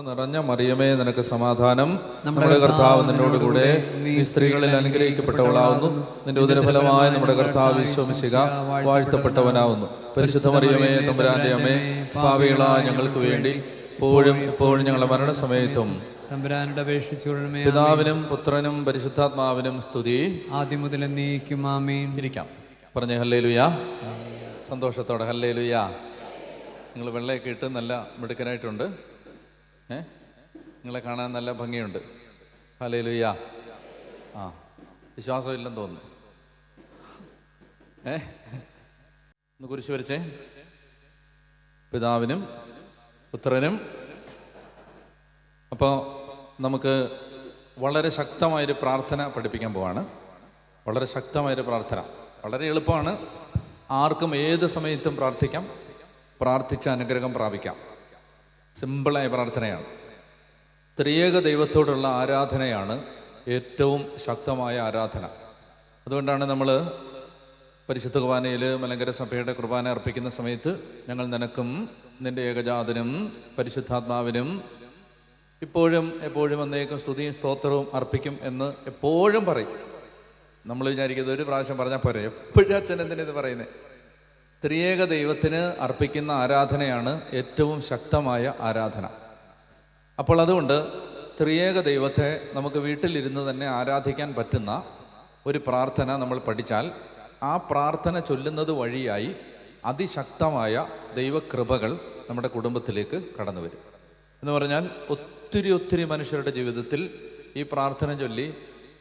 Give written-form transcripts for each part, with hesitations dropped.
നിറഞ്ഞ മറിയമേ, നിനക്ക് സമാധാനം. നമ്മുടെ കർത്താവ് നിന്നോടുകൂടെ, നീ സ്ത്രീകളിൽ അനുഗ്രഹിക്കപ്പെട്ടവളാവുന്നു. നിന്റെ ഉദരഫലമായ നമ്മുടെ കർത്താവ് ഈശോ മിശിഹ വാഴ്ത്തപ്പെട്ടവനാവുന്നു. പരിശുദ്ധ മറിയമേ, തമ്പുരാന്റെ അമ്മേ, പാപികളായ ഞങ്ങൾക്ക് വേണ്ടി എപ്പോഴും ഞങ്ങളുടെ മരണസമയത്തും തമ്പുരാനോട് അപേക്ഷിച്ചുകൊള്ളണമേ. പിതാവിനും പുത്രനും പരിശുദ്ധാത്മാവിനും സ്തുതി, ആദ്യം മുതൽ എന്നേക്കും ആമേൻ. ഇരിക്കാം. പറഞ്ഞേ ഹല്ലേലൂയാ. സന്തോഷത്തോടെ ഹല്ലേലൂയാ. നിങ്ങൾ വെള്ളയൊക്കെ ഇട്ട് നല്ല മിടുക്കനായിട്ടുണ്ട്. നിങ്ങളെ കാണാൻ നല്ല ഭംഗിയുണ്ട്. ഹല്ലേലൂയാ. ആ, വിശ്വാസം ഇല്ലെന്ന് തോന്നുന്നു. ഒന്ന് കുരിശ് വരച്ചേ. പിതാവിനും പുത്രനും. അപ്പോൾ നമുക്ക് വളരെ ശക്തമായൊരു പ്രാർത്ഥന പഠിപ്പിക്കാൻ പോവാണ്. വളരെ ശക്തമായൊരു പ്രാർത്ഥന. വളരെ എളുപ്പമാണ്. ആർക്കും ഏത് സമയത്തും പ്രാർത്ഥിക്കാം, പ്രാർത്ഥിച്ച അനുഗ്രഹം പ്രാപിക്കാം. സിമ്പിളായ പ്രാർത്ഥനയാണ്. ത്രിയേക ദൈവത്തോടുള്ള ആരാധനയാണ് ഏറ്റവും ശക്തമായ ആരാധന. അതുകൊണ്ടാണ് നമ്മൾ പരിശുദ്ധ കുർബാനയിൽ മലങ്കര സഭയുടെ കുർബാന അർപ്പിക്കുന്ന സമയത്ത് ഞങ്ങൾ നിനക്കും നിന്റെ ഏകജാതനും പരിശുദ്ധാത്മാവിനും ഇപ്പോഴും എപ്പോഴും എന്നേക്കും സ്തുതിയും സ്തോത്രവും അർപ്പിക്കും എന്ന് എപ്പോഴും പറയും. നമ്മൾ വിചാരിക്കുന്നത് ഒരു പ്രാവശ്യം പറഞ്ഞാൽ പോരെ, എപ്പോഴും അച്ഛൻ എന്തിനാ ഇത് പറയുന്നത്? ത്രിയേക ദൈവത്തിന് അർപ്പിക്കുന്ന ആരാധനയാണ് ഏറ്റവും ശക്തമായ ആരാധന. അപ്പോൾ അതുകൊണ്ട് ത്രിയേക ദൈവത്തെ നമുക്ക് വീട്ടിലിരുന്ന് തന്നെ ആരാധിക്കാൻ പറ്റുന്ന ഒരു പ്രാർത്ഥന നമ്മൾ പഠിച്ചാൽ ആ പ്രാർത്ഥന ചൊല്ലുന്നത് വഴിയായി അതിശക്തമായ ദൈവകൃപകൾ നമ്മുടെ കുടുംബത്തിലേക്ക് കടന്നു വരും. എന്ന് പറഞ്ഞാൽ ഒത്തിരി മനുഷ്യരുടെ ജീവിതത്തിൽ ഈ പ്രാർത്ഥന ചൊല്ലി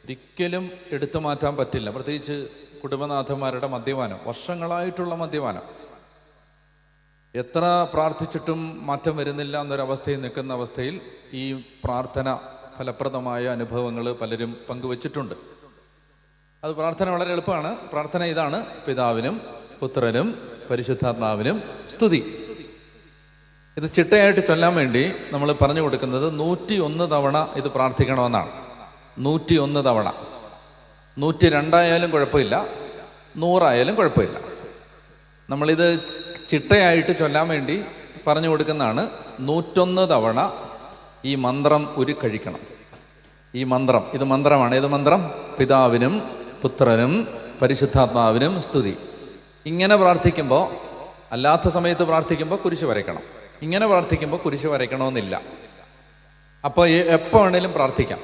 ഒരിക്കലും എടുത്തു മാറ്റാൻ പറ്റില്ല. പ്രത്യേകിച്ച് കുടുംബനാഥന്മാരുടെ മദ്യപാനം, വർഷങ്ങളായിട്ടുള്ള മദ്യപാനം. എത്ര പ്രാർത്ഥിച്ചിട്ടും മാറ്റം വരുന്നില്ല എന്നൊരവസ്ഥയിൽ നിൽക്കുന്ന അവസ്ഥയിൽ ഈ പ്രാർത്ഥന ഫലപ്രദമായ അനുഭവങ്ങൾ പലരും പങ്കുവച്ചിട്ടുണ്ട്. അത് പ്രാർത്ഥന വളരെ എളുപ്പമാണ്. പ്രാർത്ഥന ഇതാണ്: പിതാവിനും പുത്രനും പരിശുദ്ധാത്മാവിനും സ്തുതി. ഇത് ചിട്ടയായിട്ട് ചൊല്ലാൻ വേണ്ടി നമ്മൾ പറഞ്ഞു കൊടുക്കുന്നത് 101 തവണ ഇത് പ്രാർത്ഥിക്കണമെന്നാണ്. 101 തവണ. 102 ആയാലും കുഴപ്പമില്ല, 100 ആയാലും കുഴപ്പമില്ല. നമ്മളിത് ചിട്ടയായിട്ട് ചൊല്ലാൻ വേണ്ടി പറഞ്ഞു കൊടുക്കുന്നതാണ്. 101 തവണ ഈ മന്ത്രം ഉരുക്കഴിക്കണം. ഈ മന്ത്രം, ഇത് മന്ത്രമാണ്. ഏത് മന്ത്രം? പിതാവിനും പുത്രനും പരിശുദ്ധാത്മാവിനും സ്തുതി. ഇങ്ങനെ പ്രാർത്ഥിക്കുമ്പോൾ, അല്ലാത്ത സമയത്ത് പ്രാർത്ഥിക്കുമ്പോൾ കുരിശ് വരയ്ക്കണം. ഇങ്ങനെ പ്രാർത്ഥിക്കുമ്പോൾ കുരിശ് വരയ്ക്കണമെന്നില്ല. അപ്പോൾ എപ്പോൾ വേണേലും പ്രാർത്ഥിക്കാം.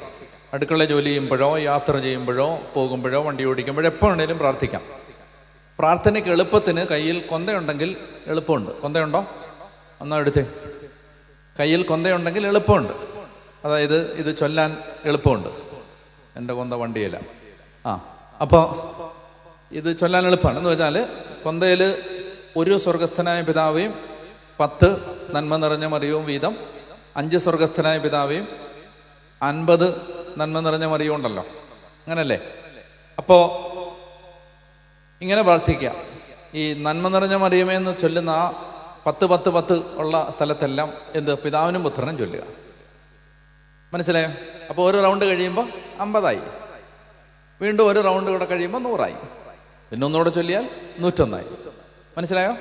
അടുക്കള ജോലി ചെയ്യുമ്പോഴോ, യാത്ര ചെയ്യുമ്പോഴോ, പോകുമ്പോഴോ, വണ്ടി ഓടിക്കുമ്പോഴോ, എപ്പോൾ വേണേലും പ്രാർത്ഥിക്കാം. പ്രാർത്ഥനയ്ക്ക് എളുപ്പത്തിന് കയ്യിൽ കൊന്തയുണ്ടെങ്കിൽ എളുപ്പമുണ്ട്. കൊന്തയുണ്ടോ? എന്നാ എടുത്തേ. കയ്യിൽ കൊന്തയുണ്ടെങ്കിൽ എളുപ്പമുണ്ട്. അതായത് ഇത് ചൊല്ലാൻ എളുപ്പമുണ്ട്. എൻ്റെ കൊന്ത വണ്ടിയില്ല. അപ്പോൾ ഇത് ചൊല്ലാൻ എളുപ്പമാണ്. എന്ന് വെച്ചാൽ കൊന്തയിൽ ഒരു സ്വർഗസ്ഥനായ പിതാവേയും 10 നന്മ നിറഞ്ഞ മറിയവും വീതം, 5 സ്വർഗസ്ഥനായ പിതാവേയും 50 നന്മ നിറഞ്ഞ മറിയവും ഉണ്ടല്ലോ. അങ്ങനല്ലേ? അപ്പോൾ ഇങ്ങനെ പ്രാർത്ഥിക്കുക. ഈ നന്മ നിറഞ്ഞ മറിയമേ എന്ന് ചൊല്ലുന്ന ആ 10 ഉള്ള സ്ഥലത്തെല്ലാം എന്ത്? പിതാവിനും പുത്രനും ചൊല്ലുക. മനസ്സിലായോ? അപ്പോൾ ഒരു റൗണ്ട് കഴിയുമ്പോൾ 50ആയി. വീണ്ടും ഒരു റൗണ്ട് കൂടെ കഴിയുമ്പോൾ 100ആയി. പിന്നെ ഒന്നുകൂടെ ചൊല്ലിയാൽ 101ആയി. മനസ്സിലായോ?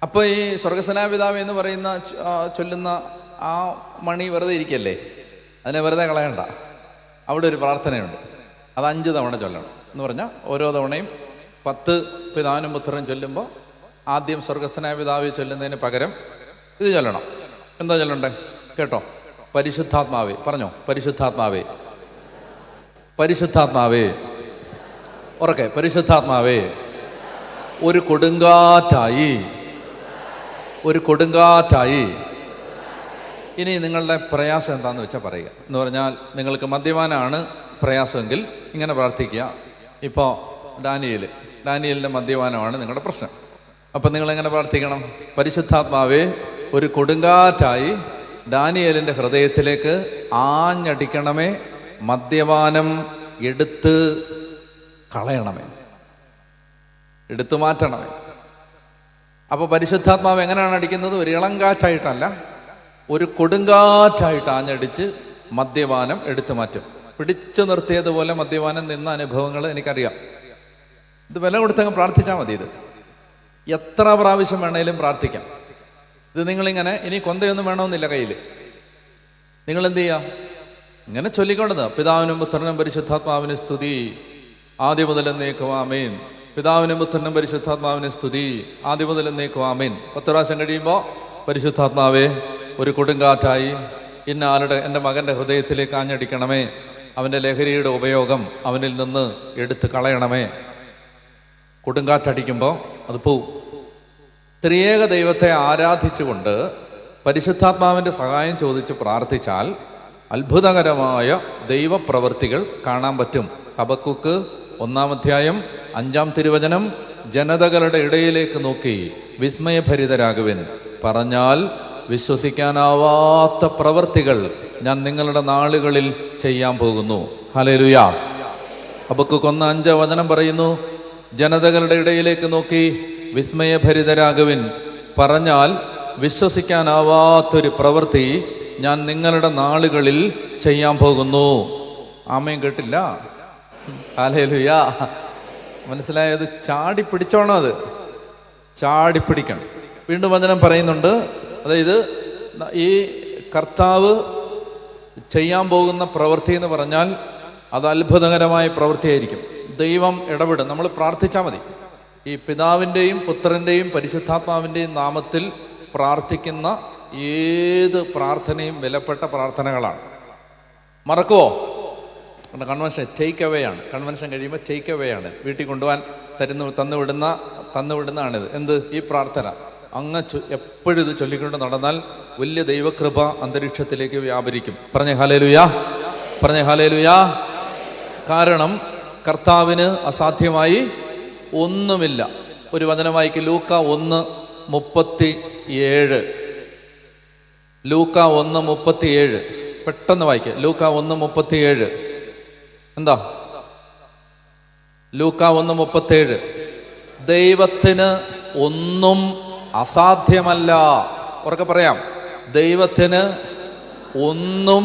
അപ്പോൾ ഈ സ്വർഗസ്വനായ പിതാവ് എന്ന് പറയുന്ന ചൊല്ലുന്ന ആ മണി വെറുതെ ഇരിക്കല്ലേ, അതിനെ വെറുതെ കളയണ്ട. അവിടെ ഒരു പ്രാർത്ഥനയുണ്ട്. അത് 5 തവണ ചൊല്ലണം. എന്ന് പറഞ്ഞാൽ ഓരോ തവണയും 10 പിതാവിനും പുത്രനും ചൊല്ലുമ്പോൾ ആദ്യം സ്വർഗസ്ഥനായ പിതാവ് ചൊല്ലുന്നതിന് പകരം ഇത് ചൊല്ലണം. എന്താ ചൊല്ലണ്ടേ? കേട്ടോ. പരിശുദ്ധാത്മാവേ. പറഞ്ഞോ. പരിശുദ്ധാത്മാവേ, പരിശുദ്ധാത്മാവേ. ഉറക്കെ. പരിശുദ്ധാത്മാവേ, ഒരു കൊടുങ്കാറ്റായി ഇനി നിങ്ങളുടെ പ്രയാസം എന്താണെന്ന് വെച്ചാൽ പറയുക. എന്ന് പറഞ്ഞാൽ നിങ്ങൾക്ക് മദ്യപാനമാണ് പ്രയാസമെങ്കിൽ ഇങ്ങനെ പ്രാർത്ഥിക്കുക. ഇപ്പോൾ ഡാനിയലിൻ്റെ മദ്യപാനമാണ് നിങ്ങളുടെ പ്രശ്നം. അപ്പം നിങ്ങളെങ്ങനെ പ്രാർത്ഥിക്കണം? പരിശുദ്ധാത്മാവേ, ഒരു കൊടുങ്കാറ്റായി ഡാനിയേലിൻ്റെ ഹൃദയത്തിലേക്ക് ആഞ്ഞടിക്കണമേ, മദ്യപാനം എടുത്ത് കളയണമേ, എടുത്തു മാറ്റണമേ. അപ്പോൾ പരിശുദ്ധാത്മാവ് എങ്ങനെയാണ് അടിക്കുന്നത്? ഒരു ഇളങ്കാറ്റായിട്ടല്ല, ഒരു കൊടുങ്കാറ്റായിട്ട് ആഞ്ഞടിച്ച് മദ്യപാനം എടുത്തു മാറ്റും. പിടിച്ചു നിർത്തിയതുപോലെ മദ്യപാനം നിന്ന അനുഭവങ്ങൾ എനിക്കറിയാം. ഇത് വില കൊടുത്തങ്ങ് പ്രാർത്ഥിച്ചാൽ മതി. ഇത് എത്ര പ്രാവശ്യം വേണേലും പ്രാർത്ഥിക്കാം. ഇത് നിങ്ങളിങ്ങനെ, ഇനി കൊന്തയൊന്നും വേണമെന്നില്ല കയ്യിൽ. നിങ്ങൾ എന്ത് ചെയ്യുക? ഇങ്ങനെ ചൊല്ലിക്കൊണ്ടത് പിതാവിനും പുത്രനും പരിശുദ്ധാത്മാവിന് സ്തുതി ആദ്യം മുതൽ എന്നേക്കും ആമേൻ. പിതാവിനും പുത്രനും പരിശുദ്ധാത്മാവിന് സ്തുതി ആദ്യം മുതൽ എന്നേക്കും ആമേൻ. 10 പ്രാവശ്യം കഴിയുമ്പോൾ പരിശുദ്ധാത്മാവേ ഒരു കൊടുങ്കാറ്റായി ഇന്ന ആളുടെ എൻ്റെ മകൻ്റെ ഹൃദയത്തിലേക്ക് ആഞ്ഞടിക്കണമേ, അവൻ്റെ ലഹരിയുടെ ഉപയോഗം അവനിൽ നിന്ന് എടുത്ത് കളയണമേ. കൊടുങ്കാറ്റടിക്കുമ്പോൾ അത് പോവും. ത്രിയേക ദൈവത്തെ ആരാധിച്ചുകൊണ്ട് പരിശുദ്ധാത്മാവിൻ്റെ സഹായം ചോദിച്ച് പ്രാർത്ഥിച്ചാൽ അത്ഭുതകരമായ ദൈവപ്രവൃത്തികൾ കാണാൻ പറ്റും. ഹബക്കുക്ക് 1-ാം അധ്യായം 5-ാം തിരുവചനം, ജനതകളുടെ ഇടയിലേക്ക് നോക്കി വിസ്മയഭരിതരാകുവിൻ, പറഞ്ഞാൽ വിശ്വസിക്കാനാവാത്ത പ്രവൃത്തികൾ ഞാൻ നിങ്ങളുടെ നാളുകളിൽ ചെയ്യാൻ പോകുന്നു. ഹല്ലേലൂയാ. ഹബക്കുക്ക് 1:5 വചനം പറയുന്നു, ജനതകളുടെ ഇടയിലേക്ക് നോക്കി വിസ്മയഭരിതരാകുവിൻ, പറഞ്ഞാൽ വിശ്വസിക്കാനാവാത്തൊരു പ്രവൃത്തി ഞാൻ നിങ്ങളുടെ നാളുകളിൽ ചെയ്യാൻ പോകുന്നു. ആമേൻ കേട്ടില്ല? ഹല്ലേലൂയാ. മനസ്സിലായത്? ചാടിപ്പിടിച്ചോണം, അത് ചാടിപ്പിടിക്കണം. വീണ്ടും വചനം പറയുന്നുണ്ട്, അതായത് ഈ കർത്താവ് ചെയ്യാൻ പോകുന്ന പ്രവൃത്തി എന്ന് പറഞ്ഞാൽ അത് അത്ഭുതകരമായ പ്രവൃത്തിയായിരിക്കും. ദൈവം ഇടപെടും. നമ്മൾ പ്രാർത്ഥിച്ചാൽ മതി. ഈ പിതാവിൻ്റെയും പുത്രൻ്റെയും പരിശുദ്ധാത്മാവിൻ്റെയും നാമത്തിൽ പ്രാർത്ഥിക്കുന്ന ഏത് പ്രാർത്ഥനയും വിലപ്പെട്ട പ്രാർത്ഥനകളാണ്. മറക്കുവോ? കൺവെൻഷൻ ടേക്ക് അവേ ആണ്. കൺവെൻഷൻ കഴിയുമ്പോൾ ടേക്ക് അവേ ആണ്. വീട്ടിൽ കൊണ്ടുപോകാൻ തന്നുവിടുന്നതാണിത്. എന്ത്? ഈ പ്രാർത്ഥന. അങ്ങ് എപ്പോഴും ഇത് ചൊല്ലിക്കൊണ്ട് നടന്നാൽ വലിയ ദൈവകൃപ അന്തരീക്ഷത്തിലേക്ക് വ്യാപരിക്കും. പറഞ്ഞേ ഹല്ലേലൂയാ, പറഞ്ഞേ ഹല്ലേലൂയാ. കാരണം കർത്താവിന് അസാധ്യമായി ഒന്നുമില്ല. ഒരു വചനം വായിക്കും, ലൂക്ക 1:37. ലൂക്ക 1:37 പെട്ടെന്ന് വായിക്കുക. ലൂക്ക 1:37 എന്താ? ലൂക്ക 1:37. ദൈവത്തിന് ഒന്നും അസാധ്യമല്ല. ഉറക്കെ പറയാം, ദൈവത്തിന് ഒന്നും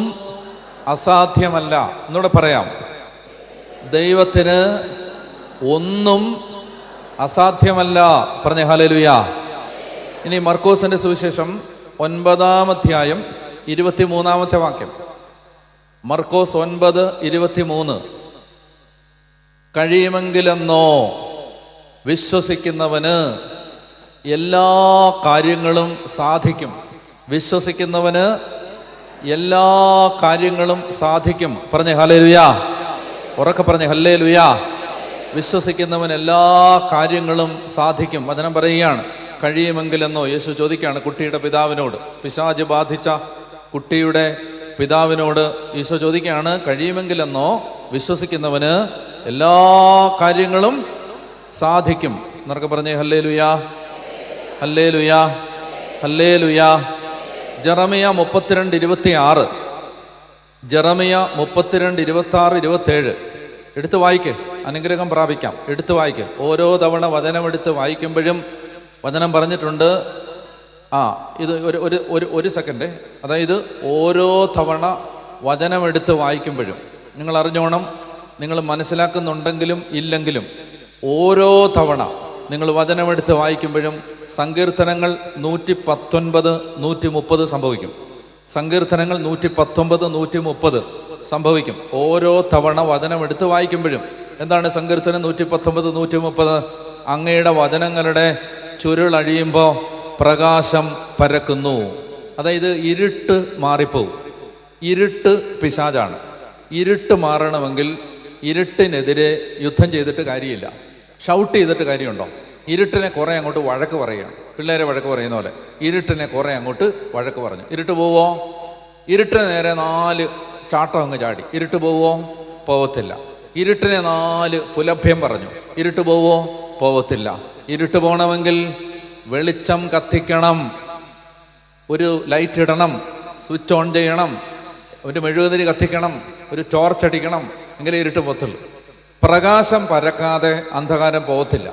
അസാധ്യമല്ല. എന്നൂടെ പറയാം, ദൈവത്തിന് ഒന്നും അസാധ്യമല്ല. പറഞ്ഞേ ഹല്ലേലൂയാ. ഇനി മർക്കോസിന്റെ സുവിശേഷം 9-ാം അധ്യായം 23-ാമത്തെ വാക്യം. മർക്കോസ് 9:23. കഴിയുമെങ്കിലെന്നോ വിശ്വസിക്കുന്നവന് എല്ലാ കാര്യങ്ങളും സാധിക്കും. വിശ്വസിക്കുന്നവന് എല്ലാ കാര്യങ്ങളും സാധിക്കും. പറഞ്ഞേ ഹല്ലേലൂയാ. ഉറക്കെ പറഞ്ഞേ ഹല്ലേലൂയാ. വിശ്വസിക്കുന്നവൻ എല്ലാ കാര്യങ്ങളും സാധിക്കും. വചനം പറയുകയാണ്, കഴിയുമെങ്കിലെന്നോ. യേശു ചോദിക്കുകയാണ് കുട്ടിയുടെ പിതാവിനോട്, പിശാച് ബാധിച്ച കുട്ടിയുടെ പിതാവിനോട് ഈശോ ചോദിക്കുകയാണ്, കഴിയുമെങ്കിലെന്നോ വിശ്വസിക്കുന്നവന് എല്ലാ കാര്യങ്ങളും സാധിക്കും. എന്നൊക്കെ പറഞ്ഞേ ഹല്ലേലൂയാ, ഹല്ലേലൂയാ, ഹല്ലേലൂയാ. ജെറമിയ 32:26. ജെറമിയ 32:26-27 എടുത്ത് വായിക്ക്. അനുഗ്രഹം പ്രാപിക്കാം. എടുത്ത് വായിക്ക്. ഓരോ തവണ വചനം എടുത്ത് വായിക്കുമ്പോഴും വചനം പറഞ്ഞിട്ടുണ്ട്. ഇത് ഒരു സെക്കൻഡ്. അതായത് ഓരോ തവണ വചനം എടുത്ത് വായിക്കുമ്പോഴും നിങ്ങൾ അറിഞ്ഞോണം, നിങ്ങൾ മനസ്സിലാക്കുന്നുണ്ടെങ്കിലും ഇല്ലെങ്കിലും ഓരോ തവണ നിങ്ങൾ വചനമെടുത്ത് വായിക്കുമ്പോഴും സങ്കീർത്തനങ്ങൾ 119, 130 സംഭവിക്കും. സങ്കീർത്തനങ്ങൾ 119, 130 സംഭവിക്കും. ഓരോ തവണ വചനമെടുത്ത് വായിക്കുമ്പോഴും. എന്താണ് സങ്കീർത്തനം 119, 130? അങ്ങയുടെ വചനങ്ങളുടെ ചുരുളഴിയുമ്പോൾ പ്രകാശം പരക്കുന്നു. അതായത് ഇരുട്ട് മാറിപ്പോവും. ഇരുട്ട് പിശാചാണ്. ഇരുട്ട് മാറണമെങ്കിൽ ഇരുട്ടിനെതിരെ യുദ്ധം ചെയ്തിട്ട് കാര്യമില്ല, ഷൗട്ട് ചെയ്തിട്ട് കാര്യമുണ്ടോ? ഇരുട്ടിനെ കുറെ അങ്ങോട്ട് വഴക്ക് പറയുകയാണ്. പിള്ളേരെ വഴക്ക് പറയുന്ന പോലെ ഇരുട്ടിനെ കുറെ അങ്ങോട്ട് വഴക്ക് പറഞ്ഞു. ഇരുട്ട് പോവോ? ഇരുട്ടിന് നേരെ 4 ചാട്ടം അങ്ങ് ചാടി. ഇരുട്ട് പോവോ? പോവത്തില്ല. ഇരുട്ടിനെ 4 പുലഭ്യം പറഞ്ഞു. ഇരുട്ട് പോവോ? പോവത്തില്ല. ഇരുട്ട് പോകണമെങ്കിൽ വെളിച്ചം കത്തിക്കണം, ഒരു ലൈറ്റ് ഇടണം, സ്വിച്ച് ഓൺ ചെയ്യണം, ഒരു മെഴുകുതിരി കത്തിക്കണം, ഒരു ടോർച്ച് അടിക്കണം, എങ്കിലേ ഇരുട്ട് പോകത്തുള്ളൂ. പ്രകാശം പരക്കാതെ അന്ധകാരം പോകത്തില്ല.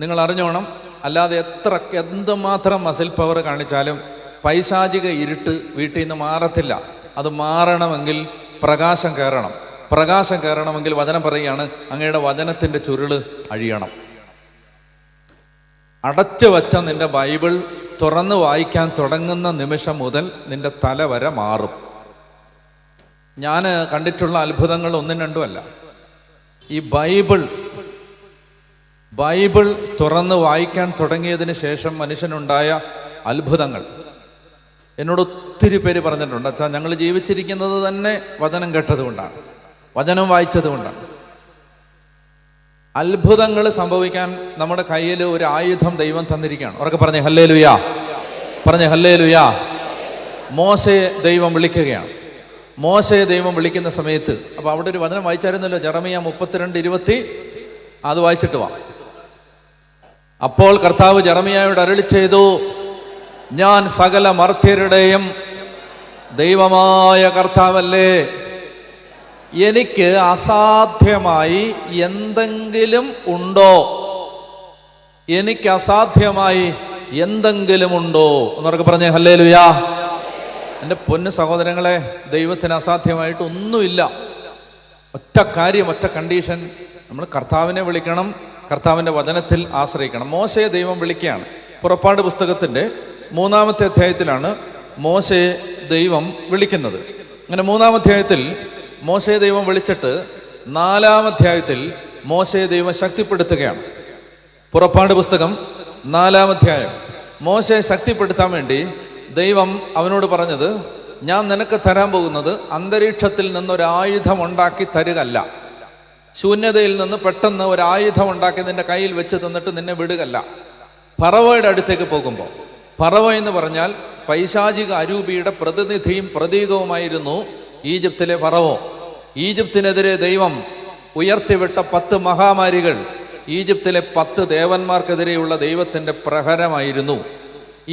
നിങ്ങൾ അറിഞ്ഞോണം. അല്ലാതെ എന്തുമാത്രം മസിൽ പവർ കാണിച്ചാലും പൈശാചിക ഇരുട്ട് വീട്ടിൽ നിന്ന് മാറത്തില്ല. അത് മാറണമെങ്കിൽ പ്രകാശം കയറണം. പ്രകാശം കയറണമെങ്കിൽ വചനം പറയുകയാണ്, അങ്ങയുടെ വചനത്തിൻ്റെ ചുരുള് അഴിയണം. അടച്ചു വച്ച നിന്റെ ബൈബിൾ തുറന്ന് വായിക്കാൻ തുടങ്ങുന്ന നിമിഷം മുതൽ നിന്റെ തല വരെ മാറും. ഞാൻ കണ്ടിട്ടുള്ള അത്ഭുതങ്ങൾ ഒന്നും രണ്ടുമല്ല. ഈ ബൈബിൾ തുറന്ന് വായിക്കാൻ തുടങ്ങിയതിന് ശേഷം മനുഷ്യനുണ്ടായ അത്ഭുതങ്ങൾ എന്നോട് ഒത്തിരി പേര് പറഞ്ഞിട്ടുണ്ട്. അച്ഛാ, ഞങ്ങൾ ജീവിച്ചിരിക്കുന്നത് തന്നെ വചനം കേട്ടതുകൊണ്ടാണ്, വചനം വായിച്ചത് കൊണ്ടാണ്. അത്ഭുതങ്ങൾ സംഭവിക്കാൻ നമ്മുടെ കയ്യിൽ ഒരു ആയുധം ദൈവം തന്നിരിക്കുകയാണ്. ഉറക്കെ പറഞ്ഞേ ഹല്ലേലൂയാ, പറഞ്ഞേ ഹല്ലേലൂയാ. മോശയെ ദൈവം വിളിക്കുകയാണ്. മോശയെ ദൈവം വിളിക്കുന്ന സമയത്ത്, അപ്പൊ അവിടെ ഒരു വചനം വായിച്ചായിരുന്നല്ലോ, ജെറമിയ 32:20. അത് വായിച്ചിട്ട് വാ. അപ്പോൾ കർത്താവ് ജെറമിയായോട് അരുളി ചെയ്തു, ഞാൻ സകല മർത്യരുടെയും ദൈവമായ കർത്താവല്ലേ, എനിക്ക് അസാധ്യമായി എന്തെങ്കിലും ഉണ്ടോ? എനിക്ക് അസാധ്യമായി എന്തെങ്കിലും ഉണ്ടോ? എന്നൊക്കെ പറഞ്ഞേ ഹല്ലേലൂയാ. എൻ്റെ പൊന്നു സഹോദരങ്ങളെ, ദൈവത്തിന് അസാധ്യമായിട്ട് ഒന്നുമില്ല. ഒറ്റ കാര്യം, ഒറ്റ കണ്ടീഷൻ, നമ്മൾ കർത്താവിനെ വിളിക്കണം, കർത്താവിൻ്റെ വചനത്തിൽ ആശ്രയിക്കണം. മോശയെ ദൈവം വിളിക്കുകയാണ്. പുറപ്പാട് പുസ്തകത്തിൻ്റെ 3-ാമത്തെ അധ്യായത്തിലാണ് മോശയെ ദൈവം വിളിക്കുന്നത്. അങ്ങനെ 3-ാം അധ്യായത്തിൽ മോശയെ ദൈവം വിളിച്ചിട്ട് 4-ാം അധ്യായത്തിൽ മോശയെ ദൈവം ശക്തിപ്പെടുത്തുകയാണ്. പുറപ്പാട് പുസ്തകം 4-ാം അധ്യായം. മോശയെ ശക്തിപ്പെടുത്താൻ വേണ്ടി ദൈവം അവനോട് പറഞ്ഞത്, ഞാൻ നിനക്ക് തരാൻ പോകുന്നത് അന്തരീക്ഷത്തിൽ നിന്നൊരായുധം ഉണ്ടാക്കി തരുകല്ല, ശൂന്യതയിൽ നിന്ന് പെട്ടെന്ന് ഒരായുധം ഉണ്ടാക്കി നിന്റെ കയ്യിൽ വെച്ച് തന്നിട്ട് നിന്നെ വിടുകല്ല. ഫറവോയുടെ അടുത്തേക്ക് പോകുമ്പോൾ, ഫറവോ എന്ന് പറഞ്ഞാൽ പൈശാചിക അരൂപിയുടെ പ്രതിനിധിയും പ്രതീകവുമായിരുന്നു ഈജിപ്തിലെ ഫറവോ. ഈജിപ്തിനെതിരെ ദൈവം ഉയർത്തിവിട്ട 10 മഹാമാരികൾ ഈജിപ്തിലെ 10 ദേവന്മാർക്കെതിരെയുള്ള ദൈവത്തിൻ്റെ പ്രഹരമായിരുന്നു.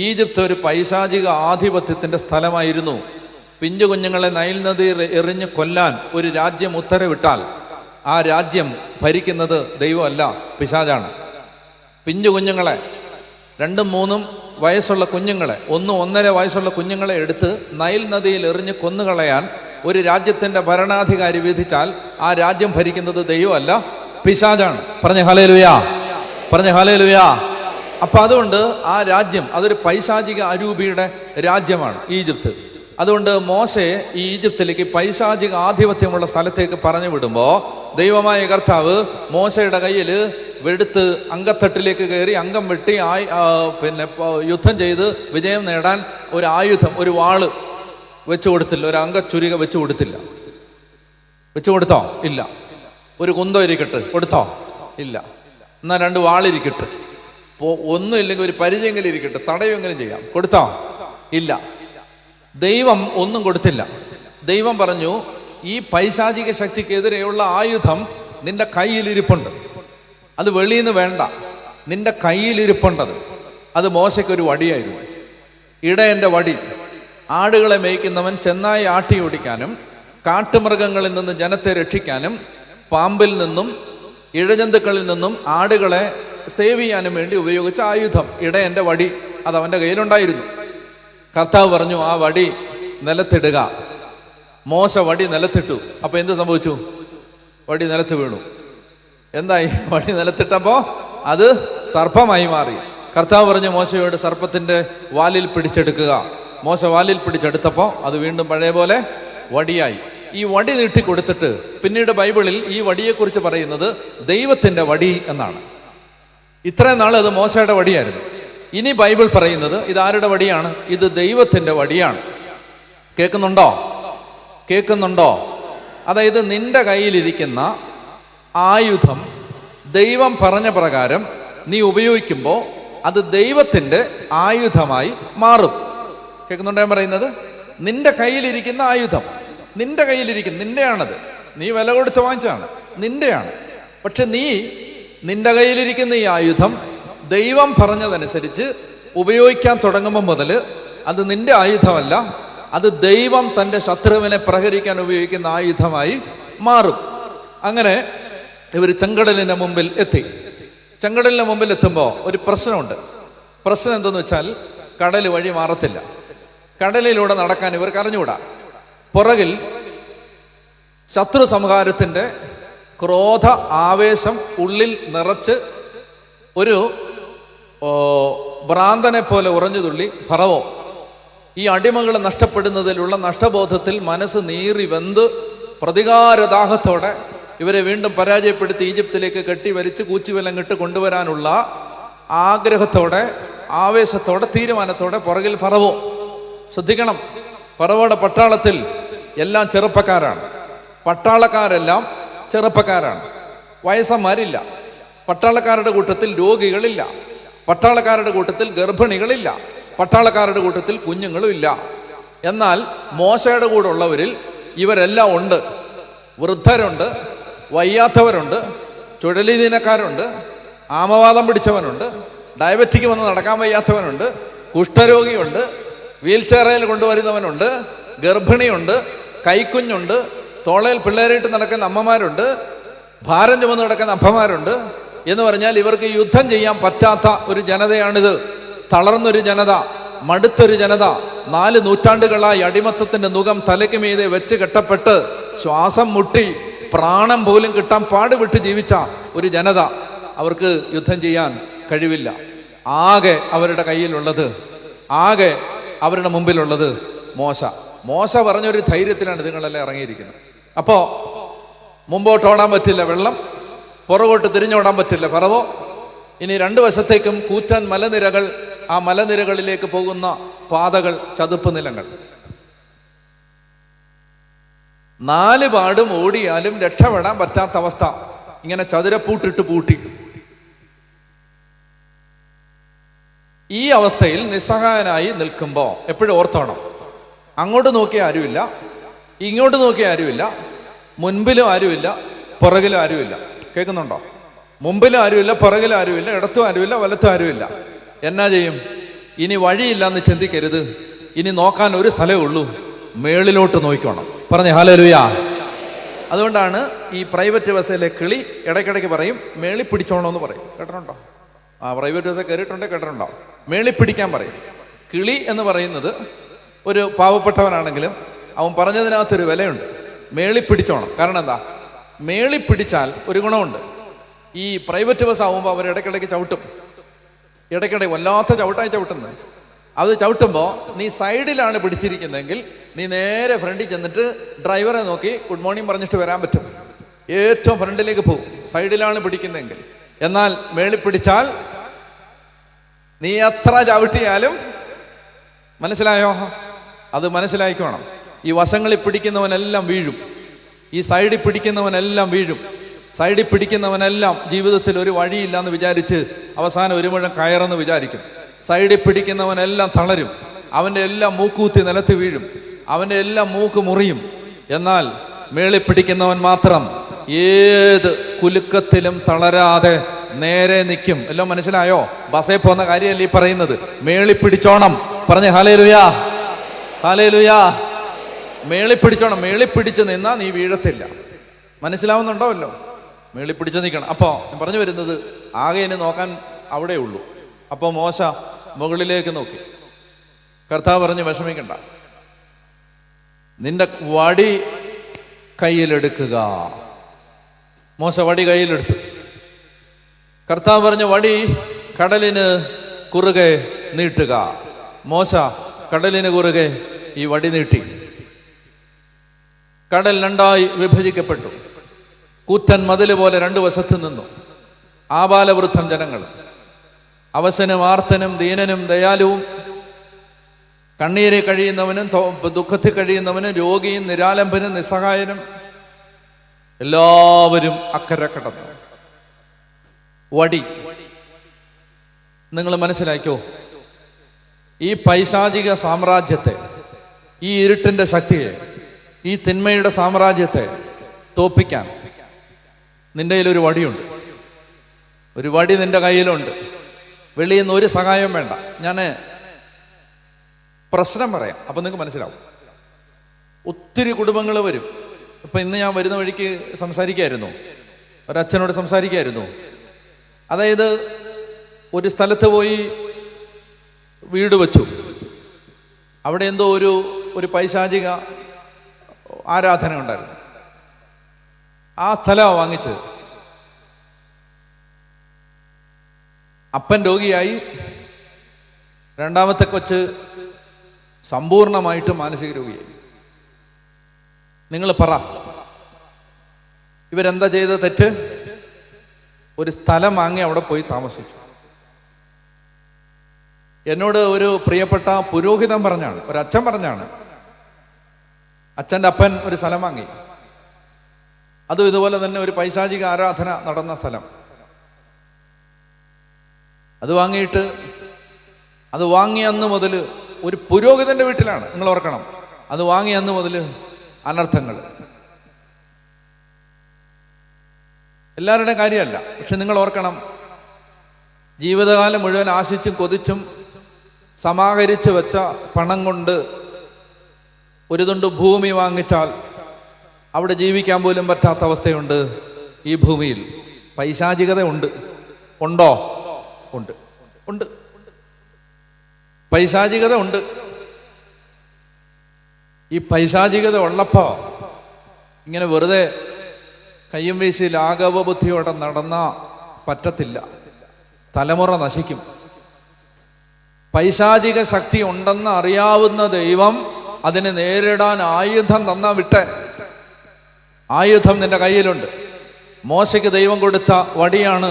ഈജിപ്ത് ഒരു പൈശാചിക ആധിപത്യത്തിൻ്റെ സ്ഥലമായിരുന്നു. പിഞ്ചു കുഞ്ഞുങ്ങളെ നൈൽ നദിയിൽ എറിഞ്ഞ് കൊല്ലാൻ ഒരു രാജ്യം ഉത്തരവിട്ടാൽ ആ രാജ്യം ഭരിക്കുന്നത് ദൈവമല്ല, പിശാചാണ്. പിഞ്ചു കുഞ്ഞുങ്ങളെ, 2-3 വയസ്സുള്ള കുഞ്ഞുങ്ങളെ, 1-1.5 വയസ്സുള്ള കുഞ്ഞുങ്ങളെ എടുത്ത് നൈൽ നദിയിൽ എറിഞ്ഞ് കൊന്നുകളയാൻ ഒരു രാജ്യത്തിൻ്റെ ഭരണാധികാരി വിധിച്ചാൽ ആ രാജ്യം ഭരിക്കുന്നത് ദൈവമല്ല, പിശാചാണ്. പറഞ്ഞ ഹല്ലേലൂയാ, പറഞ്ഞ ഹല്ലേലൂയാ. അപ്പൊ അതുകൊണ്ട് ആ രാജ്യം അതൊരു പൈശാചിക അരൂപിയുടെ രാജ്യമാണ് ഈജിപ്ത്. അതുകൊണ്ട് മോശയെ ഈ ഈജിപ്തിലേക്ക് പൈശാചിക ആധിപത്യമുള്ള സ്ഥലത്തേക്ക് പറഞ്ഞു വിടുമ്പോൾ ദൈവമായ കർത്താവ് മോശയുടെ കയ്യിൽ വെടുത്ത് അങ്കത്തട്ടിലേക്ക് കയറി അംഗം വെട്ടി യുദ്ധം ചെയ്ത് വിജയം നേടാൻ ഒരു ആയുധം, ഒരു വാള് വെച്ചു കൊടുത്തില്ല, ഒരു അങ്കച്ചുരിക വെച്ചു കൊടുത്തില്ല. വെച്ചു കൊടുത്തോ? ഇല്ല. ഒരു കുന്തം ഇരിക്കട്ട് കൊടുത്തോ? ഇല്ല. എന്നാൽ 2 വാളിരിക്കട്ട്, ഒന്നും ഇല്ലെങ്കിൽ ഒരു പരിചയെങ്കിലും ഇരിക്കട്ടെ, തടയുമെങ്കിലും ചെയ്യാം, കൊടുത്തോ? ഇല്ല. ദൈവം ഒന്നും കൊടുത്തില്ല. ദൈവം പറഞ്ഞു, ഈ പൈശാചിക ശക്തിക്കെതിരെയുള്ള ആയുധം നിന്റെ കയ്യിലിരിപ്പുണ്ട്, അത് വെളിയിൽ നിന്ന് വേണ്ട, നിന്റെ കയ്യിലിരിപ്പുണ്ടത്. അത് മോശയ്ക്കൊരു വടിയായിരുന്നു, ഇടയൻ്റെ വടി. ആടുകളെ മേയ്ക്കുന്നവൻ ചെന്നായി ആട്ടി ഓടിക്കാനും കാട്ടുമൃഗങ്ങളിൽ നിന്ന് ജനത്തെ രക്ഷിക്കാനും പാമ്പിൽ നിന്നും ഇഴജന്തുക്കളിൽ നിന്നും ആടുകളെ സേവ് ചെയ്യാനും വേണ്ടി ഉപയോഗിച്ച ആയുധം, ഇടയൻ്റെ വടി. അത് അവൻ്റെ കയ്യിലുണ്ടായിരുന്നു. കർത്താവ് പറഞ്ഞു, ആ വടി നിലത്തിടുക. മോശ വടി നിലത്തിട്ടു. അപ്പൊ എന്ത് സംഭവിച്ചു? വടി നിലത്ത് വീണു. എന്തായി? വടി നിലത്തിട്ടപ്പോ അത് സർപ്പമായി മാറി. കർത്താവ് പറഞ്ഞു മോശയോട് സർപ്പത്തിന്റെ വാലിൽ പിടിച്ചെടുക്കുക. മോശ വാലിൽ പിടിച്ചെടുത്തപ്പോ അത് വീണ്ടും പഴയ പോലെ വടിയായി. ഈ വടി നീട്ടി കൊടുത്തിട്ട് പിന്നീട് ബൈബിളിൽ ഈ വടിയെക്കുറിച്ച് പറയുന്നത് ദൈവത്തിന്റെ വടി എന്നാണ്. ഇത്രയും നാൾ അത് മോശയുടെ വടിയായിരുന്നു. ഇനി ബൈബിൾ പറയുന്നത് ഇതാരുടെ വടിയാണ്? ഇത് ദൈവത്തിന്റെ വടിയാണ്. കേൾക്കുന്നുണ്ടോ? കേൾക്കുന്നുണ്ടോ? അതായത് നിന്റെ കയ്യിലിരിക്കുന്ന ആയുധം ദൈവം പറഞ്ഞ പ്രകാരം നീ ഉപയോഗിക്കുമ്പോൾ അത് ദൈവത്തിന്റെ ആയുധമായി മാറും. കേൾക്കുന്നുണ്ടോ ഞാൻ പറയുന്നത്? നിന്റെ കയ്യിലിരിക്കുന്ന ആയുധം നിന്റെ കയ്യിലിരിക്കുന്ന, നിന്റെയാണത്, നീ വില കൊടുത്ത് വാങ്ങിച്ചാണ്, നിന്റെയാണ്. പക്ഷെ നീ നിന്റെ കയ്യിലിരിക്കുന്ന ഈ ആയുധം ദൈവം പറഞ്ഞതനുസരിച്ച് ഉപയോഗിക്കാൻ തുടങ്ങുമ്പോൾ മുതൽ അത് നിന്റെ ആയുധമല്ല, അത് ദൈവം തൻ്റെ ശത്രുവിനെ പ്രഹരിക്കാൻ ഉപയോഗിക്കുന്ന ആയുധമായി മാറും. അങ്ങനെ ഇവർ ചെങ്കടലിന്റെ മുമ്പിൽ എത്തി. ചെങ്കടലിന്റെ മുമ്പിൽ എത്തുമ്പോൾ ഒരു പ്രശ്നമുണ്ട്. പ്രശ്നം എന്തെന്ന് വെച്ചാൽ കടൽ വഴി മാറത്തില്ല. കടലിലൂടെ നടക്കാൻ ഇവർക്ക് അറിഞ്ഞുകൂടാ. പുറകിൽ ശത്രു സംഹാരത്തിന്റെ ക്രോധ ആവേശം ഉള്ളിൽ നിറച്ച് ഒരു ഭ്രാന്തനെ പോലെ ഉറഞ്ഞു തുള്ളി ഫറവോ. ഈ അടിമകൾ നഷ്ടപ്പെടുന്നതിലുള്ള നഷ്ടബോധത്തിൽ മനസ്സ് നീറി വെന്ത് പ്രതികാരദാഹത്തോടെ ഇവരെ വീണ്ടും പരാജയപ്പെടുത്തി ഈജിപ്തിലേക്ക് കെട്ടിവലിച്ച് കൂച്ചുവെല്ലം കിട്ട് കൊണ്ടുവരാനുള്ള ആഗ്രഹത്തോടെ, ആവേശത്തോടെ, തീരുമാനത്തോടെ പുറകിൽ ഫറവോ. ശ്രദ്ധിക്കണം, ഫറവോയുടെ പട്ടാളത്തിൽ എല്ലാം ചെറുപ്പക്കാരാണ്. പട്ടാളക്കാരെല്ലാം ചെറുപ്പക്കാരാണ്, വയസ്സന്മാരില്ല. പട്ടാളക്കാരുടെ കൂട്ടത്തിൽ രോഗികളില്ല, പട്ടാളക്കാരുടെ കൂട്ടത്തിൽ ഗർഭിണികളില്ല, പട്ടാളക്കാരുടെ കൂട്ടത്തിൽ കുഞ്ഞുങ്ങളുമില്ല. എന്നാൽ മോശയുടെ കൂടെ ഉള്ളവരിൽ ഇവരെല്ലാം ഉണ്ട്. വൃദ്ധരുണ്ട്, വയ്യാത്തവരുണ്ട്, ചുഴലിദീനക്കാരുണ്ട്, ആമവാദം പിടിച്ചവനുണ്ട്, ഡയബറ്റിക് വന്ന് നടക്കാൻ വയ്യാത്തവനുണ്ട്, കുഷ്ഠരോഗിയുണ്ട്, വീൽ ചെയറിൽ കൊണ്ടുവരുന്നവനുണ്ട്, ഗർഭിണിയുണ്ട്, കൈക്കുഞ്ഞുണ്ട്, തോളയിൽ പിള്ളേരായിട്ട് നടക്കുന്ന അമ്മമാരുണ്ട്, ഭാരം ചുമന്ന് നടക്കുന്ന അപ്പന്മാരുണ്ട്. എന്ന് പറഞ്ഞാൽ ഇവർക്ക് യുദ്ധം ചെയ്യാൻ പറ്റാത്ത ഒരു ജനതയാണിത്. തളർന്നൊരു ജനത, മടുത്തൊരു ജനത, 4 നൂറ്റാണ്ടുകളായി അടിമത്തത്തിന്റെ നുകം തലയ്ക്ക് മീതെ വെച്ച് കെട്ടപ്പെട്ട് ശ്വാസം മുട്ടി പ്രാണം പോലും കിട്ടാൻ പാടുപെട്ട് ജീവിച്ച ഒരു ജനത. അവർക്ക് യുദ്ധം ചെയ്യാൻ കഴിവില്ല. ആകെ അവരുടെ കയ്യിലുള്ളത്, ആകെ അവരുടെ മുമ്പിലുള്ളത് മോശ പറഞ്ഞൊരു ധൈര്യത്തിലാണ് നിങ്ങളെല്ലാം ഇറങ്ങിയിരിക്കുന്നത്. അപ്പോ മുമ്പോട്ട് ഓടാൻ പറ്റില്ല വെള്ളം, പുറകോട്ട് തിരിഞ്ഞോടാൻ പറ്റില്ല ഫറവോ. ഇനി 2 വശത്തേക്കും കൂറ്റൻ മലനിരകൾ, ആ മലനിരകളിലേക്ക് പോകുന്ന പാതകൾ, ചതുപ്പ് നിലങ്ങൾ. 4 പാടും ഓടിയാലും രക്ഷപ്പെടാൻ പറ്റാത്ത അവസ്ഥ. ഇങ്ങനെ ചതുരപ്പൂട്ടിട്ട് പൂട്ടി. ഈ അവസ്ഥയിൽ നിസ്സഹായനായി നിൽക്കുമ്പോൾ എപ്പോഴും ഓർത്തോണം, അങ്ങോട്ട് നോക്കിയ ആരുമില്ല, ഇങ്ങോട്ട് നോക്കിയ ആരുമില്ല, മുൻപിലും ആരുമില്ല, പുറകിലും ആരുമില്ല. കേൾക്കുന്നുണ്ടോ? മുമ്പിലും ആരുമില്ല, പുറകിലും ആരുമില്ല, ഇടത്തും ആരുമില്ല, വലത്തും ആരുമില്ല. എന്നാ ചെയ്യും? ഇനി വഴിയില്ലെന്ന് ചിന്തിക്കരുത്. ഇനി നോക്കാൻ ഒരു സ്ഥലമേ ഉള്ളൂ, മേളിലോട്ട് നോക്കിക്കോണം. പറഞ്ഞേ ഹല്ലേലൂയാ. അതുകൊണ്ടാണ് ഈ പ്രൈവറ്റ് ബസ്സിലെ കിളി ഇടയ്ക്കിടയ്ക്ക് പറയും മേളി പിടിച്ചോണമെന്ന് പറയും. കേട്ടിട്ടുണ്ടോ? പ്രൈവറ്റ് ബസ് കയറിയിട്ടുണ്ടെങ്കിൽ കേട്ടിട്ടുണ്ടോ? മേളി പിടിക്കാൻ പറയും. കിളി എന്ന് പറയുന്നത് ഒരു പാവപ്പെട്ടവനാണെങ്കിലും അവൻ പറഞ്ഞതിനകത്തൊരു വിലയുണ്ട്. മേളി പിടിച്ചോണം. കാരണം എന്താ? മേളി പിടിച്ചാൽ ഒരു ഗുണമുണ്ട്. ഈ പ്രൈവറ്റ് ബസ് ആകുമ്പോൾ അവർ ഇടയ്ക്കിടയ്ക്ക് ചവിട്ടും, ഇടയ്ക്കിടയ്ക്ക് വല്ലാത്ത ചവിട്ടായി ചവിട്ടുന്നത്. അത് ചവിട്ടുമ്പോൾ നീ സൈഡിലാണ് പിടിച്ചിരിക്കുന്നതെങ്കിൽ നീ നേരെ ഫ്രണ്ടിൽ ചെന്നിട്ട് ഡ്രൈവറെ നോക്കി ഗുഡ് മോർണിംഗ് പറഞ്ഞിട്ട് വരാൻ പറ്റും. ഏറ്റവും ഫ്രണ്ടിലേക്ക് പോകും, സൈഡിലാണ് പിടിക്കുന്നതെങ്കിൽ. എന്നാൽ മേളി പിടിച്ചാൽ നീ എത്ര ചവിട്ടിയാലും, മനസ്സിലായോ? അത് മനസ്സിലായിക്കോണം. ഈ വശങ്ങളിൽ പിടിക്കുന്നവനെല്ലാം വീഴും, ഈ സൈഡിൽ പിടിക്കുന്നവനെല്ലാം വീഴും. സൈഡിൽ പിടിക്കുന്നവനെല്ലാം ജീവിതത്തിൽ ഒരു വഴിയില്ലാന്ന് വിചാരിച്ച് അവസാനം ഒരു മുഴം കയറെന്ന് വിചാരിക്കും. സൈഡിൽ പിടിക്കുന്നവനെല്ലാം തളരും, അവൻ്റെ എല്ലാം മൂക്കുകുത്തി നിലത്ത് വീഴും, അവൻ്റെ എല്ലാം മൂക്ക് മുറിയും. എന്നാൽ മേളിൽ പിടിക്കുന്നവൻ മാത്രം ഏത് കുലുക്കത്തിലും തളരാതെ നേരെ നിൽക്കും. എല്ലാം മനസ്സിലായോ? ബസ്സേ പോകുന്ന കാര്യമല്ല ഈ പറയുന്നത്. മേളി പിടിച്ചോണം. പറഞ്ഞേ ഹല്ലേലൂയാ, ഹല്ലേലൂയാ. മേളി പിടിച്ചോണം. മേളി പിടിച്ച് നിന്നാ നീ വീഴത്തില്ല. മനസ്സിലാവുന്നുണ്ടോല്ലോ? മേളി പിടിച്ച് നിൽക്കണം. അപ്പോൾ ഞാൻ പറഞ്ഞു വരുന്നത്, ആകെ ഇനി നോക്കാൻ അവിടെ ഉള്ളൂ. അപ്പോൾ മോശ മുകളിലേക്ക് നോക്കി. കർത്താവ് പറഞ്ഞു, വിഷമിക്കണ്ട, നിന്റെ വടി കയ്യിലെടുക്കുക. മോശ വടി കയ്യിലെടുത്തു. കർത്താവ് പറഞ്ഞു, വടി കടലിന് കുറുകെ നീട്ടുക. മോശ കടലിന് കുറുകെ ഈ വടി നീട്ടി. കടൽ 2ആയി വിഭജിക്കപ്പെട്ടു. കൂറ്റൻ മതില് പോലെ 2 വശത്ത് നിന്നു. ആബാലവൃദ്ധം ജനങ്ങൾ, അവശനും ആർത്തനും ദീനനും ദയാലുവും, കണ്ണീരിൽ കഴിയുന്നവനും ദുഃഖത്തിൽ കഴിയുന്നവനും രോഗിയും നിരാലംബനും നിസ്സഹായനും എല്ലാവരും അക്കരെ കടന്നു. വടി നിങ്ങൾ മനസ്സിലാക്കോ? ഈ പൈശാചിക സാമ്രാജ്യത്തെ, ഈ ഇരുട്ടിന്റെ ശക്തിയെ, ഈ തിന്മയുടെ സാമ്രാജ്യത്തെ തോപ്പിക്കാൻ നിന്റെ കയ്യിലൊരു വടിയുണ്ട്. ഒരു വടി നിന്റെ കയ്യിലുണ്ട്. വെളിയിൽ നിന്ന് ഒരു സഹായം വേണ്ട. ഞാൻ പ്രശ്നം പറയാം, അപ്പൊ നിങ്ങൾക്ക് മനസ്സിലാവും. ഒത്തിരി കുടുംബങ്ങൾ വരും. ഇപ്പൊ ഇന്ന് ഞാൻ വരുന്ന വഴിക്ക് സംസാരിക്കായിരുന്നു, ഒരച്ഛനോട് സംസാരിക്കായിരുന്നു. അതായത് ഒരു സ്ഥലത്ത് പോയി വീട് വെച്ചു. അവിടെ എന്തോ ഒരു പൈശാചിക ആരാധന ഉണ്ടായിരുന്നു. ആ സ്ഥലമാണ് വാങ്ങിച്ചത്. അപ്പൻ രോഗിയായി, 2ാമത്തെ കൊച്ച് സമ്പൂർണമായിട്ടും മാനസിക രോഗിയായി. നിങ്ങൾ പറ, ഇവരെന്താ ചെയ്ത തെറ്റ്? ഒരു സ്ഥലം വാങ്ങി അവിടെ പോയി താമസിച്ചു. എന്നോട് ഒരു പ്രിയപ്പെട്ട പുരോഹിതൻ പറഞ്ഞാണ്, ഒരു അച്ഛൻ പറഞ്ഞാണ്, അച്ഛൻ്റെ അപ്പൻ ഒരു സ്ഥലം വാങ്ങി. അതും ഇതുപോലെ തന്നെ ഒരു പൈശാചിക ആരാധന നടന്ന സ്ഥലം. അത് വാങ്ങിയിട്ട് അത് വാങ്ങിയ അന്ന് മുതൽ ഒരു പുരോഹിതന്റെ വീട്ടിലാണ്, നിങ്ങൾ ഓർക്കണം. അത് വാങ്ങിയ അന്ന് മുതൽ അനർത്ഥങ്ങൾ. എല്ലാവരുടെയും കാര്യമല്ല, പക്ഷെ നിങ്ങൾ ഓർക്കണം, ജീവിതകാലം മുഴുവൻ ആശിച്ചും കൊതിച്ചും സമാഹരിച്ച് വെച്ച പണം കൊണ്ട് ഒരു തുണ്ട് ഭൂമി വാങ്ങിച്ചാൽ അവിടെ ജീവിക്കാൻ പോലും പറ്റാത്ത അവസ്ഥയുണ്ട്. ഈ ഭൂമിയിൽ പൈശാചികത ഉണ്ട്. ഉണ്ടോ? ഉണ്ട്, ഉണ്ട്. പൈശാചികത ഉണ്ട്. ഈ പൈശാചികത ഉള്ളപ്പോ ഇങ്ങനെ വെറുതെ കയ്യും വീശി ലാഘവ ബുദ്ധിയോടെ നടന്ന പറ്റത്തില്ല, തലമുറ നശിക്കും. പൈശാചിക ശക്തി ഉണ്ടെന്ന് അറിയാവുന്ന ദൈവം അതിനെ നേരിടാൻ ആയുധം തന്നാ വിട്ടെ. ആയുധം നിന്റെ കയ്യിലുണ്ട്. മോശയ്ക്ക് ദൈവം കൊടുത്ത വടിയാണ്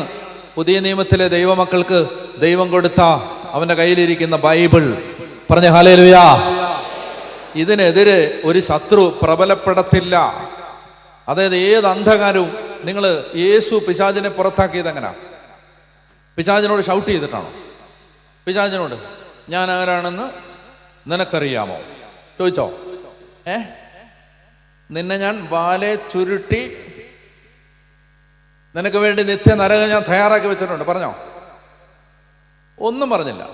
പുതിയ നിയമത്തിലെ ദൈവമക്കൾക്ക് ദൈവം കൊടുത്ത അവന്റെ കയ്യിലിരിക്കുന്ന ബൈബിൾ. പറഞ്ഞ ഹല്ലേലൂയാ. ഇതിനെതിരെ ഒരു ശത്രു പ്രബലപ്പെടത്തില്ല. അതായത് ഏത് അന്ധകാരവും, നിങ്ങൾ യേശു പിശാചിനെ പുറത്താക്കിയത് എങ്ങനെയാ? പിശാചിനോട് ഷൗട്ട് ചെയ്തിട്ടാണോ? പിശാചിനോട് ഞാൻ ആരാണെന്ന് നിനക്കറിയാമോ ചോദിച്ചോ? നിന്നെ ഞാൻ വാലെ ചുരുട്ടി നിനക്ക് വേണ്ടി നിത്യ നരകം ഞാൻ തയ്യാറാക്കി വെച്ചിട്ടുണ്ട് പറഞ്ഞോ? ഒന്നും പറഞ്ഞില്ല.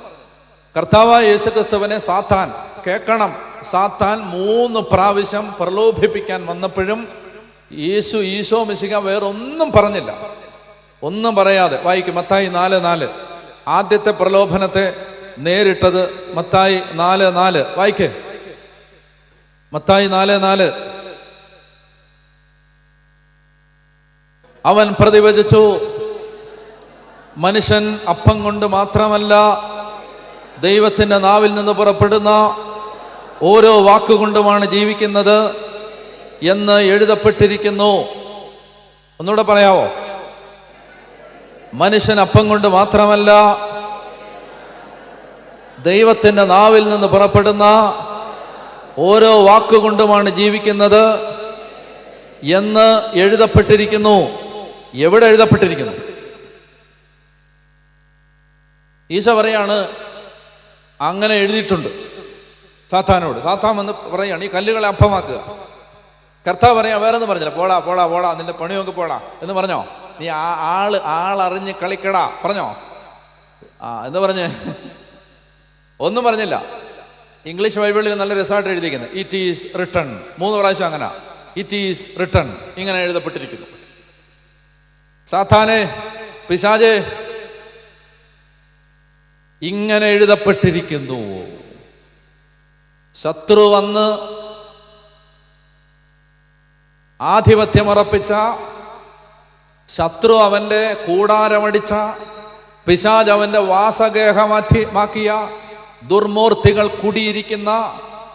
കർത്താവായ യേശുക്രിസ്തുവിനെ സാത്താൻ, കേൾക്കണം, സാത്താൻ 3 പ്രാവശ്യം പ്രലോഭിപ്പിക്കാൻ വന്നപ്പോഴും ഈശോ മിശിഹ വേറൊന്നും പറഞ്ഞില്ല. ഒന്നും പറയാതെ വായിക്കും. മത്തായി 4:4 ആദ്യത്തെ പ്രലോഭനത്തെ നേരിട്ടത്. മത്തായി 4:4 വായിക്കേ. മത്തായി 4:4 അവൻ പ്രതിവചിച്ചു, മനുഷ്യൻ അപ്പം കൊണ്ട് മാത്രമല്ല ദൈവത്തിന്റെ നാവിൽ നിന്ന് പുറപ്പെടുന്ന ഓരോ വാക്കുകൊണ്ടുമാണ് ജീവിക്കുന്നത് എന്ന് എഴുതപ്പെട്ടിരിക്കുന്നു. ഒന്നുകൂടെ പറയാവോ? മനുഷ്യൻ അപ്പം കൊണ്ട് മാത്രമല്ല ദൈവത്തിന്റെ നാവിൽ നിന്ന് പുറപ്പെടുന്ന ഓരോ വാക്കുകൊണ്ടുമാണ് ജീവിക്കുന്നത് എന്ന് എഴുതപ്പെട്ടിരിക്കുന്നു. എവിടെ എഴുതപ്പെട്ടിരിക്കുന്നു? ഈശോ പറയാണ് അങ്ങനെ എഴുതിയിട്ടുണ്ട് സാത്താനോട്. സാത്താൻ വന്ന് പറയാണ് ഈ കല്ലുകളെ അപ്പമാക്കുക. കർത്താവ് പറയാ വേറൊന്നും പറഞ്ഞില്ല. പോടാ പോടാ പോടാ, നിന്റെ പണി നോക്കി പോടാ എന്ന് പറഞ്ഞോ? നീ ആളറിഞ്ഞ് കളിക്കടാ പറഞ്ഞോ? എന്ന് പറഞ്ഞ് ഒന്നും പറഞ്ഞില്ല. ഇംഗ്ലീഷ് ബൈബിളിൽ നല്ല രസമായിട്ട് എഴുതിയിരിക്കുന്നത് ഇറ്റ് ഈസ് റിട്ടൺ. 3 പ്രാവശ്യം അങ്ങനെ ഇറ്റ് ഈസ് റിട്ടൺ ഇങ്ങനെ എഴുതപ്പെട്ടിരിക്കുന്നു. സാത്താനെ, പിശാചേ, ഇങ്ങനെ എഴുതപ്പെട്ടിരിക്കുന്നു. ശത്രു വന്ന് ആധിപത്യമുറപ്പിച്ച, ശത്രു അവന്റെ കൂടാരമടിച്ച, പിശാച് അവന്റെ വാസഗേഹമാക്കിയ ദുർമൂർത്തികൾ കുടിയിരിക്കുന്ന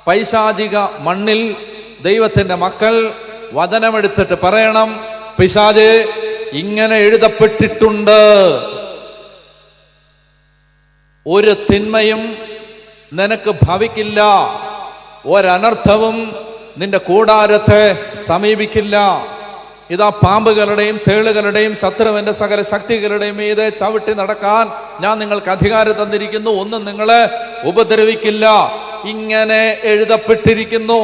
പൈശാചിക മണ്ണിൽ ദൈവത്തിന്റെ മക്കൾ വചനമെടുത്തിട്ട് പറയണം, പിശാചേ ഇങ്ങനെ എഴുതപ്പെട്ടിട്ടുണ്ട്. ഒരു തിന്മയും നിനക്ക് ഭവിക്കില്ല, ഒരനർത്ഥവും നിന്റെ കൂടാരത്തെ സമീപിക്കില്ല. ഇതാ പാമ്പുകളുടെയും തേളുകളുടെയും ശത്രുവിന്റെ സകല ശക്തികളുടെയും മീതെ ചവിട്ടി നടക്കാൻ ഞാൻ നിങ്ങൾക്ക് അധികാരം തന്നിരിക്കുന്നു, ഒന്നും നിങ്ങളെ ഉപദ്രവിക്കില്ല. ഇങ്ങനെ എഴുതപ്പെട്ടിരിക്കുന്നു.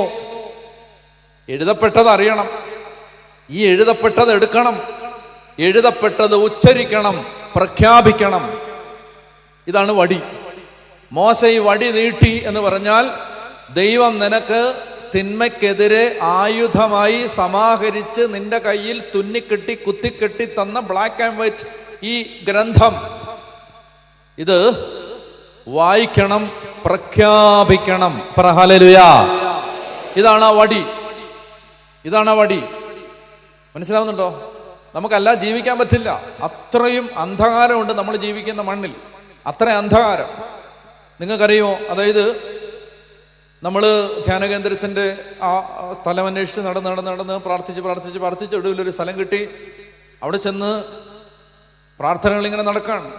എഴുതപ്പെട്ടത് അറിയണം, ഈ എഴുതപ്പെട്ടത് എടുക്കണം, എഴുതപ്പെട്ടത് ഉച്ചരിക്കണം, പ്രഖ്യാപിക്കണം. ഇതാണ് വടി. മോശ ഈ വടി നീട്ടി എന്ന് പറഞ്ഞാൽ ദൈവം നിനക്ക് തിന്മയ്ക്കെതിരെ ആയുധമായി സമാഹരിച്ച് നിന്റെ കയ്യിൽ തുന്നിക്കെട്ടി കുത്തിക്കെട്ടി തന്ന ബ്ലാക്ക് ആൻഡ് വൈറ്റ് ഈ ഗ്രന്ഥം, ഇത് വായിക്കണം, പ്രഖ്യാപിക്കണം. ഹല്ലേലൂയാ. ഇതാണ് ആ വടി, ഇതാണ് ആ വടി. മനസ്സിലാവുന്നുണ്ടോ? നമുക്കല്ല ജീവിക്കാൻ പറ്റില്ല. അത്രയും അന്ധകാരമുണ്ട് നമ്മൾ ജീവിക്കുന്ന മണ്ണിൽ, അത്ര അന്ധകാരം. നിങ്ങൾക്കറിയുമോ? അതായത് നമ്മൾ ധ്യാനകേന്ദ്രത്തിൻ്റെ ആ സ്ഥലം അന്വേഷിച്ച് നടന്ന് പ്രാർത്ഥിച്ച് ഒടുവിലൊരു സ്ഥലം കിട്ടി. അവിടെ ചെന്ന് പ്രാർത്ഥനകൾ ഇങ്ങനെ നടക്കാണ്.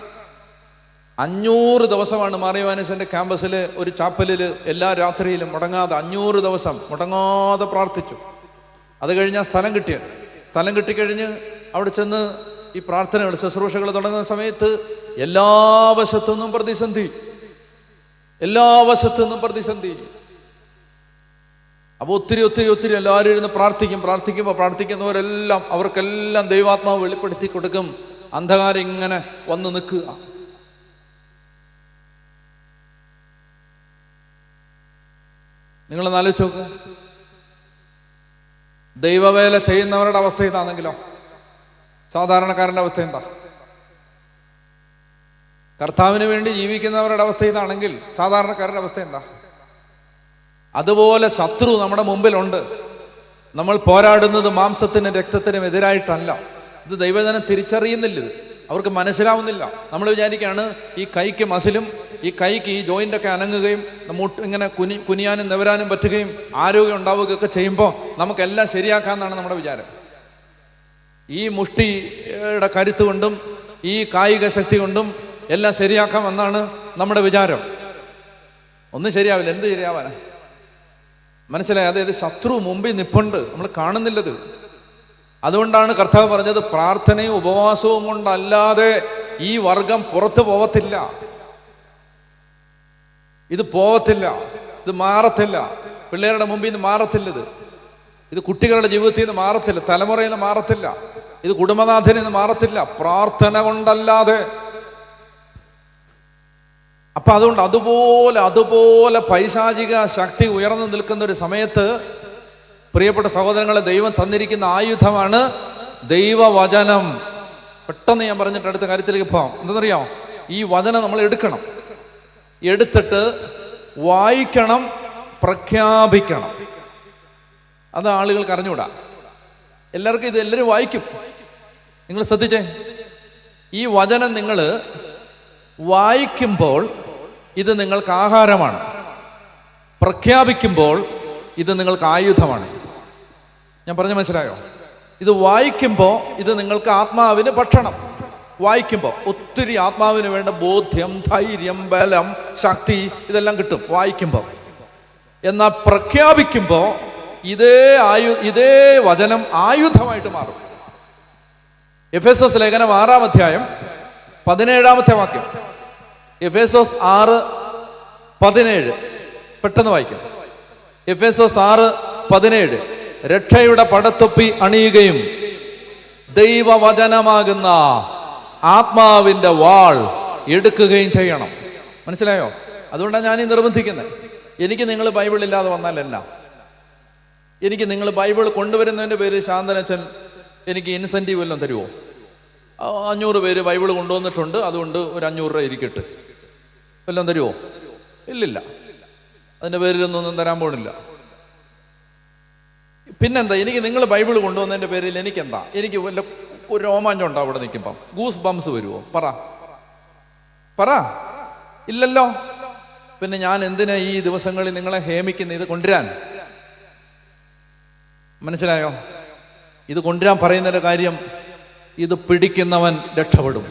500 ദിവസമാണ് മാറിയവാനസിൻ്റെ ക്യാമ്പസിൽ ഒരു ചാപ്പലിൽ എല്ലാ രാത്രിയിലും മുടങ്ങാതെ 500 ദിവസം മുടങ്ങാതെ പ്രാർത്ഥിച്ചു. അത് കഴിഞ്ഞ് ആ സ്ഥലം കിട്ടിക്കഴിഞ്ഞ് അവിടെ ചെന്ന് ഈ പ്രാർത്ഥനകൾ ശുശ്രൂഷകൾ തുടങ്ങുന്ന സമയത്ത് എല്ലാ വശത്തു നിന്നും പ്രതിസന്ധി. അപ്പോൾ ഒത്തിരി എല്ലാവരും ഇരുന്ന് പ്രാർത്ഥിക്കുന്നവരെല്ലാം അവർക്കെല്ലാം ദൈവാത്മാവ് വെളിപ്പെടുത്തി കൊടുക്കും. അന്ധകാരം ഇങ്ങനെ വന്ന് നിൽക്കുക. നിങ്ങളൊന്ന് ആലോചിച്ച് നോക്കുക. ദൈവവേല ചെയ്യുന്നവരുടെ അവസ്ഥ ഇതാണെങ്കിലോ സാധാരണക്കാരൻ്റെ അവസ്ഥ എന്താ? കർത്താവിന് വേണ്ടി ജീവിക്കുന്നവരുടെ അവസ്ഥ ഇതാണെങ്കിൽ സാധാരണക്കാരൻ്റെ അവസ്ഥ എന്താ? അതുപോലെ ശത്രു നമ്മുടെ മുമ്പിലുണ്ട്. നമ്മൾ പോരാടുന്നത് മാംസത്തിനും രക്തത്തിനും എതിരായിട്ടല്ല. ഇത് ദൈവജനം തിരിച്ചറിയുന്നില്ല. അവർക്ക് മനസ്സിലാവുന്നില്ല. നമ്മൾ വിചാരിക്കുകയാണ് ഈ കൈക്ക് മസിലും ഈ കൈക്ക് ഈ ജോയിൻ്റൊക്കെ അനങ്ങുകയും ഇങ്ങനെ കുനിയാനും നിവരാനും പറ്റുകയും ആരോഗ്യം ഉണ്ടാവുകയൊക്കെ ചെയ്യുമ്പോൾ നമുക്കെല്ലാം ശരിയാക്കാമെന്നാണ് നമ്മുടെ വിചാരം. ഈ മുഷ്ടിയുടെ കരുത്ത് കൊണ്ടും ഈ കായിക ശക്തി കൊണ്ടും എല്ലാം ശരിയാക്കാമെന്നാണ് നമ്മുടെ വിചാരം. ഒന്നും ശരിയാവില്ല. എന്ത് ശരിയാവാനാ? മനസ്സിലായി? അതായത് ശത്രു മുമ്പിൽ നിപ്പുണ്ട്, നമ്മൾ കാണുന്നില്ലത്. അതുകൊണ്ടാണ് കർത്താവ് പറഞ്ഞത്, പ്രാർത്ഥനയും ഉപവാസവും കൊണ്ടല്ലാതെ ഈ വർഗം പുറത്തു പോവത്തില്ല. ഇത് പോവത്തില്ല, ഇത് മാറത്തില്ല. പിള്ളേരുടെ മുമ്പിൽ നിന്ന് മാറത്തില്ല. ഇത് കുട്ടികളുടെ ജീവിതത്തിൽ നിന്ന് മാറത്തില്ല, തലമുറയിൽ നിന്ന് മാറത്തില്ല, ഇത് കുടുംബനാഥനിൽ നിന്ന് മാറത്തില്ല, പ്രാർത്ഥന കൊണ്ടല്ലാതെ. അപ്പൊ അതുകൊണ്ട് അതുപോലെ പൈശാചിക ശക്തി ഉയർന്നു നിൽക്കുന്ന ഒരു സമയത്ത് പ്രിയപ്പെട്ട സഹോദരങ്ങളെ, ദൈവം തന്നിരിക്കുന്ന ആയുധമാണ് ദൈവവചനം. പെട്ടെന്ന് ഞാൻ പറഞ്ഞിട്ട് അടുത്ത കാര്യത്തിലേക്ക് പോകാം. എന്താണെന്നറിയാം? ഈ വചനം നമ്മൾ എടുത്തിട്ട് വായിക്കണം, പ്രഖ്യാപിക്കണം. അത് ആളുകൾക്ക് അറിഞ്ഞുകൂടാ. എല്ലാവർക്കും ഇത് എല്ലാവരും വായിക്കും. നിങ്ങൾ ശ്രദ്ധിച്ചേ, ഈ വചനം നിങ്ങൾ വായിക്കുമ്പോൾ ഇത് നിങ്ങൾക്ക് ആഹാരമാണ്, പ്രഖ്യാപിക്കുമ്പോൾ ഇത് നിങ്ങൾക്ക് ആയുധമാണ്. ഞാൻ പറഞ്ഞ മനസ്സിലായോ? ഇത് വായിക്കുമ്പോൾ ഇത് നിങ്ങൾക്ക് ആത്മാവിന് ഭക്ഷണം. വായിക്കുമ്പോൾ ഒത്തിരി ആത്മാവിന് വേണ്ട ബോധ്യം, ധൈര്യം, ബലം, ശക്തി ഇതെല്ലാം കിട്ടും വായിക്കുമ്പോൾ. എന്നാൽ പ്രഖ്യാപിക്കുമ്പോൾ ഇതേ വചനം ആയുധമായിട്ട് മാറും. എഫേസോസ് ലേഖനം 6-ാം അധ്യായം 17-ാമത്തെ വാക്യം. എഫേസോസ് 6:17 പെട്ടെന്ന് വായിക്കും. എഫേസോസ് 6:17 രക്ഷയുടെ പടത്തൊപ്പി അണിയുകയും ദൈവവചനമാകുന്ന ആത്മാവിന്റെ വാൾ എടുക്കുകയും ചെയ്യണം. മനസ്സിലായോ? അതുകൊണ്ടാണ് ഞാൻ ഈ നിർബന്ധിക്കുന്നത്. എനിക്ക് നിങ്ങൾ ബൈബിൾ ഇല്ലാതെ വന്നാലല്ല. എനിക്ക് നിങ്ങൾ ബൈബിൾ കൊണ്ടുവരുന്നതിൻ്റെ പേര് ശാന്തനച്ചൻ എനിക്ക് ഇൻസെൻറ്റീവ് വല്ലതും തരുമോ? 500 പേര് ബൈബിൾ കൊണ്ടുവന്നിട്ടുണ്ട്, അതുകൊണ്ട് ഒരു 500 രൂപ ഇരിക്കട്ടെ, വല്ലതും തരുമോ? ഇല്ലില്ല. അതിൻ്റെ പേരിലൊന്നും തരാൻ പോണില്ല. പിന്നെന്താ? എനിക്ക് നിങ്ങൾ ബൈബിൾ കൊണ്ടുവന്നതിൻ്റെ പേരിൽ എനിക്കെന്താ? എനിക്ക് വല്ല ഒരു രോമാഞ്ചം ഉണ്ടാവും അവിടെ നിൽക്കുമ്പം? ഗൂസ് ബംസ് വരുമോ? പറ. ഇല്ലല്ലോ. പിന്നെ ഞാൻ എന്തിനാ ഈ ദിവസങ്ങളിൽ നിങ്ങളെ ഹേമിക്കുന്ന ഇത് കൊണ്ടുവരാൻ? മനസ്സിലായോ? ഇത് കൊണ്ടുവരാൻ പറയുന്നതിൻ്റെ കാര്യം, ഇത് പിടിക്കുന്നവൻ രക്ഷപ്പെടും,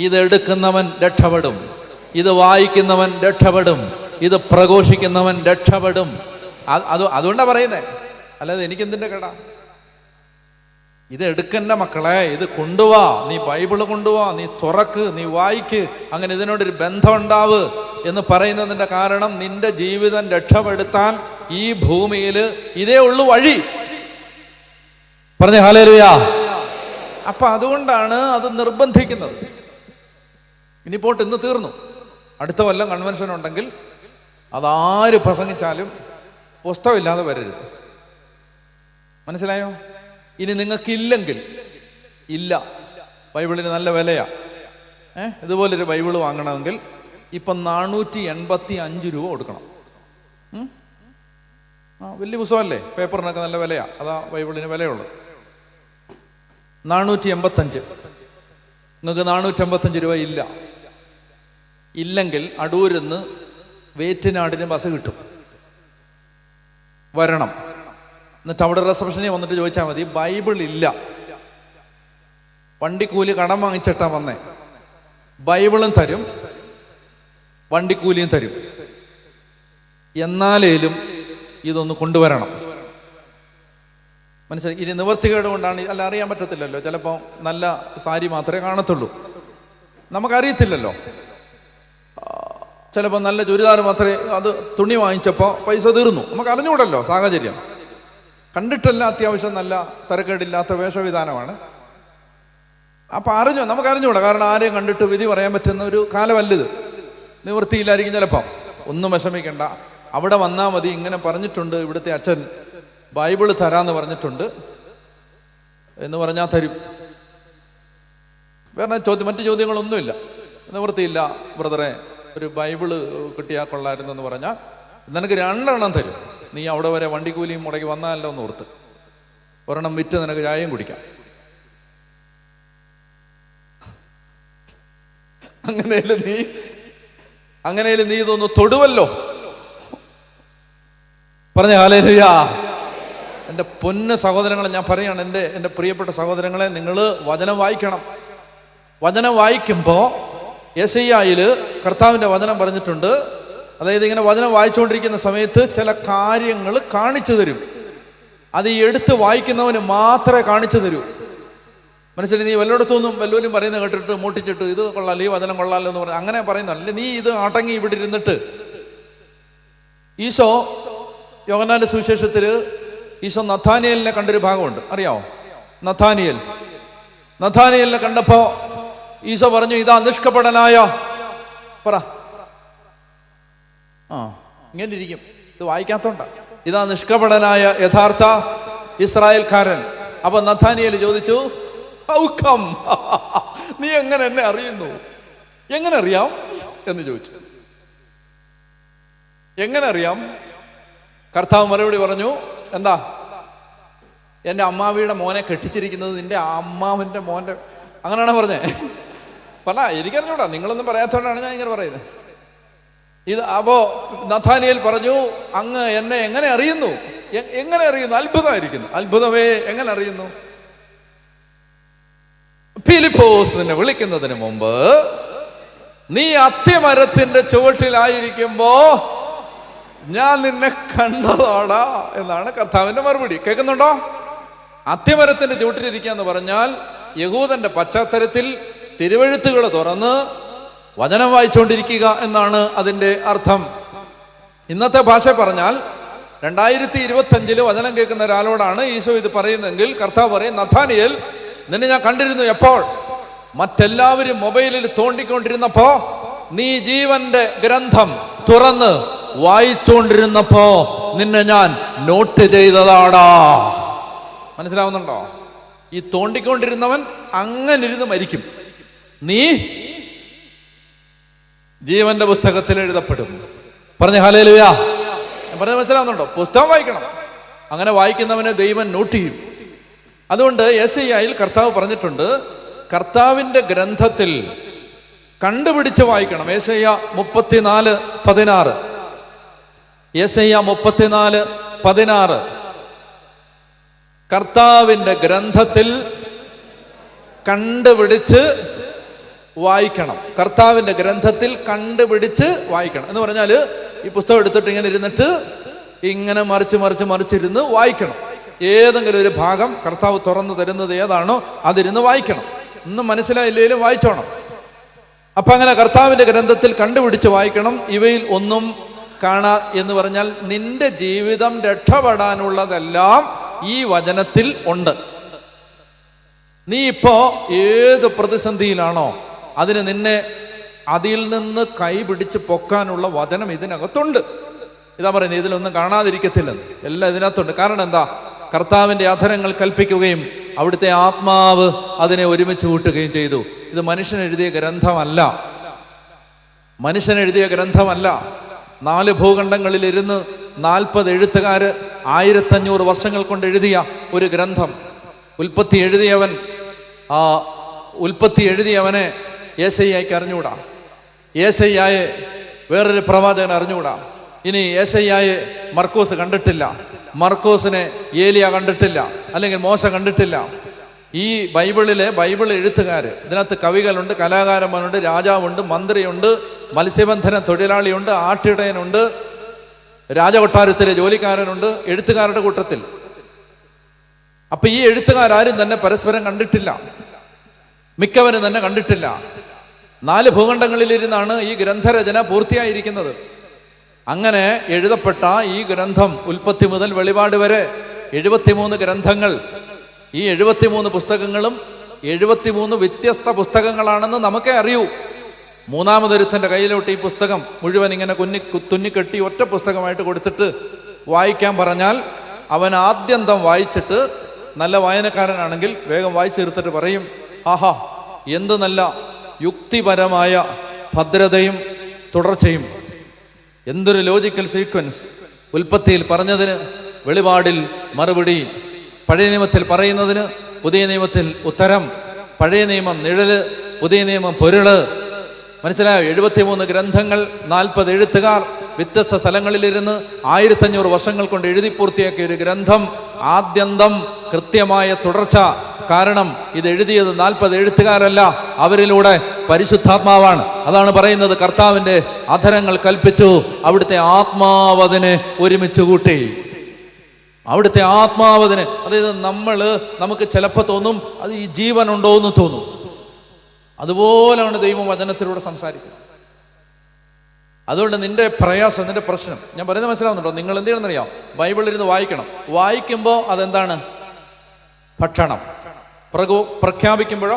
ഇത് എടുക്കുന്നവൻ രക്ഷപ്പെടും, ഇത് വായിക്കുന്നവൻ രക്ഷപ്പെടും, ഇത് പ്രഘോഷിക്കുന്നവൻ രക്ഷപ്പെടും. അതുകൊണ്ടാണ് പറയുന്നത്, അല്ലാതെ എനിക്കെന്തിൻ്റെ കേടാ? ഇത് എടുക്കണ്ട മക്കളെ, ഇത് കൊണ്ടുവാ, നീ ബൈബിള് കൊണ്ടുവാ, നീ തുറക്ക്, നീ വായിക്ക്, അങ്ങനെ ഇതിനോടൊരു ബന്ധം ഉണ്ടാവ് എന്ന് പറയുന്നതിൻ്റെ കാരണം, നിന്റെ ജീവിതം രക്ഷപ്പെടുത്താൻ ഈ ഭൂമിയിൽ ഇതേ ഉള്ളു വഴി. പറഞ്ഞ ഹല്ലേലൂയ. അപ്പൊ അതുകൊണ്ടാണ് അത് നിർബന്ധിക്കുന്നത്. ഇനിയിപ്പോട്ട് ഇന്ന് തീർന്നു, അടുത്ത കൊല്ലം കൺവെൻഷൻ ഉണ്ടെങ്കിൽ അതാര് പ്രസംഗിച്ചാലും പുസ്തകമില്ലാതെ വരരുത്. മനസ്സിലായോ? ഇനി നിങ്ങൾക്കില്ലെങ്കിൽ ഇല്ല, ബൈബിളിന് നല്ല വിലയാ. ഇതുപോലൊരു ബൈബിള് വാങ്ങണമെങ്കിൽ ഇപ്പം 485 രൂപ കൊടുക്കണം. വലിയ പുസ്തകമല്ലേ, പേപ്പറിനൊക്കെ നല്ല വിലയാ. അതാ ബൈബിളിന് വിലയുള്ളത്. 485. നിങ്ങൾക്ക് 485 രൂപ ഇല്ലെങ്കിൽ അടൂരിന്ന് വേറ്റിനാടിന് ബസ് കിട്ടും, വരണം. എന്നിട്ട് അവിടെ റിസപ്ഷനിൽ വന്നിട്ട് ചോദിച്ചാൽ മതി, ബൈബിൾ ഇല്ല, വണ്ടിക്കൂലി കടം വാങ്ങിച്ചിട്ടാ വന്നേ, ബൈബിളും തരും വണ്ടിക്കൂലിയും തരും, എന്നാലേലും ഇതൊന്ന് കൊണ്ടുവരണം. മനസ്സിലായി? ഇനി നിവർത്തികേട് കൊണ്ടാണ്, അല്ല അറിയാൻ പറ്റത്തില്ലല്ലോ, ചിലപ്പോൾ നല്ല സാരി മാത്രമേ കാണത്തുള്ളൂ, നമുക്കറിയത്തില്ലല്ലോ. ചിലപ്പോൾ നല്ല ചുരിദാർ മാത്രമേ, അത് തുണി വാങ്ങിച്ചപ്പോൾ പൈസ തീർന്നു, നമുക്ക് അറിഞ്ഞുകൂടല്ലോ സാഹചര്യം. കണ്ടിട്ടല്ല അത്യാവശ്യം നല്ല തരക്കേടില്ലാത്ത വേഷവിധാനമാണ്. അപ്പം നമുക്കറിഞ്ഞുകൂടാ, കാരണം ആരെയും കണ്ടിട്ട് വിധി പറയാൻ പറ്റുന്ന ഒരു കാലമല്ലത്. നിവൃത്തിയില്ലായിരിക്കും ചിലപ്പം. ഒന്നും വിഷമിക്കണ്ട, അവിടെ വന്നാൽ മതി. ഇങ്ങനെ പറഞ്ഞിട്ടുണ്ട് ഇവിടുത്തെ അച്ഛൻ, ബൈബിള് തരാന്ന് പറഞ്ഞിട്ടുണ്ട് എന്ന് പറഞ്ഞാൽ തരും. വേറെ മറ്റു ചോദ്യങ്ങളൊന്നുമില്ല. നിവൃത്തിയില്ല ബ്രദറെ, ഒരു ബൈബിള് കിട്ടിയാൽ കൊള്ളായിരുന്നു എന്ന് പറഞ്ഞാൽ നിനക്ക് 2 എണ്ണം തരും. നീ അവിടെ വരെ വണ്ടിക്കൂലിയും മുടക്കി വന്നാലോ എന്ന് ഓർത്ത് ഒരെണ്ണം വിറ്റ് നിനക്ക് ചായയും കുടിക്കാം. അങ്ങനെയല്ലേ നീ ഇതൊന്ന് തൊടുവല്ലോ. പറഞ്ഞ ഹല്ലേലൂയ. എൻ്റെ പൊന്ന് സഹോദരങ്ങളെ ഞാൻ പറയാണ്, എൻ്റെ പ്രിയപ്പെട്ട സഹോദരങ്ങളെ, നിങ്ങൾ വചനം വായിക്കണം. വചനം വായിക്കുമ്പോൾ യെശയ്യായിൽ കർത്താവിൻ്റെ വചനം പറഞ്ഞിട്ടുണ്ട്. അതായത് ഇങ്ങനെ വചനം വായിച്ചുകൊണ്ടിരിക്കുന്ന സമയത്ത് ചില കാര്യങ്ങൾ കാണിച്ചു തരും. അത് ഈ എടുത്ത് വായിക്കുന്നവന് മാത്രമേ കാണിച്ചു തരൂ. മനസ്സിലായി? നീ വല്ലയിടത്തുനിന്നും വല്ലവരും പറയുന്നത് കേട്ടിട്ട് മൂട്ടിച്ചിട്ട് ഇത് കൊള്ളാലോ, ഈ വചനം കൊള്ളാലോ എന്ന് പറഞ്ഞാൽ അങ്ങനെ പറയുന്നതല്ല. നീ ഇത് അടങ്ങി ഇവിടെ ഇരുന്നിട്ട്, ഈശോ യോഹന്നാന്റെ സുവിശേഷത്തിൽ ഈശോ നഥാനിയേലിനെ കണ്ടൊരു ഭാഗമുണ്ട്, അറിയാമോ? നഥാനിയേലിനെ കണ്ടപ്പോ ഈശോ പറഞ്ഞു, ഇതാ നിഷ്കപടനായ, പറ, ഇങ്ങനെ ഇരിക്കും, ഇത് വായിക്കാത്തോണ്ട, ഇതാ നിഷ്കപടനായ യഥാർത്ഥ ഇസ്രായേൽക്കാരൻ. അപ്പൊ നഥാനിയേൽ ചോദിച്ചു, ഹൗ കം, നീ എങ്ങനെ എന്നെ അറിയുന്നു, എങ്ങനെ അറിയാം എന്ന് ചോദിച്ചു. എങ്ങനെ അറിയാം? കർത്താവ് മറുപടി പറഞ്ഞു, എന്താ, എൻ്റെ അമ്മാവിയുടെ മോനെ കെട്ടിച്ചിരിക്കുന്നത് നിന്റെ അമ്മാവൻ്റെ മോൻ്റെ, അങ്ങനെയാണോ പറഞ്ഞേ? എനിക്കറിഞ്ഞൂടാ, നിങ്ങളൊന്നും പറയാത്തോണ്ടാണ് ഞാൻ ഇങ്ങനെ പറയുന്നത്. അപ്പോ നഥാനിയേൽ പറഞ്ഞു, അങ്ങ് എന്നെ എങ്ങനെ അറിയുന്നു? എങ്ങനെ അറിയുന്നു? അത്ഭുതമായിരിക്കുന്നു. അത്ഭുതമേ, എങ്ങനെ അറിയുന്നു? ഫിലിപ്പോസ് നിന്നെ വിളിക്കുന്നതിന് മുമ്പ് നീ അത്തിമരത്തിന്റെ ചുവട്ടിലായിരിക്കുമ്പോ ഞാൻ നിന്നെ കണ്ടതാടാ എന്നാണ് കർത്താവിന്റെ മറുപടി. കേൾക്കുന്നുണ്ടോ? അത്തിമരത്തിന്റെ ചുവട്ടിലിരിക്കുക എന്ന് പറഞ്ഞാൽ യഹൂദന്റെ പശ്ചാത്തലത്തിൽ തിരുവെഴുത്തുകൾ തുറന്ന് വചനം വായിച്ചുകൊണ്ടിരിക്കുക എന്നാണ് അതിന്റെ അർത്ഥം. ഇന്നത്തെ ഭാഷ പറഞ്ഞാൽ 2025 വചനം കേൾക്കുന്ന ഒരാളോടാണ് ഈശോ ഇത് പറയുന്നതെങ്കിൽ കർത്താവ് പറയും, നഥാനിയേൽ, നിന്നെ ഞാൻ കണ്ടിരുന്നു. എപ്പോൾ? മറ്റെല്ലാവരും മൊബൈലിൽ തോണ്ടിക്കൊണ്ടിരുന്നപ്പോ നീ ജീവന്റെ ഗ്രന്ഥം തുറന്ന് വായിച്ചുകൊണ്ടിരുന്നപ്പോ നിന്നെ ഞാൻ നോട്ട് ചെയ്തതാടാ. മനസ്സിലാവുന്നുണ്ടോ? ഈ തോണ്ടിക്കൊണ്ടിരുന്നവൻ അങ്ങനെ ഇരുന്ന് മരിക്കും, നീ ജീവന്റെ പുസ്തകത്തിൽ എഴുതപ്പെടും. പറഞ്ഞ ഹല്ലേലൂയ. പറഞ്ഞത് മനസ്സിലാവുന്നുണ്ടോ? പുസ്തകം വായിക്കണം. അങ്ങനെ വായിക്കുന്നവനെ ദൈവം നോട്ട് ചെയ്യും. അതുകൊണ്ട് യെശയ്യായിൽ കർത്താവ് പറഞ്ഞിട്ടുണ്ട്, കർത്താവിന്റെ ഗ്രന്ഥത്തിൽ കണ്ടുപിടിച്ച് വായിക്കണം. യെശയ്യാ 34:16. യെശയ്യാ 34:16. കർത്താവിന്റെ ഗ്രന്ഥത്തിൽ കണ്ടുപിടിച്ച് വായിക്കണം. കർത്താവിന്റെ ഗ്രന്ഥത്തിൽ കണ്ടുപിടിച്ച് വായിക്കണം എന്ന് പറഞ്ഞാൽ ഈ പുസ്തകം എടുത്തിട്ട് ഇങ്ങനെ ഇരുന്നിട്ട് ഇങ്ങനെ മറിച്ചിരുന്ന് വായിക്കണം. ഏതെങ്കിലും ഒരു ഭാഗം കർത്താവ് തുറന്നു തരുന്നത് ഏതാണോ അതിരുന്ന് വായിക്കണം. ഒന്നും മനസ്സിലായില്ലേലും വായിച്ചോണം. അപ്പൊ അങ്ങനെ കർത്താവിന്റെ ഗ്രന്ഥത്തിൽ കണ്ടുപിടിച്ച് വായിക്കണം. ഇവയിൽ ഒന്നും കാണാ എന്ന് പറഞ്ഞാൽ നിന്റെ ജീവിതം രക്ഷപ്പെടാനുള്ളതെല്ലാം ഈ വചനത്തിൽ ഉണ്ട്. നീ ഇപ്പോ ഏത് പ്രതിസന്ധിയിലാണോ നിന്നെ അതിൽ നിന്ന് കൈപിടിച്ച് പൊക്കാനുള്ള വചനം ഇതിനകത്തുണ്ട്. ഇതാ പറയുന്നത്, ഇതിലൊന്നും കാണാതിരിക്കത്തില്ലെന്ന്. എല്ലാം ഇതിനകത്തുണ്ട്. കാരണം എന്താ? കർത്താവിന്റെ അധരങ്ങൾ കൽപ്പിക്കുകയും അവിടുത്തെ ആത്മാവ് അതിനെ ഒരുമിച്ച് കൂട്ടുകയും ചെയ്തു. ഇത് മനുഷ്യൻ എഴുതിയ ഗ്രന്ഥമല്ല. 4 ഭൂഖണ്ഡങ്ങളിൽ ഇരുന്ന് 40 എഴുത്തുകാര് 1500 വർഷങ്ങൾ കൊണ്ട് എഴുതിയ ഒരു ഗ്രന്ഥം. ഉൽപ്പത്തി എഴുതിയവനെ യെശയ്യായ്ക്ക് അറിഞ്ഞുകൂടാ. യെശയ്യായെ വേറൊരു പ്രവാചകൻ അറിഞ്ഞുകൂടാ. ഇനി യേശയ്യായെ മർക്കോസ് കണ്ടിട്ടില്ല, മർക്കോസിനെ ഏലിയ കണ്ടിട്ടില്ല, അല്ലെങ്കിൽ മോശ കണ്ടിട്ടില്ല. ഈ ബൈബിൾ എഴുത്തുകാർ, ഇതിനകത്ത് കവികളുണ്ട്, കലാകാരന്മാരുണ്ട്, രാജാവുണ്ട്, മന്ത്രിയുണ്ട്, മത്സ്യബന്ധന തൊഴിലാളിയുണ്ട്, ആട്ടിടയനുണ്ട്, രാജകൊട്ടാരത്തിലെ ജോലിക്കാരനുണ്ട്, എഴുത്തുകാരുടെ കൂട്ടത്തിൽ. അപ്പൊ ഈ എഴുത്തുകാരും തന്നെ പരസ്പരം കണ്ടിട്ടില്ല, മിക്കവരും തന്നെ കണ്ടിട്ടില്ല. 4 ഭൂഖണ്ഡങ്ങളിലിരുന്നാണ് ഈ ഗ്രന്ഥരചന പൂർത്തിയായിരിക്കുന്നത്. അങ്ങനെ എഴുതപ്പെട്ട ഈ ഗ്രന്ഥം ഉൽപ്പത്തി മുതൽ വെളിപാട് വരെ 73 ഗ്രന്ഥങ്ങൾ. ഈ 73 പുസ്തകങ്ങളും 73 വ്യത്യസ്ത പുസ്തകങ്ങളാണെന്ന് നമുക്കേ അറിയൂ. മൂന്നാമതൊരുത്തൻ്റെ കയ്യിലോട്ട് ഈ പുസ്തകം മുഴുവൻ ഇങ്ങനെ തുന്നിക്കെട്ടി ഒറ്റ പുസ്തകമായിട്ട് കൊടുത്തിട്ട് വായിക്കാൻ പറഞ്ഞാൽ അവൻ ആദ്യന്തം വായിച്ചിട്ട്, നല്ല വായനക്കാരനാണെങ്കിൽ വേഗം വായിച്ചു തീർത്തിട്ട് പറയും, ആഹാ എന്ത് നല്ല യുക്തിപരമായ ഭദ്രതയും തുടർച്ചയും, എന്തൊരു ലോജിക്കൽ സീക്വൻസ്. ഉൽപ്പത്തിയിൽ പറഞ്ഞതിന് വെളിപാടിൽ മറുപടി, പഴയ നിയമത്തിൽ പറയുന്നതിന് പുതിയ നിയമത്തിൽ ഉത്തരം, പഴയ നിയമം നിഴല്, പുതിയ നിയമം പൊരുള്. മനസ്സിലായോ? 73 ഗ്രന്ഥങ്ങൾ, 40 എഴുത്തുകാർ വ്യത്യസ്ത സ്ഥലങ്ങളിലിരുന്ന് 1500 വർഷങ്ങൾ കൊണ്ട് എഴുതി പൂർത്തിയാക്കിയ ഒരു ഗ്രന്ഥം, ആദ്യന്തം കൃത്യമായ തുടർച്ച. കാരണം ഇത് എഴുതിയത് 40 എഴുത്തുകാരല്ല, അവരിലൂടെ പരിശുദ്ധാത്മാവാണ്. അതാണ് പറയുന്നത്, കർത്താവിൻ്റെ അധരങ്ങൾ കൽപ്പിച്ചു, അവിടുത്തെ ആത്മാവതിനെ ഒരുമിച്ച് കൂട്ടി. അവിടുത്തെ ആത്മാവതിന്, അതായത് നമുക്ക് ചിലപ്പോൾ തോന്നും അത് ഈ ജീവനുണ്ടോ എന്ന് തോന്നും. അതുപോലെയാണ് ദൈവം വചനത്തിലൂടെ സംസാരിക്കുന്നത്. അതുകൊണ്ട് നിന്റെ പ്രയാസം, നിന്റെ പ്രശ്നം ഞാൻ പറയുന്നത് മനസ്സിലാവുന്നുണ്ടോ? നിങ്ങൾ എന്ത് ചെയ്യണമെന്നറിയാം? ബൈബിളിരുന്ന് വായിക്കണം. വായിക്കുമ്പോൾ അതെന്താണ്? ഭക്ഷണം. പ്രഖ്യാപിക്കുമ്പോഴോ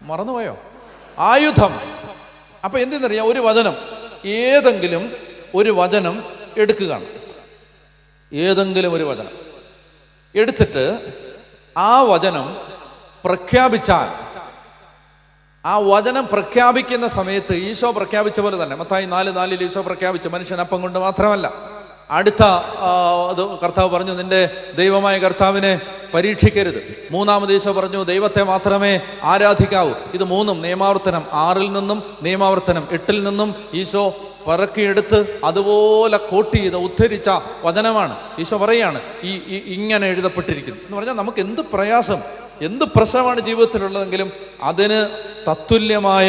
മറന്നുപോയോ? ആയുധം. അപ്പൊ എന്തെന്നറിയാം? ഒരു വചനം, ഏതെങ്കിലും ഒരു വചനം എടുക്കുകയാണ്. ഏതെങ്കിലും ഒരു വചനം എടുത്തിട്ട് ആ വചനം പ്രഖ്യാപിച്ചാൽ, ആ വചനം പ്രഖ്യാപിക്കുന്ന സമയത്ത് ഈശോ പ്രഖ്യാപിച്ച പോലെ തന്നെ, മത്തായി 4:4 ഈശോ പ്രഖ്യാപിച്ച മനുഷ്യൻ അപ്പം കൊണ്ട് മാത്രമല്ല, അടുത്ത അത് കർത്താവ് പറഞ്ഞു, നിന്റെ ദൈവമായ കർത്താവിനെ പരീക്ഷിക്കരുത്. മൂന്നാമത് ഈശോ പറഞ്ഞു, ദൈവത്തെ മാത്രമേ ആരാധിക്കാവൂ. ഇത് മൂന്നും നിയമാവർത്തനം 6 നിന്നും നിയമാവർത്തനം 8 നിന്നും ഈശോ പറക്കിയെടുത്ത് അതുപോലെ കോട്ട് ചെയ്ത് ഉദ്ധരിച്ച വചനമാണ്. ഈശോ പറയാണ് ഇങ്ങനെ എഴുതപ്പെട്ടിരിക്കുന്നു എന്ന് പറഞ്ഞാൽ, നമുക്ക് എന്ത് പ്രയാസം, എന്ത് പ്രശ്നമാണ് ജീവിതത്തിലുള്ളതെങ്കിലും അതിന് തത്തുല്യമായ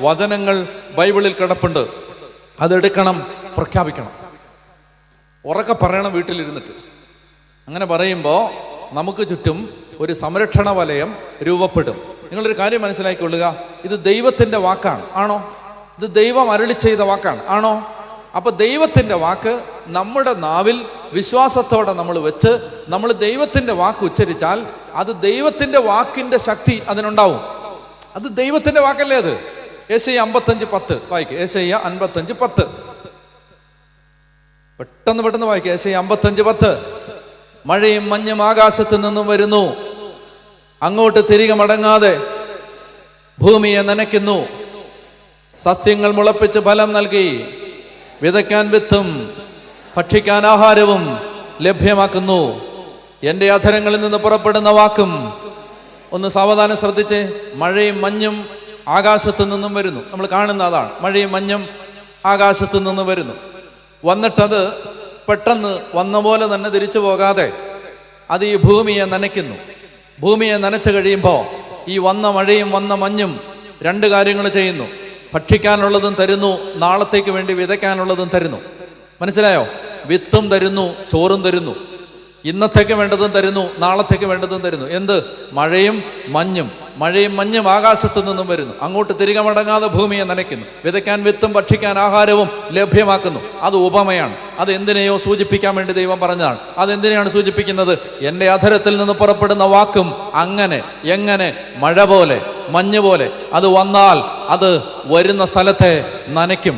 വചനങ്ങൾ ബൈബിളിൽ കിടപ്പുണ്ട്. അതെടുക്കണം, പ്രഖ്യാപിക്കണം, ഉറക്കെ പറയണം വീട്ടിലിരുന്നിട്ട്. അങ്ങനെ പറയുമ്പോൾ നമുക്ക് ചുറ്റും ഒരു സംരക്ഷണ വലയം രൂപപ്പെടും. നിങ്ങളൊരു കാര്യം മനസ്സിലാക്കിക്കൊള്ളുക, ഇത് ദൈവത്തിൻ്റെ വാക്കാണ്. ആണോ? ഇത് ദൈവം അരുളി ചെയ്ത വാക്കാണ്. ആണോ? അപ്പൊ ദൈവത്തിൻ്റെ വാക്ക് നമ്മുടെ നാവിൽ വിശ്വാസത്തോടെ നമ്മൾ വെച്ച് നമ്മൾ ദൈവത്തിൻ്റെ വാക്ക് ഉച്ചരിച്ചാൽ അത് ദൈവത്തിൻ്റെ വാക്കിൻ്റെ ശക്തി അതിനുണ്ടാവും. അത് ദൈവത്തിൻ്റെ വാക്കല്ലേ അത്? യെശയ്യാ 55:10 വായിക്കുക. യെശയ്യാ 55:10 പെട്ടെന്ന് വായിക്കുക. യെശയ്യാ 55:10 മഴയും മഞ്ഞും ആകാശത്ത് നിന്നും വരുന്നു, അങ്ങോട്ട് തിരികെ മടങ്ങാതെ ഭൂമിയെ നനയ്ക്കുന്നു, സസ്യങ്ങൾ മുളപ്പിച്ച് ഫലം നൽകി, വിതയ്ക്കാൻ വിത്തും ഭക്ഷിക്കാൻ ആഹാരവും ലഭ്യമാക്കുന്നു. എൻ്റെ അധരങ്ങളിൽ നിന്ന് പുറപ്പെടുന്ന വാക്കും, ഒന്ന് സാവധാനം ശ്രദ്ധിച്ചേ, മഴയും മഞ്ഞും ആകാശത്ത് നിന്നും വരുന്നു. നമ്മൾ കാണുന്ന അതാണ്, മഴയും മഞ്ഞും ആകാശത്ത് നിന്നും വരുന്നു. വന്നിട്ടത് പെട്ടെന്ന് വന്ന പോലെ തന്നെ തിരിച്ചു പോകാതെ അത് ഈ ഭൂമിയെ നനയ്ക്കുന്നു. ഭൂമിയെ നനച്ചു കഴിയുമ്പോൾ ഈ വന്ന മഴയും വന്ന മഞ്ഞും 2 കാര്യങ്ങൾ ചെയ്യുന്നു. ഭക്ഷിക്കാനുള്ളതും തരുന്നു, നാളത്തേക്ക് വേണ്ടി വിതയ്ക്കാനുള്ളതും തരുന്നു. മനസ്സിലായോ? വിത്തും തരുന്നു, ചോറും തരുന്നു. ഇന്നത്തേക്ക് വേണ്ടതും തരുന്നു, നാളത്തേക്ക് വേണ്ടതും തരുന്നു. എന്ത്? മഴയും മഞ്ഞും. മഴയും മഞ്ഞും ആകാശത്തു നിന്നും വരുന്നു, അങ്ങോട്ട് തിരികെ മടങ്ങാതെ ഭൂമിയെ നനയ്ക്കുന്നു, വിതയ്ക്കാൻ വിത്തും ഭക്ഷിക്കാൻ ആഹാരവും ലഭ്യമാക്കുന്നു. അത് ഉപമയാണ്. അത് എന്തിനെയോ സൂചിപ്പിക്കാൻ വേണ്ടി ദൈവം പറഞ്ഞതാണ്. അതെന്തിനെയാണ് സൂചിപ്പിക്കുന്നത്? എൻ്റെ അധരത്തിൽ നിന്ന് പുറപ്പെടുന്ന വാക്കും അങ്ങനെ എങ്ങനെ മഴ പോലെ മഞ്ഞ് പോലെ അത് വന്നാൽ അത് വരുന്ന സ്ഥലത്തെ നനയ്ക്കും,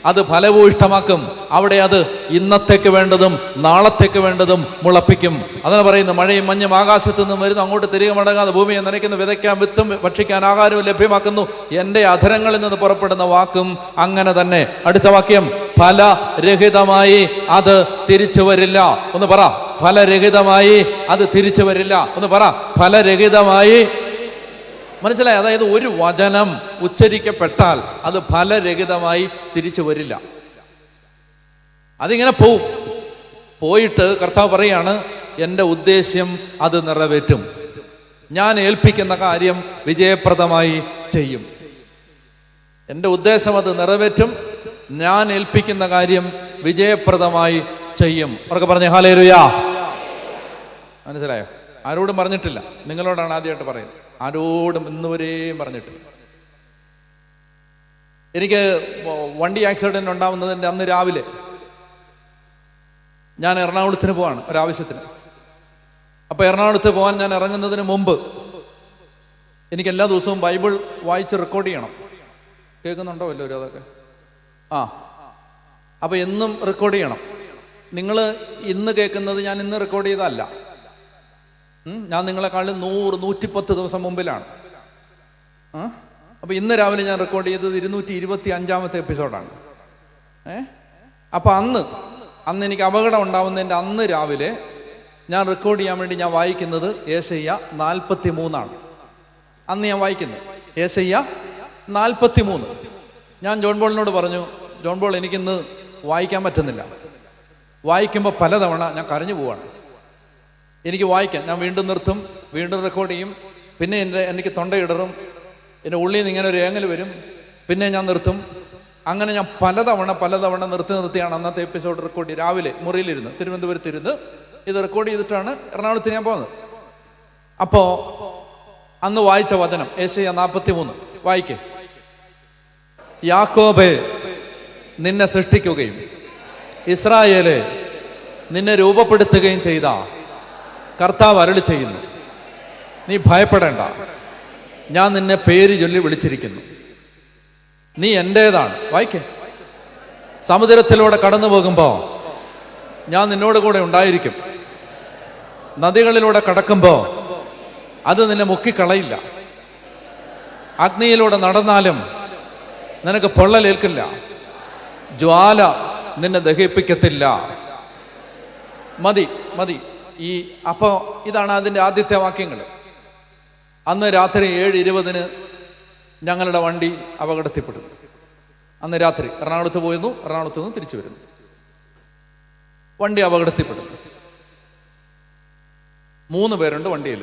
അത് ഫലഭൂയിഷ്ടമാക്കും. അവിടെ അത് ഇന്നത്തേക്ക് വേണ്ടതും നാളത്തേക്ക് വേണ്ടതും മുളപ്പിക്കും. അതാണ് പറയുന്നത്, മഴയും മഞ്ഞും ആകാശത്തു നിന്നും വരുന്നു, അങ്ങോട്ട് തിരികെ മടങ്ങാതെ ഭൂമിയെ നനയ്ക്കുന്നു, വിതയ്ക്കാൻ വിത്തും ഭക്ഷിക്കാൻ ആഹാരവും ലഭ്യമാക്കുന്നു. എൻ്റെ അധരങ്ങളിൽ നിന്ന് പുറപ്പെടുന്ന വാക്കും അങ്ങനെ തന്നെ. അടുത്ത വാക്യം, ഫലരഹിതമായി അത് തിരിച്ചു വരില്ല. ഒന്ന് പറ, ഫലരഹിതമായി അത് തിരിച്ചു വരില്ല. ഒന്ന് പറ, ഫലരഹിതമായി. മനസ്സിലായി? അതായത് ഒരു വചനം ഉച്ചരിക്കപ്പെട്ടാൽ അത് ഫലരഹിതമായി തിരിച്ചു വരില്ല. അതിങ്ങനെ പോയിട്ട് കർത്താവ് പറയാണ്, എൻ്റെ ഉദ്ദേശ്യം അത് നിറവേറ്റും, ഞാൻ ഏൽപ്പിക്കുന്ന കാര്യം വിജയപ്രദമായി ചെയ്യും. എൻ്റെ ഉദ്ദേശം അത് നിറവേറ്റും, ഞാൻ ഏൽപ്പിക്കുന്ന കാര്യം വിജയപ്രദമായി ചെയ്യും. അവർക്ക് പറഞ്ഞേ ഹല്ലേലൂയ. മനസ്സിലായോ? ആരോടും പറഞ്ഞിട്ടില്ല, നിങ്ങളോടാണ് ആദ്യമായിട്ട് പറയുന്നത്. ആരോടും ഇന്നുവരെയും പറഞ്ഞിട്ടില്ല. എനിക്ക് വണ്ടി ആക്സിഡന്റ് ഉണ്ടാവുന്നതിൻ്റെ അന്ന് രാവിലെ ഞാൻ എറണാകുളത്തിന് പോവാണ് ഒരാവശ്യത്തിന്. അപ്പൊ എറണാകുളത്ത് പോകാൻ ഞാൻ ഇറങ്ങുന്നതിന് മുമ്പ് എനിക്ക് എല്ലാ ദിവസവും ബൈബിൾ വായിച്ച് റെക്കോർഡ് ചെയ്യണം. കേൾക്കുന്നുണ്ടോ എല്ലാവരും അതൊക്കെ? അപ്പൊ എന്നും റെക്കോർഡ് ചെയ്യണം. നിങ്ങൾ ഇന്ന് കേൾക്കുന്നത് ഞാൻ ഇന്ന് റെക്കോർഡ് ചെയ്തതല്ല. ഞാൻ നിങ്ങളെക്കാളും 100-110 ദിവസം മുമ്പിലാണ്. അപ്പൊ ഇന്ന് രാവിലെ ഞാൻ റെക്കോർഡ് ചെയ്തത് 225ാമത്തെ എപ്പിസോഡാണ്. അപ്പൊ അന്ന് എനിക്ക് അപകടം ഉണ്ടാവുന്നതിൻ്റെ അന്ന് രാവിലെ ഞാൻ റെക്കോർഡ് ചെയ്യാൻ വേണ്ടി ഞാൻ വായിക്കുന്നത് യേശയ്യ 43 അന്ന് ഞാൻ വായിക്കുന്നത് യേശയ്യ 43. ഞാൻ ജോൺ ബോളിനോട് പറഞ്ഞു, ജോൺ ബോൾ എനിക്കിന്ന് വായിക്കാൻ പറ്റുന്നില്ല. വായിക്കുമ്പോൾ പലതവണ ഞാൻ കരഞ്ഞു പോവാണ്. എനിക്ക് വായിക്കാൻ ഞാൻ വീണ്ടും നിർത്തും, വീണ്ടും റെക്കോർഡ് ചെയ്യും, പിന്നെ എനിക്ക് തൊണ്ടയിടറും, എൻ്റെ ഉള്ളിൽ നിന്ന് ഇങ്ങനെ ഒരു ഏങ്ങൽ വരും, പിന്നെ ഞാൻ നിർത്തും. അങ്ങനെ ഞാൻ പലതവണ നിർത്തിയാണ് അന്നത്തെ എപ്പിസോഡ് റെക്കോർഡ് ചെയ്ത് രാവിലെ മുറിയിലിരുന്ന് തിരുവനന്തപുരത്തിരുന്ന് ഇത് റെക്കോർഡ് ചെയ്തിട്ടാണ് എറണാകുളത്ത് ഞാൻ പോകുന്നത്. അപ്പോ അന്ന് വായിച്ച വചനം യേശയ്യ 43 വായിക്കേ. യാക്കോബേ, നിന്നെ സൃഷ്ടിക്കുകയും ഇസ്രായേലെ, നിന്നെ രൂപപ്പെടുത്തുകയും ചെയ്ത കർത്താവ് അരുളി ചെയ്യുന്നു, നീ ഭയപ്പെടേണ്ട, ഞാൻ നിന്നെ പേര് ചൊല്ലി വിളിച്ചിരിക്കുന്നു, നീ എൻ്റേതാണ്. വായിക്കേ. സമുദ്രത്തിലൂടെ കടന്നു പോകുമ്പോ ഞാൻ നിന്നോട് കൂടെ ഉണ്ടായിരിക്കും, നദികളിലൂടെ കടക്കുമ്പോ അത് നിന്നെ മുക്കിക്കളയില്ല, അഗ്നിയിലൂടെ നടന്നാലും നിനക്ക് പൊള്ളലേൽക്കില്ല, ജ്വാല നിന്നെ ദഹിപ്പിക്കത്തില്ല. മതി. അപ്പോ ഇതാണ് അതിൻ്റെ ആദ്യത്തെ വാക്യങ്ങൾ. അന്ന് രാത്രി 7:20 ഞങ്ങളുടെ വണ്ടി അപകടത്തിൽപ്പെടും. അന്ന് രാത്രി എറണാകുളത്ത് പോയിരുന്നു, എറണാകുളത്ത് നിന്ന് തിരിച്ചു വരുന്നു, വണ്ടി അപകടത്തിൽപ്പെടും. 3 പേരുണ്ട് വണ്ടിയിൽ.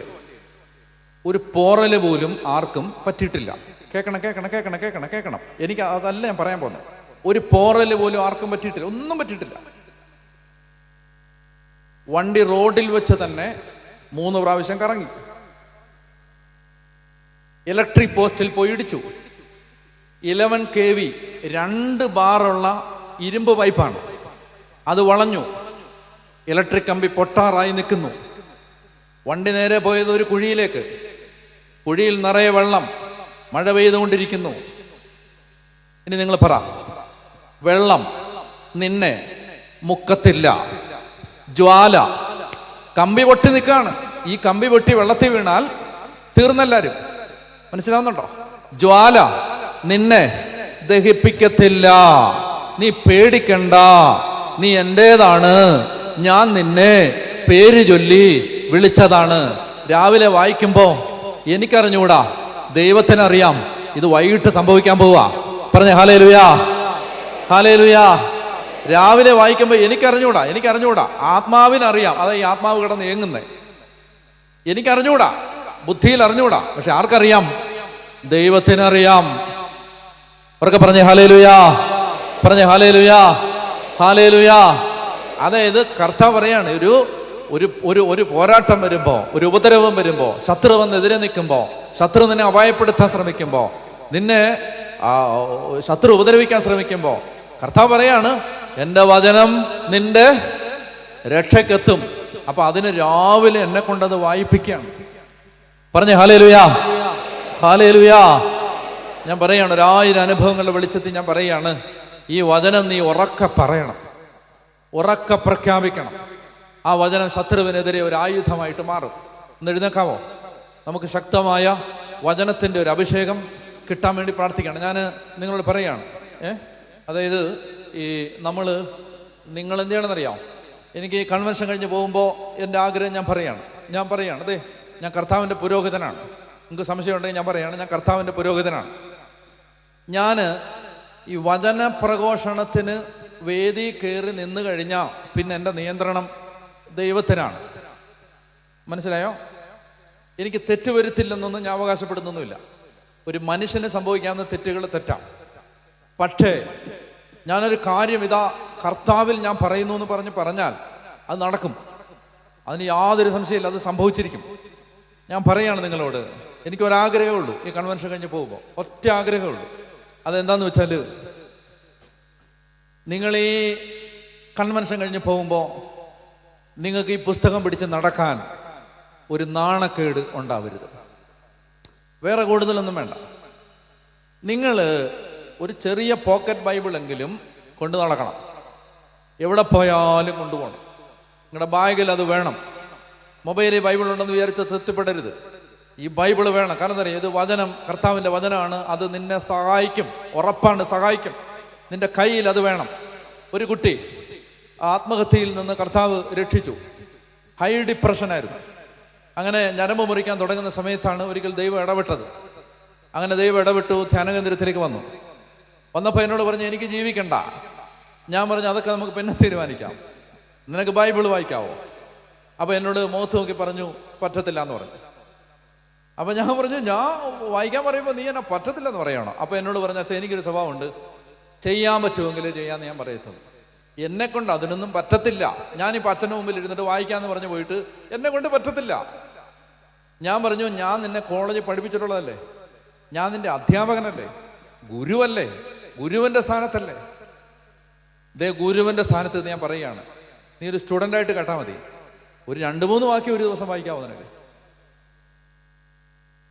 ഒരു പോറല് പോലും ആർക്കും പറ്റിയിട്ടില്ല. കേൾക്കണം. എനിക്ക് അതല്ല ഞാൻ പറയാൻ പോകുന്നത്. ഒരു പോറല് പോലും ആർക്കും പറ്റിയിട്ടില്ല, ഒന്നും പറ്റിയിട്ടില്ല. വണ്ടി റോഡിൽ വെച്ച് തന്നെ 3 പ്രാവശ്യം കറങ്ങി. ഇലക്ട്രിക് പോസ്റ്റിൽ പോയി ഇടിച്ചു. 11 kV 2 ബാറുള്ള ഇരുമ്പ് പൈപ്പാണ്, അത് വളഞ്ഞു. ഇലക്ട്രിക് കമ്പി പൊട്ടാറായി നിൽക്കുന്നു. വണ്ടി നേരെ പോയത് ഒരു കുഴിയിലേക്ക്. കുഴിയിൽ നിറയെ വെള്ളം, മഴ പെയ്തുകൊണ്ടിരിക്കുന്നു. ഇനി നിങ്ങൾ പറ, വെള്ളം നിന്നെ മുക്കത്തില്ല, ജ്വാല കമ്പി പൊട്ടി നിൽക്കാണ്. ഈ കമ്പി പൊട്ടി വെള്ളത്തിൽ വീണാൽ തീർന്നെല്ലാരും. മനസ്സിലാവുന്നുണ്ടോ? ജ്വാല നിന്നെ ദഹിപ്പിക്കത്തില്ല, നീ പേടിക്കണ്ട, നീ എന്റേതാണ്, ഞാൻ നിന്നെ പേര് ചൊല്ലി വിളിച്ചതാണ്. രാവിലെ വായിക്കുമ്പോ എനിക്കറിഞ്ഞൂടാ, ദൈവത്തിനറിയാം ഇത് വൈകിട്ട് സംഭവിക്കാൻ പോവാ. പറഞ്ഞ ഹല്ലേലൂയാ, ഹല്ലേലൂയാ. രാവിലെ വായിക്കുമ്പോ എനിക്കറിഞ്ഞൂടാ, ആത്മാവിനറിയാം. അതാ ഈ ആത്മാവ് കിടന്ന് ഏങ്ങുന്നേ. എനിക്കറിഞ്ഞൂടാ, ബുദ്ധിയിൽ അറിഞ്ഞൂടാ, പക്ഷെ ആർക്കറിയാം? ദൈവത്തിനറിയാം. അവർക്ക് പറഞ്ഞേ ഹല്ലേലൂയാ, പറഞ്ഞേ ഹല്ലേലൂയാ, ഹല്ലേലൂയാ. അതായത് കർത്താവ് പറയാണ്, ഒരു പോരാട്ടം വരുമ്പോ, ഒരു ഉപദ്രവം വരുമ്പോ, ശത്രു വന്ന് എതിരെ നിൽക്കുമ്പോ, ശത്രു നിന്നെ അപായപ്പെടുത്താൻ ശ്രമിക്കുമ്പോ, നിന്നെ ശത്രു ഉപദ്രവിക്കാൻ ശ്രമിക്കുമ്പോ കർത്താവ് പറയാണ്, എൻ്റെ വചനം നിന്റെ രക്ഷക്കെത്തും. അപ്പൊ അതിന് രാവിലെ എന്നെ കൊണ്ടത് വായിപ്പിക്കുകയാണ്. പറഞ്ഞേ ഹല്ലേലൂയാ, ഹല്ലേലൂയാ. ഞാൻ പറയാണ്, 1000 അനുഭവങ്ങളുടെ വെളിച്ചത്തിൽ ഞാൻ പറയാണ്, ഈ വചനം നീ ഉറക്കെ പറയണം, ഉറക്കെ പ്രഖ്യാപിക്കണം. ആ വചനം ശത്രുവിനെതിരെ ഒരു ആയുധമായിട്ട് മാറും. ഒന്ന് എഴുന്നേക്കാവോ? നമുക്ക് ശക്തമായ വചനത്തിൻ്റെ ഒരു അഭിഷേകം കിട്ടാൻ വേണ്ടി പ്രാർത്ഥിക്കണം. ഞാൻ നിങ്ങളോട് പറയാണ്, അതായത് ഈ നിങ്ങൾ എന്ത് ചെയ്യണമെന്നറിയാം? എനിക്ക് ഈ കൺവെൻഷൻ കഴിഞ്ഞ് പോകുമ്പോൾ എൻ്റെ ആഗ്രഹം ഞാൻ പറയാണ്, അതെ, ഞാൻ കർത്താവിൻ്റെ പുരോഹിതനാണ്, നിങ്ങൾക്ക് സംശയം ഉണ്ടെങ്കിൽ ഞാൻ പറയുകയാണ്, ഞാൻ കർത്താവിൻ്റെ പുരോഹിതനാണ്. ഞാൻ ഈ വചന പ്രഘോഷണത്തിന് വേദി കയറി നിന്ന് കഴിഞ്ഞാൽ പിന്നെ എൻ്റെ നിയന്ത്രണം ദൈവത്തിനാണ്. മനസ്സിലായോ? എനിക്ക് തെറ്റ് വരുത്തില്ലെന്നൊന്നും ഞാൻ അവകാശപ്പെടുന്നൊന്നുമില്ല. ഒരു മനുഷ്യന് സംഭവിക്കാവുന്ന തെറ്റുകൾ തെറ്റാം. പക്ഷേ ഞാനൊരു കാര്യം ഇതാ കർത്താവിൽ ഞാൻ പറയുന്നു എന്ന് പറഞ്ഞാൽ അത് നടക്കും. അതിന് യാതൊരു സംശയമില്ല, അത് സംഭവിച്ചിരിക്കും. ഞാൻ പറയുകയാണ് നിങ്ങളോട്, എനിക്കൊരാഗ്രഹമേ ഉള്ളൂ. ഈ കൺവെൻഷൻ കഴിഞ്ഞ് പോകുമ്പോൾ ഒറ്റ ആഗ്രഹമേ ഉള്ളൂ. അതെന്താന്ന് വെച്ചാൽ, നിങ്ങൾ ഈ കൺവെൻഷൻ കഴിഞ്ഞ് പോകുമ്പോൾ നിങ്ങൾക്ക് ഈ പുസ്തകം പിടിച്ച് നടക്കാൻ ഒരു നാണക്കേട് ഉണ്ടാവരുത്. വേറെ കൂടുതലൊന്നും വേണ്ട. നിങ്ങൾ ഒരു ചെറിയ പോക്കറ്റ് ബൈബിളെങ്കിലും കൊണ്ടു നടക്കണം. എവിടെ പോയാലും കൊണ്ടുപോകണം. നിങ്ങളുടെ ബാഗിൽ അത് വേണം. മൊബൈലിൽ ബൈബിൾ ഉണ്ടെന്ന് വിചാരിച്ച് തൃപ്തിപ്പെടരുത്. ഈ ബൈബിള് വേണം. കാരണം എന്താ പറയുക, ഇത് വചനം, കർത്താവിൻ്റെ വചനമാണ്. അത് നിന്നെ സഹായിക്കും, ഉറപ്പാണ് സഹായിക്കും. നിന്റെ കയ്യിൽ അത് വേണം. ഒരു കുട്ടി ആത്മഹത്യയിൽ നിന്ന് കർത്താവ് രക്ഷിച്ചു. ഹൈ ഡിപ്രഷനായിരുന്നു. അങ്ങനെ ഞരമ്പ് മുറിക്കാൻ തുടങ്ങുന്ന സമയത്താണ് ഒരിക്കൽ ദൈവം ഇടപെട്ടത്. അങ്ങനെ ദൈവം ഇടപെട്ടു, ധ്യാനകേന്ദ്രത്തിലേക്ക് വന്നപ്പോൾ എന്നോട് പറഞ്ഞു, എനിക്ക് ജീവിക്കണ്ട. ഞാൻ പറഞ്ഞു, അതൊക്കെ നമുക്ക് പിന്നെ തീരുമാനിക്കാം, നിനക്ക് ബൈബിൾ വായിക്കാവോ? അപ്പോൾ എന്നോട് മുഖത്ത് നോക്കി പറഞ്ഞു, പറ്റത്തില്ല എന്ന് പറഞ്ഞു. അപ്പം ഞാൻ പറഞ്ഞു, ഞാൻ വായിക്കാൻ പറയുമ്പോൾ നീ എന്നെ പറ്റത്തില്ല എന്ന് പറയണോ? അപ്പോൾ എന്നോട് പറഞ്ഞു, അച്ഛാ എനിക്കൊരു സ്വഭാവമുണ്ട്, ചെയ്യാൻ പറ്റുമെങ്കിൽ ചെയ്യാമെന്ന് ഞാൻ പറയത്തുള്ളൂ. എന്നെ കൊണ്ട് അതിനൊന്നും പറ്റത്തില്ല. ഞാനിപ്പോൾ അച്ഛൻ്റെ മുമ്പിൽ ഇരുന്നിട്ട് വായിക്കാമെന്ന് പറഞ്ഞു പോയിട്ട് എന്നെ കൊണ്ട് പറ്റത്തില്ല. ഞാൻ പറഞ്ഞു, ഞാൻ നിന്നെ കോളേജിൽ പഠിപ്പിച്ചിട്ടുള്ളതല്ലേ, ഞാൻ നിന്റെ അധ്യാപകനല്ലേ, ഗുരുവല്ലേ, ഗുരുവിൻ്റെ സ്ഥാനത്തല്ലേ. ഇതേ ഗുരുവിൻ്റെ സ്ഥാനത്ത് ഞാൻ പറയുകയാണ്, നീ ഒരു സ്റ്റുഡൻ്റായിട്ട് കേട്ടാൽ മതി. ഒരു 2-3 വാക്യം ഒരു ദിവസം വായിക്കാമോ നിനക്ക്?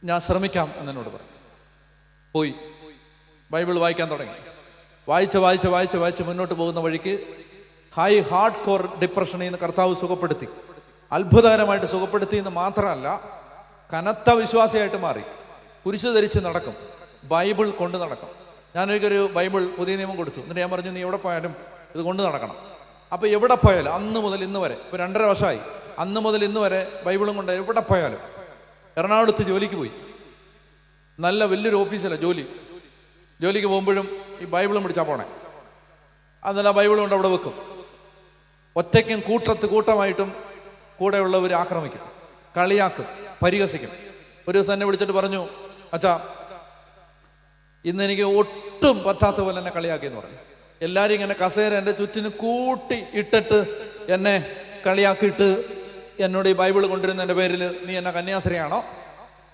ഞാൻ ശ്രമിക്കാം എന്നോട് പറഞ്ഞു. പോയി ബൈബിൾ വായിക്കാൻ തുടങ്ങി. വായിച്ച് മുന്നോട്ട് പോകുന്ന വഴിക്ക് ഹൈ ഹാർഡ് കോർ ഡിപ്രഷനിൽ നിന്ന് കർത്താവ് സുഖപ്പെടുത്തി. അത്ഭുതകരമായിട്ട് സുഖപ്പെടുത്തി എന്ന് മാത്രമല്ല, കനത്ത വിശ്വാസിയായിട്ട് മാറി. കുരിശ് ധരിച്ച് നടക്കും, ബൈബിൾ കൊണ്ട് നടക്കും. ഞാനൊരിക്കൊരു ബൈബിൾ പുതിയ നിയമം കൊടുത്തു. എന്നിട്ട് ഞാൻ പറഞ്ഞു, നീ എവിടെ പോയാലും ഇത് കൊണ്ട് നടക്കണം. അപ്പോൾ എവിടെ പോയാലും അന്ന് മുതൽ ഇന്ന് വരെ, ഇപ്പോൾ 2.5 വർഷമായി, അന്ന് മുതൽ ഇന്ന് വരെ ബൈബിളും കൊണ്ട് എവിടെ പോയാലും. എറണാകുളത്ത് ജോലിക്ക് പോയി, നല്ല വലിയൊരു ഓഫീസിലാണ് ജോലിക്ക് പോകുമ്പോഴും ഈ ബൈബിളും പിടിച്ചാൽ പോണേ. അതല്ല, ബൈബിളും കൊണ്ട് അവിടെ വെക്കും. ഒറ്റയ്ക്കും കൂട്ടമായിട്ടും കൂടെയുള്ളവർ ആക്രമിക്കും, കളിയാക്കും, പരിഹസിക്കും. ഒരു ദിവസം എന്നെ വിളിച്ചിട്ട് പറഞ്ഞു, അച്ഛാ ഇന്ന് എനിക്ക് ഒട്ടും പറ്റാത്ത പോലെ എന്നെ കളിയാക്കിയെന്ന് പറഞ്ഞു. എല്ലാവരും ഇങ്ങനെ കസേര എൻ്റെ ചുറ്റിന് കൂട്ടി ഇട്ടിട്ട് എന്നെ കളിയാക്കിയിട്ട് എന്നോട് ഈ ബൈബിൾ കൊണ്ടിരുന്നതിൻ്റെ പേരിൽ നീ എന്നെ കന്യാസ്ത്രീയാണോ,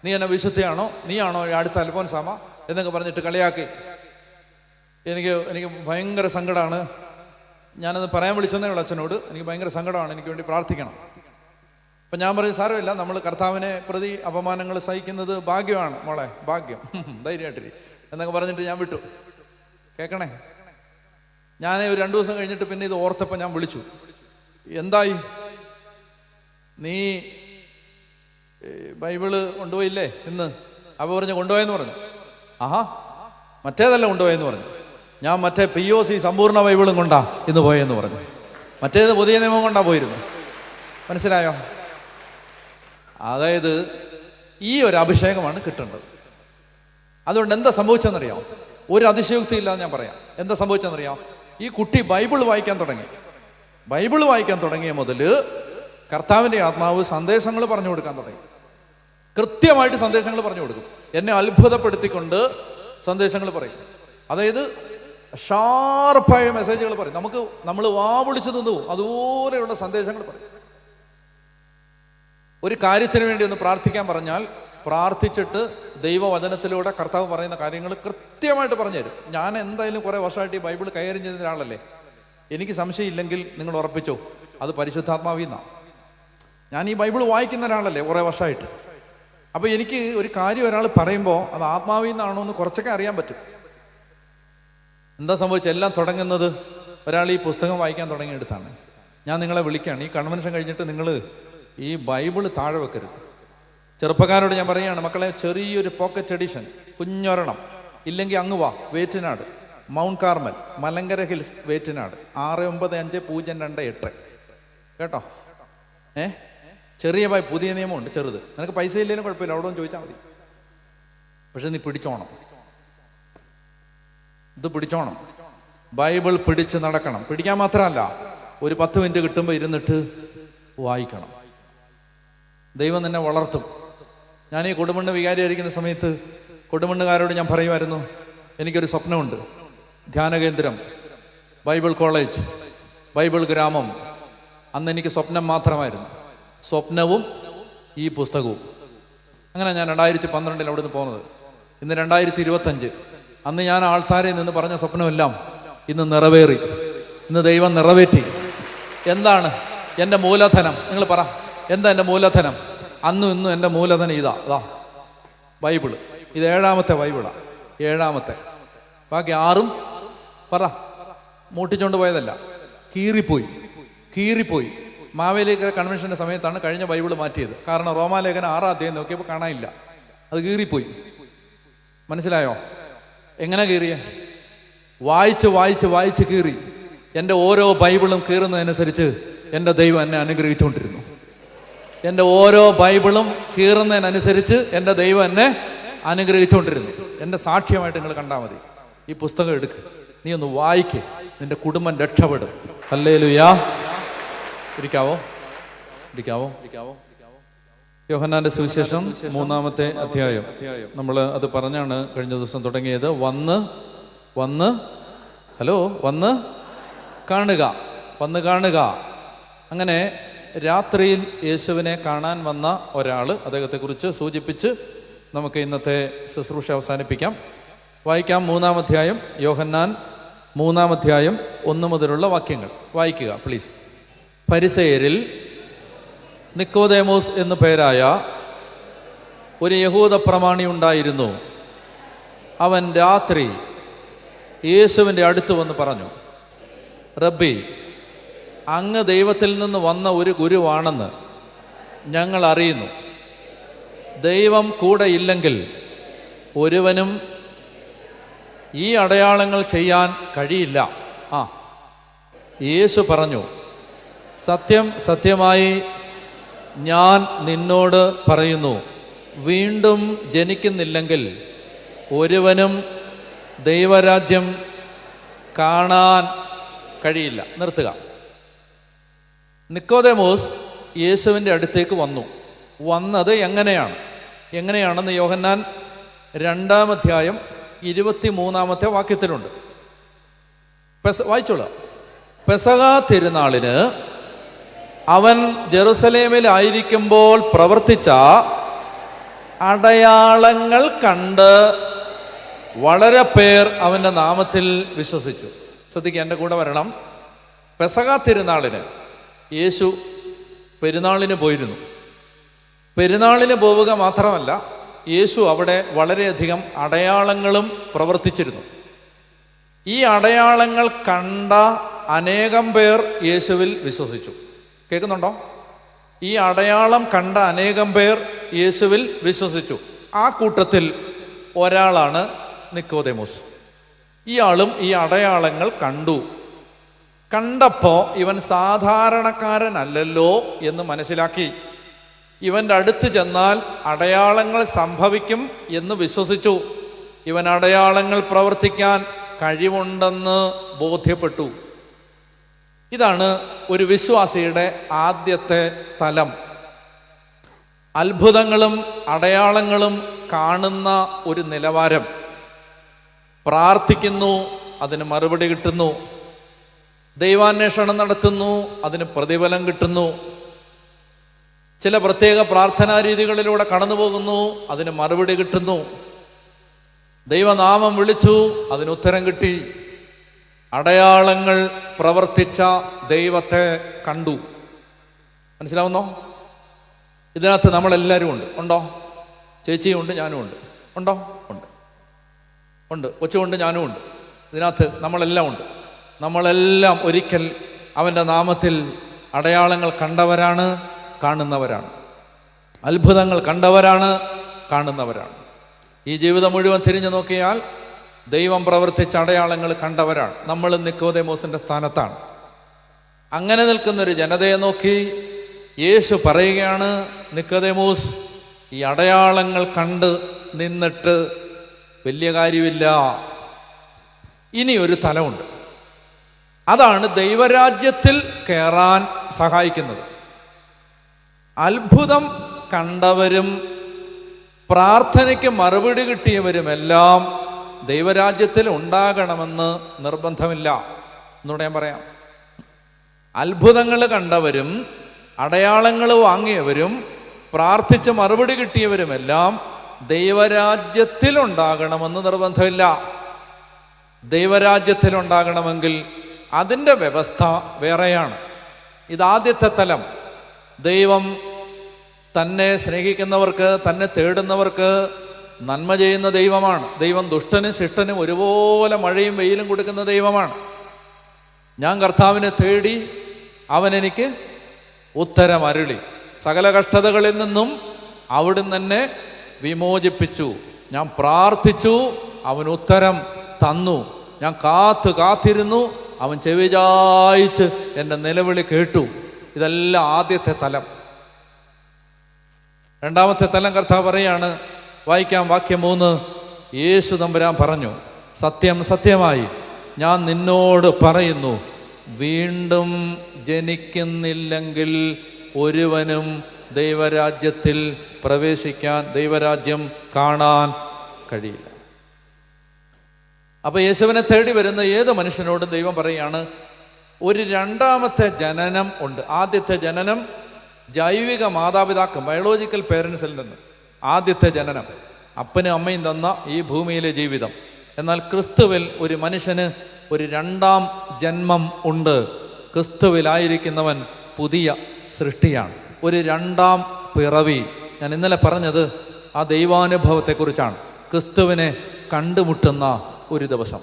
നീ എന്നെ വിശുദ്ധയാണോ, നീയാണോ അടുത്ത അൽഫോൻസാമ എന്നൊക്കെ പറഞ്ഞിട്ട് കളിയാക്കി. എനിക്ക് ഭയങ്കര സങ്കടമാണ്. ഞാനത് പറയാൻ വിളിച്ചെന്നേ ഉള്ളൂ അച്ഛനോട്. എനിക്ക് ഭയങ്കര സങ്കടമാണ്, എനിക്ക് വേണ്ടി പ്രാർത്ഥിക്കണം. അപ്പം ഞാൻ പറയും, സാരമില്ല, നമ്മൾ കർത്താവിനെ പ്രതി അപമാനങ്ങൾ സഹിക്കുന്നത് ഭാഗ്യമാണ് മോളെ, ഭാഗ്യം, ധൈര്യമായിട്ടിരി എന്നൊക്കെ പറഞ്ഞിട്ട് ഞാൻ വിട്ടു. കേൾക്കണേ, ഞാൻ ഒരു 2 ദിവസം കഴിഞ്ഞിട്ട് പിന്നെ ഇത് ഓർത്തപ്പോൾ ഞാൻ വിളിച്ചു, എന്തായി, നീ ബൈബിള് കൊണ്ടുപോയില്ലേ ഇന്ന്? അപ്പോൾ പറഞ്ഞു, കൊണ്ടുപോയെന്ന് പറഞ്ഞു. ആഹാ, മറ്റേതല്ല കൊണ്ടുപോയെന്ന് പറഞ്ഞു. ഞാൻ മറ്റേ POC സമ്പൂർണ്ണ ബൈബിളും കൊണ്ടാ ഇന്ന് പോയെന്ന് പറഞ്ഞു. മറ്റേത് പുതിയ നിയമം കൊണ്ടാ പോയിരുന്നു. മനസ്സിലായോ? അതായത് ഈ ഒരു അഭിഷേകമാണ് കിട്ടേണ്ടത്. അതുകൊണ്ട് എന്താ സംഭവിച്ചെന്നറിയാം? ഒരു അതിശയോക്തി ഇല്ലാതെ ഞാൻ പറയാം. എന്താ സംഭവിച്ചെന്നറിയാം? ഈ കുട്ടി ബൈബിൾ വായിക്കാൻ തുടങ്ങിയ മുതൽ കർത്താവിൻ്റെ ആത്മാവ് സന്ദേശങ്ങൾ പറഞ്ഞു കൊടുക്കാൻ തുടങ്ങി. കൃത്യമായിട്ട് സന്ദേശങ്ങൾ പറഞ്ഞു കൊടുക്കും. എന്നെ അത്ഭുതപ്പെടുത്തിക്കൊണ്ട് സന്ദേശങ്ങൾ പറയും. അതായത് ഷാർപ്പായ മെസ്സേജുകൾ പറയും. നമ്മൾ വാ വിളിച്ചു നിന്നു അതുപോലെയുള്ള സന്ദേശങ്ങൾ പറയും. ഒരു കാര്യത്തിന് വേണ്ടി ഒന്ന് പ്രാർത്ഥിക്കാൻ പറഞ്ഞാൽ പ്രാർത്ഥിച്ചിട്ട് ദൈവവചനത്തിലൂടെ കർത്താവ് പറയുന്ന കാര്യങ്ങൾ കൃത്യമായിട്ട് പറഞ്ഞു തരും. ഞാൻ എന്തായാലും കുറേ വർഷമായിട്ട് ഈ ബൈബിൾ കൈകാര്യം ചെയ്യുന്ന ഒരാളല്ലേ. എനിക്ക് സംശയമില്ലെങ്കിൽ നിങ്ങൾ ഉറപ്പിച്ചോ, അത് പരിശുദ്ധാത്മാവിൽ നിന്നാണ്. ഞാൻ ഈ ബൈബിൾ വായിക്കുന്ന ഒരാളല്ലേ കുറേ വർഷമായിട്ട്. അപ്പോൾ എനിക്ക് ഒരു കാര്യം ഒരാൾ പറയുമ്പോൾ അത് ആത്മാവിൽ നിന്നാണോ എന്ന് കുറച്ചൊക്കെ അറിയാൻ പറ്റും. എന്താ സംഭവിച്ചത്? എല്ലാം തുടങ്ങുന്നത് ഒരാൾ ഈ പുസ്തകം വായിക്കാൻ തുടങ്ങിയെടുത്താണ്. ഞാൻ നിങ്ങളെ വിളിക്കുകയാണ്, ഈ കൺവെൻഷൻ കഴിഞ്ഞിട്ട് നിങ്ങൾ ഈ ബൈബിൾ താഴെ വെക്കരുത്. ചെറുപ്പക്കാരോട് ഞാൻ പറയുകയാണ്, മക്കളെ, ചെറിയൊരു പോക്കറ്റ് എഡിഷൻ കുഞ്ഞൊരെണ്ണം, ഇല്ലെങ്കിൽ അങ്ങ് വാ, Vettinad, mount Carmel, Malankara hills, Vettinad, 695028. കേട്ടോ? ചെറിയ പുതിയ നിയമമുണ്ട്, ചെറുത്. നിനക്ക് പൈസ ഇല്ലെങ്കിലും കുഴപ്പമില്ല, അവിടെ ഒന്ന് ചോദിച്ചാൽ മതി. പക്ഷെ നീ പിടിച്ചോണം, ഇത് പിടിച്ചോണം. ബൈബിൾ പിടിച്ച് നടക്കണം. പിടിക്കാൻ മാത്രമല്ല, ഒരു 10 മിനിറ്റ് കിട്ടുമ്പോൾ ഇരുന്നിട്ട് വായിക്കണം. ദൈവം നിന്നെ വളർത്തും. ഞാൻ ഈ കൊടുമണ്ണ് വികാരിയായിരിക്കുന്ന സമയത്ത് കൊടുമണ്ണുകാരോട് ഞാൻ പറയുമായിരുന്നു, എനിക്കൊരു സ്വപ്നമുണ്ട്. ധ്യാന കേന്ദ്രം, ബൈബിൾ കോളേജ്, ബൈബിൾ ഗ്രാമം. അന്ന് എനിക്ക് സ്വപ്നം മാത്രമായിരുന്നു, സ്വപ്നവും ഈ പുസ്തകവും. അങ്ങനെ ഞാൻ 2012 അവിടെ നിന്ന് പോകുന്നത്. ഇന്ന് 2025. അന്ന് ഞാൻ ആൾത്താരെ നിന്ന് പറഞ്ഞ സ്വപ്നമെല്ലാം ഇന്ന് നിറവേറി. ഇന്ന് ദൈവം നിറവേറ്റി. എന്താണ് എൻ്റെ മൂലധനം? നിങ്ങൾ പറ, എന്താ എൻ്റെ മൂലധനം? അന്നും ഇന്നും എൻ്റെ മൂലധനം ഇതാ ബൈബിള്. ഇത് 7ാമത്തെ ബൈബിളാണ്, 7ാമത്തെ. ബാക്കി 6ഉം പറ മൂട്ടിച്ചോണ്ട് പോയതല്ല, കീറിപ്പോയി. മാവേലിക്കര കൺവെൻഷൻ്റെ സമയത്താണ് കഴിഞ്ഞ ബൈബിള് മാറ്റിയത്. കാരണം റോമാലേഖനം 6ാം അധ്യായം നോക്കിയപ്പോൾ കാണാനില്ല, അത് കീറിപ്പോയി. മനസ്സിലായോ? എങ്ങനെ കീറിയേ? വായിച്ച് കീറി. എൻ്റെ ഓരോ ബൈബിളും കീറുന്നതനുസരിച്ച് എൻ്റെ ദൈവം എന്നെ അനുഗ്രഹിച്ചുകൊണ്ടിരുന്നു. എൻ്റെ ഓരോ ബൈബിളും കീറുന്നതിനനുസരിച്ച് എൻ്റെ ദൈവം എന്നെ അനുഗ്രഹിച്ചുകൊണ്ടിരുന്നു. എൻ്റെ സാക്ഷ്യമായിട്ട് നിങ്ങൾ കണ്ടാൽ മതി. ഈ പുസ്തകം എടുക്ക്, നീ ഒന്ന് വായിക്ക്, നിന്റെ കുടുംബം രക്ഷപ്പെടും. ഹല്ലേലൂയാ. ഇരിക്കാവോ? യോഹന്നാന്റെ സുവിശേഷം 3-ാമത്തെ അധ്യായം. നമ്മൾ അത് പറഞ്ഞാണ് കഴിഞ്ഞ ദിവസം തുടങ്ങിയത്. വന്ന് കാണുക. അങ്ങനെ രാത്രിയിൽ യേശുവിനെ കാണാൻ വന്ന ഒരാൾ, അദ്ദേഹത്തെക്കുറിച്ച് സൂചിപ്പിച്ച് നമുക്ക് ഇന്നത്തെ ശുശ്രൂഷ അവസാനിപ്പിക്കാം. വായിക്കാം 3-ാം അധ്യായം, യോഹന്നാൻ 3-ാം അധ്യായം 1 മുതലുള്ള വാക്യങ്ങൾ വായിക്കുക പ്ലീസ്. ഫരിസേയരിൽ നിക്കോദേമോസ് എന്നു പേരായ ഒരു യഹൂദ പ്രമാണി ഉണ്ടായിരുന്നു. അവൻ രാത്രി യേശുവിൻ്റെ അടുത്ത് വന്ന് പറഞ്ഞു, റബ്ബി, അങ്ങ് ദൈവത്തിൽ നിന്ന് വന്ന ഒരു ഗുരുവാണെന്ന് ഞങ്ങൾ അറിയുന്നു. ദൈവം കൂടെ ഇല്ലെങ്കിൽ ഒരുവനും ഈ അടയാളങ്ങൾ ചെയ്യാൻ കഴിയില്ല. യേശു പറഞ്ഞു, സത്യമായി ഞാൻ നിന്നോട് പറയുന്നു, വീണ്ടും ജനിക്കുന്നില്ലെങ്കിൽ ഒരുവനും ദൈവരാജ്യം കാണാൻ കഴിയില്ല. നിർത്തുക. നിക്കോദേമോസ് യേശുവിൻ്റെ അടുത്തേക്ക് വന്നത് എങ്ങനെയാണെന്ന് യോഹന്നാൻ 2-ാം അധ്യായം 23-ാമത്തെ വാക്യത്തിലുണ്ട്. വായിച്ചോളാം. പെസഹ തിരുനാളിന് അവൻ ജെറുസലേമിലായിരിക്കുമ്പോൾ പ്രവർത്തിച്ച അടയാളങ്ങൾ കണ്ട് വളരെ പേർ അവൻ്റെ നാമത്തിൽ വിശ്വസിച്ചു. ശ്രദ്ധിക്കുക, എൻ്റെ കൂടെ വരണം. പെസഹ തിരുനാളിന് യേശു പെരുന്നാളിന് പോയിരുന്നു. പെരുന്നാളിന് പോവുക മാത്രമല്ല, യേശു അവിടെ വളരെയധികം അടയാളങ്ങളും പ്രവർത്തിച്ചിരുന്നു. ഈ അടയാളങ്ങൾ കണ്ട അനേകം പേർ യേശുവിൽ വിശ്വസിച്ചു. കേൾക്കുന്നുണ്ടോ? ഈ അടയാളം കണ്ട അനേകം പേർ യേശുവിൽ വിശ്വസിച്ചു. ആ കൂട്ടത്തിൽ ഒരാളാണ് നിക്കോദേമോസ്. ഇയാളും ഈ അടയാളങ്ങൾ കണ്ടപ്പോൾ ഇവൻ സാധാരണക്കാരനല്ലല്ലോ എന്ന് മനസ്സിലാക്കി. ഇവൻ്റെ അടുത്ത് ചെന്നാൽ അടയാളങ്ങൾ സംഭവിക്കും എന്ന് വിശ്വസിച്ചു. ഇവൻ അടയാളങ്ങൾ പ്രവർത്തിക്കാൻ കഴിവുണ്ടെന്ന് ബോധ്യപ്പെട്ടു. ഇതാണ് ഒരു വിശ്വാസിയുടെ ആദ്യത്തെ തലം. അത്ഭുതങ്ങളും അടയാളങ്ങളും കാണുന്ന ഒരു നിലവാരം. പ്രാർത്ഥിക്കുന്നു, അതിന് മറുപടി കിട്ടുന്നു. ദൈവാന്വേഷണം നടത്തുന്നു, അതിന് പ്രതിഫലം കിട്ടുന്നു. ചില പ്രത്യേക പ്രാർത്ഥനാ രീതികളിലൂടെ കടന്നു പോകുന്നു, അതിന് മറുപടി കിട്ടുന്നു. ദൈവനാമം വിളിച്ചു, അതിന് ഉത്തരം കിട്ടി. അടയാളങ്ങൾ പ്രവർത്തിച്ച ദൈവത്തെ കണ്ടു. മനസ്സിലാവുന്നോ? ഇതിനകത്ത് നമ്മളെല്ലാവരും ഉണ്ടോ? ചേച്ചിയും ഉണ്ട്, ഞാനും ഉണ്ട്. ഉണ്ട്. കൊച്ചുകൊണ്ട് ഞാനും ഉണ്ട്. ഇതിനകത്ത് നമ്മളെല്ലാം ഉണ്ട്. നമ്മളെല്ലാം ഒരിക്കൽ അവൻ്റെ നാമത്തിൽ അടയാളങ്ങൾ കണ്ടവരാണ്, കാണുന്നവരാണ്. അത്ഭുതങ്ങൾ കണ്ടവരാണ്, കാണുന്നവരാണ്. ഈ ജീവിതം മുഴുവൻ തിരിഞ്ഞു നോക്കിയാൽ ദൈവം പ്രവർത്തിച്ച അടയാളങ്ങൾ കണ്ടവരാണ്. നമ്മൾ നിക്കോദേമോസിന്റെ സ്ഥാനത്താണ്. അങ്ങനെ നിൽക്കുന്നൊരു ജനതയെ നോക്കി യേശു പറയുകയാണ്, നിക്കോദേമോസ്, ഈ അടയാളങ്ങൾ കണ്ട് നിന്നിട്ട് വലിയ കാര്യമില്ല. ഇനി ഒരു തലമുണ്ട്. അതാണ് ദൈവരാജ്യത്തിൽ കയറാൻ സഹായിക്കുന്നത്. അത്ഭുതം കണ്ടവരും പ്രാർത്ഥനയ്ക്ക് മറുപടി കിട്ടിയവരുമെല്ലാം ദൈവരാജ്യത്തിൽ ഉണ്ടാകണമെന്ന് നിർബന്ധമില്ല. എന്നൂടെ ഞാൻ പറയാം. അത്ഭുതങ്ങൾ കണ്ടവരും അടയാളങ്ങൾ വാങ്ങിയവരും പ്രാർത്ഥിച്ച് മറുപടി കിട്ടിയവരുമെല്ലാം ദൈവരാജ്യത്തിൽ ഉണ്ടാകണമെന്ന് നിർബന്ധമില്ല. ദൈവരാജ്യത്തിൽ ഉണ്ടാകണമെങ്കിൽ അതിൻ്റെ വ്യവസ്ഥ വേറെയാണ്. ഇതാദ്യത്തെ തലം. ദൈവം തന്നെ സ്നേഹിക്കുന്നവർക്ക്, തന്നെ തേടുന്നവർക്ക് നന്മ ചെയ്യുന്ന ദൈവമാണ്. ദൈവം ദുഷ്ടനും ശിഷ്ടനും ഒരുപോലെ മഴയും വെയിലും കൊടുക്കുന്ന ദൈവമാണ്. ഞാൻ കർത്താവിനെ തേടി, അവൻ എനിക്ക് ഉത്തരം അരുളി. സകല കഷ്ടതകളിൽ നിന്നും അവിടുന്ന് എന്നെ വിമോചിപ്പിച്ചു. ഞാൻ പ്രാർത്ഥിച്ചു, അവൻ ഉത്തരം തന്നു. ഞാൻ കാത്തിരുന്നു, അവൻ ചെവിചായിച്ച് എൻ്റെ നിലവിളി കേട്ടു. ഇതെല്ലാം ആദ്യത്തെ തലം. രണ്ടാമത്തെ തലം കർത്താവ് പറയാണ്, വായിക്കാം വാക്യം 3. യേശു തമ്പുരാൻ പറഞ്ഞു, സത്യം സത്യമായി ഞാൻ നിന്നോട് പറയുന്നു, വീണ്ടും ജനിക്കുന്നില്ലെങ്കിൽ ഒരുവനും ദൈവരാജ്യത്തിൽ പ്രവേശിക്കാൻ, ദൈവരാജ്യം കാണാൻ കഴിയില്ല. അപ്പൊ യേശുവിനെ തേടി വരുന്ന ഏത് മനുഷ്യനോടും ദൈവം പറയാണ്, ഒരു രണ്ടാമത്തെ ജനനം ഉണ്ട്. ആദ്യത്തെ ജനനം ജൈവിക മാതാപിതാക്കൾ, ബയോളജിക്കൽ പേരൻസിൽ നിന്ന് ആദ്യത്തെ ജനനം, അപ്പനും അമ്മയും തന്ന ഈ ഭൂമിയിലെ ജീവിതം. എന്നാൽ ക്രിസ്തുവിൽ ഒരു മനുഷ്യന് ഒരു രണ്ടാം ജന്മം ഉണ്ട്. ക്രിസ്തുവിലായിരിക്കുന്നവൻ പുതിയ സൃഷ്ടിയാണ്, ഒരു രണ്ടാം പിറവി. ഞാൻ ഇന്നലെ പറഞ്ഞത് ആ ദൈവാനുഭവത്തെക്കുറിച്ചാണ്. ക്രിസ്തുവിനെ കണ്ടുമുട്ടുന്ന ഒരു ദിവസം,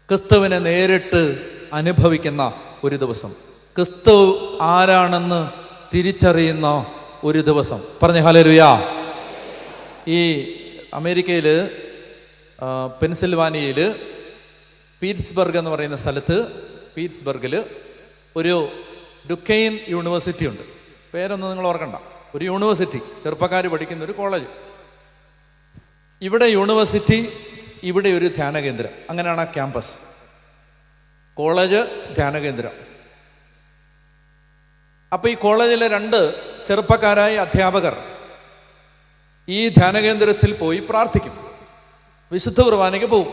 ക്രിസ്തുവിനെ നേരിട്ട് അനുഭവിക്കുന്ന ഒരു ദിവസം, ക്രിസ്തു ആരാണെന്ന് തിരിച്ചറിയുന്ന ഒരു ദിവസം. പറഞ്ഞ ഹല്ലേലൂയാ. ഈ അമേരിക്കയിൽ പെൻസിൽവാനിയയിൽ പീറ്റ്സ്ബർഗ് എന്ന് പറയുന്ന സ്ഥലത്ത്, പീറ്റ്സ്ബർഗിൽ ഒരു ഡുക്കെയിൻ യൂണിവേഴ്സിറ്റി ഉണ്ട്. പേരൊന്നും നിങ്ങൾ ഓർക്കണ്ട. ഒരു യൂണിവേഴ്സിറ്റി, ചെറുപ്പക്കാർ പഠിക്കുന്ന ഒരു കോളേജ്. ഇവിടെ യൂണിവേഴ്സിറ്റി, ഇവിടെ ഒരു ധ്യാനകേന്ദ്രം. അങ്ങനെയാണ് ആ ക്യാമ്പസ്. കോളേജ്, ധ്യാനകേന്ദ്രം. അപ്പൊ ഈ കോളേജിലെ 2 ചെറുപ്പക്കാരായ അധ്യാപകർ ഈ ധ്യാനകേന്ദ്രത്തിൽ പോയി പ്രാർത്ഥിക്കും, വിശുദ്ധ കുർബാനയ്ക്ക് പോവും.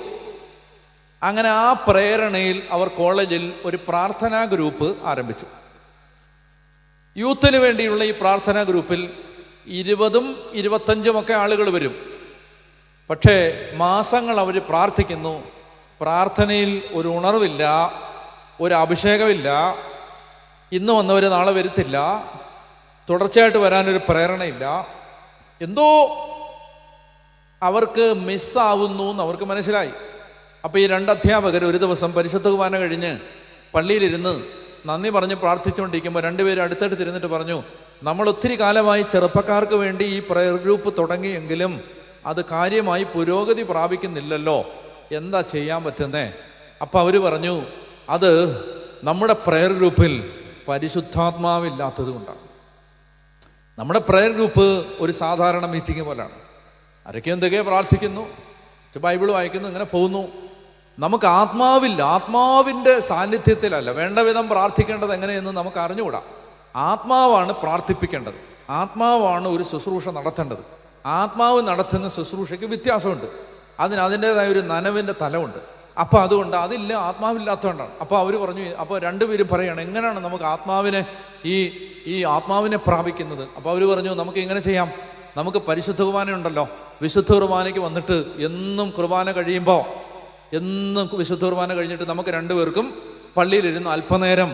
അങ്ങനെ ആ പ്രേരണയിൽ അവർ കോളേജിൽ ഒരു പ്രാർത്ഥനാ ഗ്രൂപ്പ് ആരംഭിച്ചു. യൂത്തിന് വേണ്ടിയുള്ള ഈ പ്രാർത്ഥനാ ഗ്രൂപ്പിൽ 20ഉം 25ഉം ഒക്കെ ആളുകൾ വരും. പക്ഷേ മാസങ്ങൾ അവർ പ്രാർത്ഥിക്കുന്നു. പ്രാർത്ഥനയിൽ ഒരു ഉണർവില്ല, ഒരു അഭിഷേകമില്ല. ഇന്ന് വന്നവർ നാളെ വരുത്തില്ല, തുടർച്ചയായിട്ട് വരാനൊരു പ്രേരണയില്ല. എന്തോ അവർക്ക് മിസ്സാവുന്നു എന്ന് അവർക്ക് മനസ്സിലായി. അപ്പോൾ ഈ 2 അധ്യാപകർ ഒരു ദിവസം പരിശുദ്ധ കുർബാന കഴിഞ്ഞ് പള്ളിയിലിരുന്ന് നന്ദി പറഞ്ഞ് പ്രാർത്ഥിച്ചുകൊണ്ടിരിക്കുമ്പോൾ 2 പേര് അടുത്തടുത്തിരുന്നിട്ട് പറഞ്ഞു, നമ്മൾ ഒത്തിരി കാലമായി ചെറുപ്പക്കാർക്ക് വേണ്ടി ഈ പ്രയർ ഗ്രൂപ്പ് തുടങ്ങിയെങ്കിലും അത് കാര്യമായി പുരോഗതി പ്രാപിക്കുന്നില്ലല്ലോ, എന്താ ചെയ്യാൻ പറ്റുന്നേ? അപ്പം അവർ പറഞ്ഞു, അത് നമ്മുടെ പ്രയർ ഗ്രൂപ്പിൽ പരിശുദ്ധാത്മാവില്ലാത്തത് കൊണ്ടാണ്. നമ്മുടെ പ്രയർ ഗ്രൂപ്പ് ഒരു സാധാരണ മീറ്റിംഗ് പോലാണ്. ആരൊക്കെ എന്തൊക്കെയോ പ്രാർത്ഥിക്കുന്നു, ബൈബിൾ വായിക്കുന്നു, ഇങ്ങനെ പോകുന്നു. നമുക്ക് ആത്മാവില്ല, ആത്മാവിൻ്റെ സാന്നിധ്യത്തിലല്ല. വേണ്ട വിധം പ്രാർത്ഥിക്കേണ്ടത് എങ്ങനെയെന്ന് നമുക്ക് അറിഞ്ഞുകൂടാ. ആത്മാവാണ് പ്രാർത്ഥിപ്പിക്കേണ്ടത്, ആത്മാവാണ് ഒരു ശുശ്രൂഷ നടത്തേണ്ടത്. ആത്മാവ് നടത്തുന്ന ശുശ്രൂഷയ്ക്ക് വ്യത്യാസമുണ്ട്, അതിൻ്റെതായ ഒരു നനവിൻ്റെ തലമുണ്ട്. അപ്പം അതുകൊണ്ട് അതില്ല, ആത്മാവില്ലാത്തതുകൊണ്ടാണ്. അപ്പോൾ അവർ പറഞ്ഞു, അപ്പോൾ 2 പേരും പറയാണ്, എങ്ങനെയാണ് നമുക്ക് ആത്മാവിനെ ഈ ആത്മാവിനെ പ്രാപിക്കുന്നത്? അപ്പോൾ അവർ പറഞ്ഞു, നമുക്ക് ഇങ്ങനെ ചെയ്യാം, നമുക്ക് പരിശുദ്ധ കുർബാന ഉണ്ടല്ലോ, വിശുദ്ധ കുർബാനയ്ക്ക് വന്നിട്ട് എന്നും കുർബാന കഴിയുമ്പോൾ, എന്നും വിശുദ്ധ കുർബാന കഴിഞ്ഞിട്ട് നമുക്ക് 2 പേർക്കും പള്ളിയിലിരുന്ന് അല്പനേരം